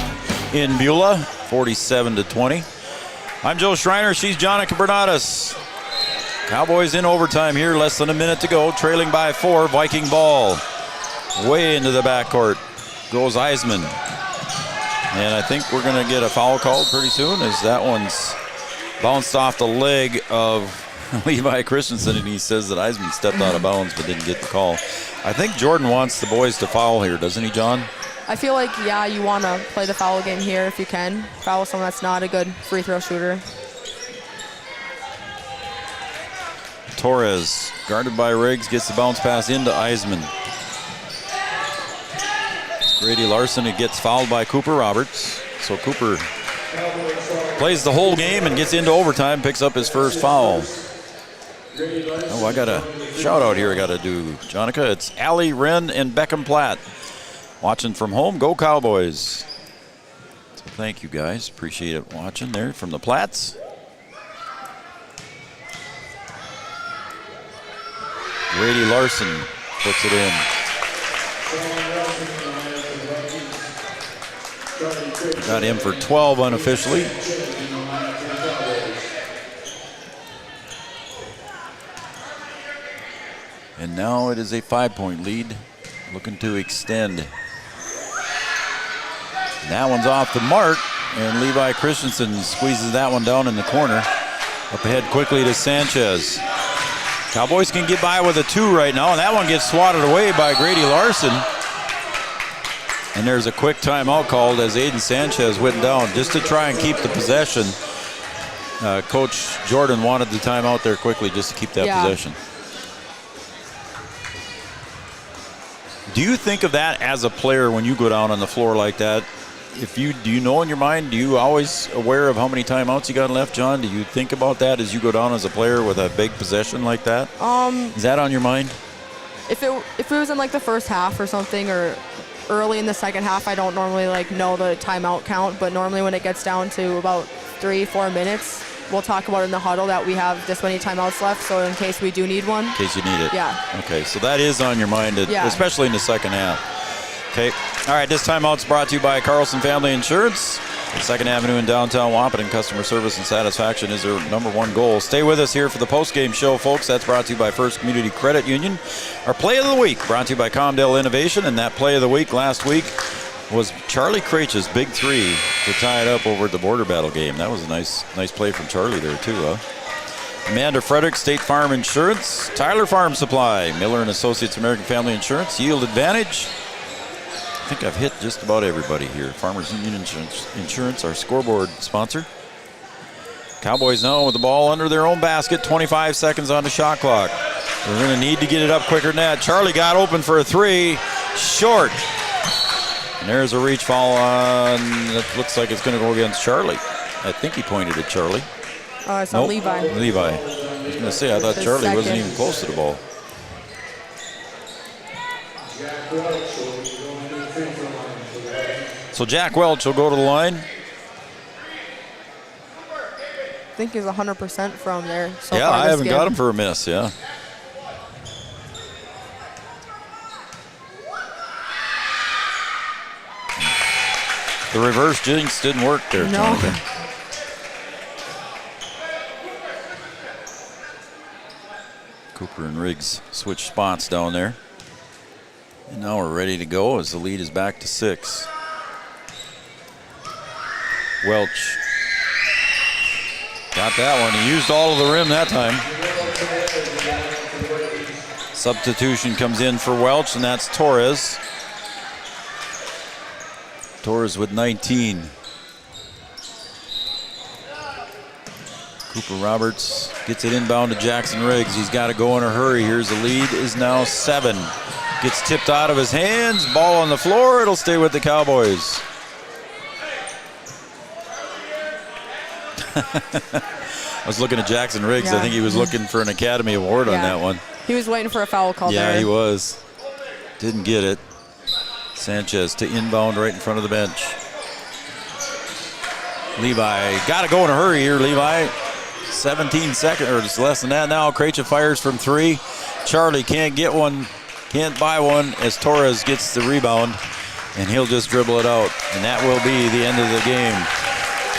S12: in Beulah, 47-20. I'm Joe Schreiner. She's Jonica Bernadas. Cowboys in overtime here, less than a minute to go, trailing by 4. Viking ball way into the backcourt goes Eisman. And I think we're going to get a foul called pretty soon, as that one's bounced off the leg of Levi Christensen, and he says that Eisman stepped out of bounds but didn't get the call. I think Jordan wants the boys to foul here, doesn't he, John?
S13: I feel like, yeah, you want to play the foul game here if you can. Foul someone that's not a good free throw shooter.
S12: Torres, guarded by Riggs, gets the bounce pass into Eisman. Grady Larson, it gets fouled by Cooper Roberts. So Cooper plays the whole game and gets into overtime, picks up his first foul. Oh, I got a shout out here I got to do, Jonica. It's Allie, Wren, and Beckham Platt. Watching from home, go Cowboys. So thank you guys. Appreciate it watching there from the Platts. Grady Larson puts it in. Got him for 12 unofficially. And now it is a 5-point lead, looking to extend. And that one's off the mark, and Levi Christensen squeezes that one down in the corner. Up ahead quickly to Sanchez. Cowboys can get by with a 2 right now, and that one gets swatted away by Grady Larson. And there's a quick timeout called as Aiden Sanchez went down just to try and keep the possession. Coach Jordan wanted the timeout there quickly just to keep that possession. Do you think of that as a player when you go down on the floor like that? Do you know in your mind, do you always aware of how many timeouts you got left, John? Do you think about that as you go down as a player with a big possession like that? Is that on your mind?
S13: If it was in like the first half or something, or early in the second half, I don't normally like know the timeout count, but normally when it gets down to about 3-4 minutes, we'll talk about in the huddle that we have this many timeouts left, so in case we do need one.
S12: In case you need it.
S13: Yeah.
S12: Okay, so that is on your mind, especially in the second half. Okay. All right, this timeout's brought to you by Carlson Family Insurance. 2nd Avenue in downtown Wapaton. Customer service and satisfaction is their #1 goal. Stay with us here for the post-game show, folks. That's brought to you by First Community Credit Union. Our play of the week brought to you by Comdale Innovation, and that play of the week last week was Charlie Krejci's big 3 to tie it up over at the Border Battle game. That was a nice play from Charlie there too, huh? Amanda Frederick, State Farm Insurance. Tyler Farm Supply, Miller & Associates American Family Insurance. Yield Advantage. I think I've hit just about everybody here. Farmers Union Insurance, our scoreboard sponsor. Cowboys now with the ball under their own basket. 25 seconds on the shot clock. They're going to need to get it up quicker than that. Charlie got open for a 3. Short. And there's a reach foul on, it looks like it's going to go against Charlie. I think he pointed at Charlie.
S13: I saw Levi.
S12: Levi. I was going to say, I thought Charlie wasn't even close to the ball. So Jack Welch will go to the line.
S13: I think he's 100% from there. So
S12: yeah,
S13: far
S12: I haven't
S13: game.
S12: got him for a miss, yeah. The reverse jinx didn't work there, Jonathan. Cooper and Riggs switch spots down there. And now we're ready to go as the lead is back to 6. Welch got that one. He used all of the rim that time. Substitution comes in for Welch, and that's Torres. Torres with 19. Cooper Roberts gets it inbound to Jackson Riggs. He's got to go in a hurry. Here's the lead is now 7. Gets tipped out of his hands. Ball on the floor. It'll stay with the Cowboys. I was looking at Jackson Riggs.
S13: Yeah.
S12: I think he was looking for an Academy Award on that one.
S13: He was waiting for a foul call there.
S12: Yeah, he was. Didn't get it. Sanchez to inbound right in front of the bench. Levi got to go in a hurry here, Levi. 17 seconds, or just less than that now. Krejci fires from 3. Charlie can't get one, can't buy one as Torres gets the rebound, and he'll just dribble it out. And that will be the end of the game.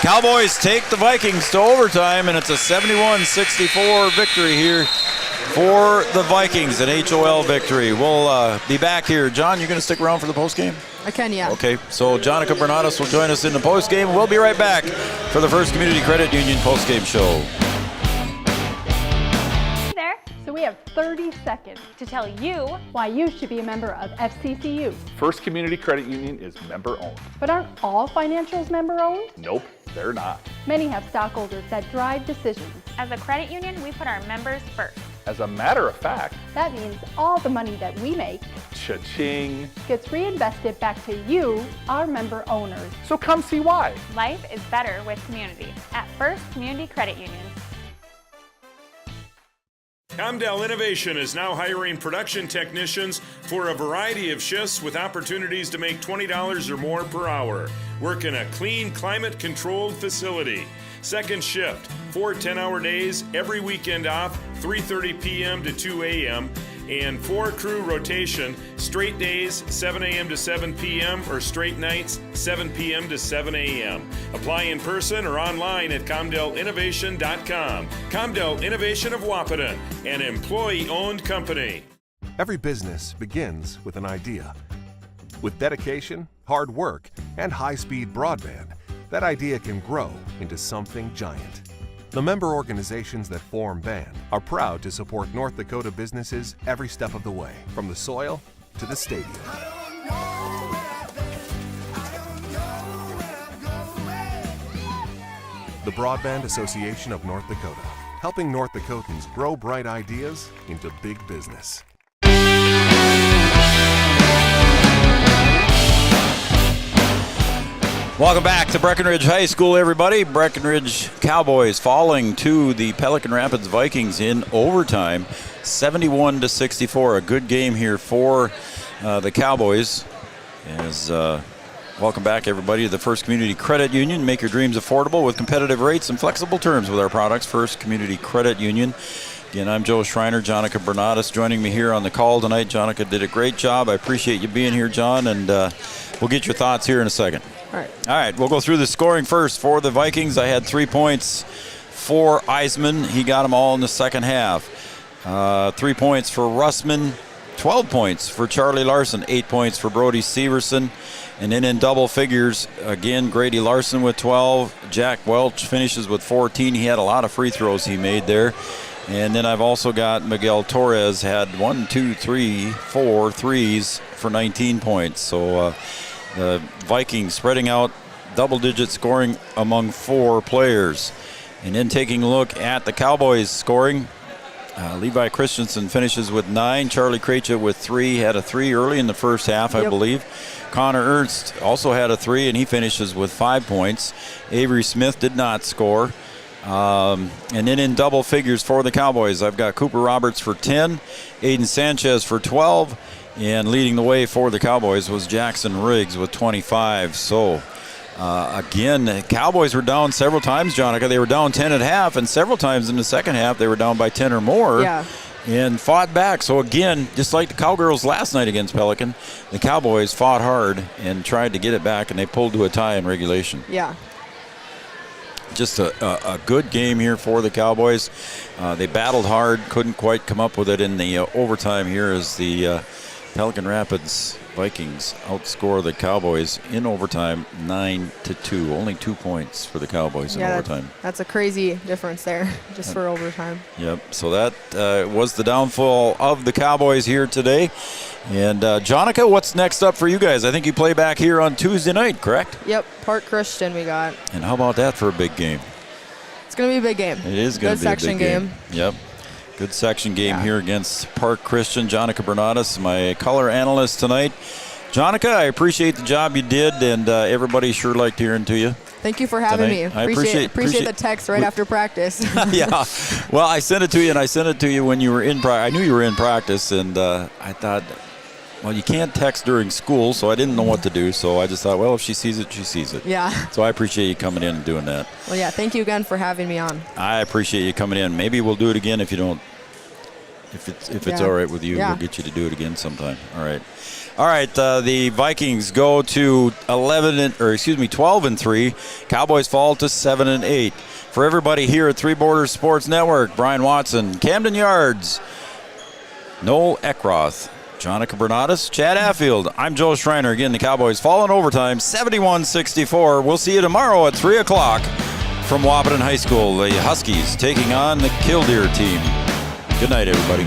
S12: Cowboys take the Vikings to overtime, and it's a 71-64 victory here for the Vikings, an HOL victory. We'll be back here. John, you're going to stick around for the postgame?
S13: I can, yeah.
S12: Okay, so Jonica Bernados will join us in the postgame. We'll be right back for the First Community Credit Union postgame show.
S9: Hey there. So we have 30 seconds to tell you why you should be a member of FCCU.
S10: First Community Credit Union is member owned.
S9: But aren't all financials member owned?
S10: Nope, they're not.
S9: Many have stockholders that drive decisions.
S11: As a credit union, we put our members first.
S10: As a matter of fact,
S9: That means all the money that we make
S10: cha-ching.
S9: gets reinvested back to you, our member owners.
S10: So come see why.
S11: Life is better with community at First Community Credit Union.
S14: Comdell Innovation is now hiring production technicians for a variety of shifts with opportunities to make $20 or more per hour. Work in a clean, climate-controlled facility. Second shift, 4 10-hour days, every weekend off, 3:30 p.m. to 2 a.m., and 4-crew rotation, straight days, 7 a.m. to 7 p.m., or straight nights, 7 p.m. to 7 a.m. Apply in person or online at ComdellInnovation.com. Comdell Innovation of Wahpeton, an employee-owned company.
S15: Every business begins with an idea. With dedication, hard work, and high-speed broadband, that idea can grow into something giant. The member organizations that form BAND are proud to support North Dakota businesses every step of the way, from the soil to the stadium. The Broadband Association of North Dakota, helping North Dakotans grow bright ideas into big business.
S12: Welcome back to Breckenridge High School, everybody. Breckenridge Cowboys falling to the Pelican Rapids Vikings in overtime, 71-64. A good game here for the Cowboys. Welcome back, everybody, to the First Community Credit Union. Make your dreams affordable with competitive rates and flexible terms with our products. First Community Credit Union. Again, I'm Joe Schreiner. Jonica Bernatus joining me here on the call tonight. Jonica did a great job. I appreciate you being here, John, and we'll get your thoughts here in a second.
S13: All
S12: right, we'll go through the scoring first for the Vikings. I had 3 points for Eisman. He got them all in the second half. 3 points for Russman, 12 points for Charlie Larson, 8 points for Brody Severson. And then in double figures, again, Grady Larson with 12. Jack Welch finishes with 14. He had a lot of free throws he made there. And then I've also got Miguel Torres had 4 threes for 19 points. So the Vikings spreading out double-digit scoring among 4 players. And then taking a look at the Cowboys scoring, Levi Christensen finishes with 9. Charlie Krejci with 3, had a 3 early in the first half, I believe. Connor Ernst also had a 3, and he finishes with 5 points. Avery Smith did not score. And then in double figures for the Cowboys, I've got Cooper Roberts for 10, Aiden Sanchez for 12, and leading the way for the Cowboys was Jackson Riggs with 25. So, again, the Cowboys were down several times, Jonica. They were down 10 at half, and several times in the second half they were down by 10 or more.
S13: Yeah.
S12: And fought back. So, again, just like the Cowgirls last night against Pelican, the Cowboys fought hard and tried to get it back, and they pulled to a tie in regulation.
S13: Yeah.
S12: Just a good game here for the Cowboys. They battled hard, couldn't quite come up with it in the overtime here as the Pelican Rapids Vikings outscore the Cowboys in overtime 9-2. Only 2 points for the Cowboys in overtime.
S13: That's a crazy difference there just for overtime.
S12: Yep, so that was the downfall of the Cowboys here today. And Jonica, what's next up for you guys? I think you play back here on Tuesday night, correct?
S13: Yep, Park Christian we got.
S12: And how about that for a big game?
S13: It's going to be a big game.
S12: It is going to be a big game. Yep. Good section game here against Park Christian. Jonica Bernatus, my color analyst tonight. Jonica, I appreciate the job you did, and everybody sure liked hearing to you.
S13: Thank you for having me.
S12: I
S13: appreciate the text right after practice.
S12: Yeah. Well, I sent it to you, and I sent it to you when you were in practice. I knew you were in practice, and I thought, well, you can't text during school, so I didn't know what to do. So I just thought, well, if she sees it, she sees it.
S13: Yeah.
S12: So I appreciate you coming in and doing that.
S13: Well, yeah, thank you again for having me on.
S12: I appreciate you coming in. Maybe we'll do it again if you don't. If it's all right with you, we'll get you to do it again sometime. All right. All right, the Vikings go to 12-3. Cowboys fall to 7-8. For everybody here at Three Borders Sports Network, Brian Watson, Camden Yards, Noel Eckroth, Jonica Bernatus, Chad Affield. I'm Joe Schreiner. Again, the Cowboys fall in overtime, 71-64. We'll see you tomorrow at 3 o'clock from Wahpeton High School. The Huskies taking on the Killdeer team. Good night, everybody.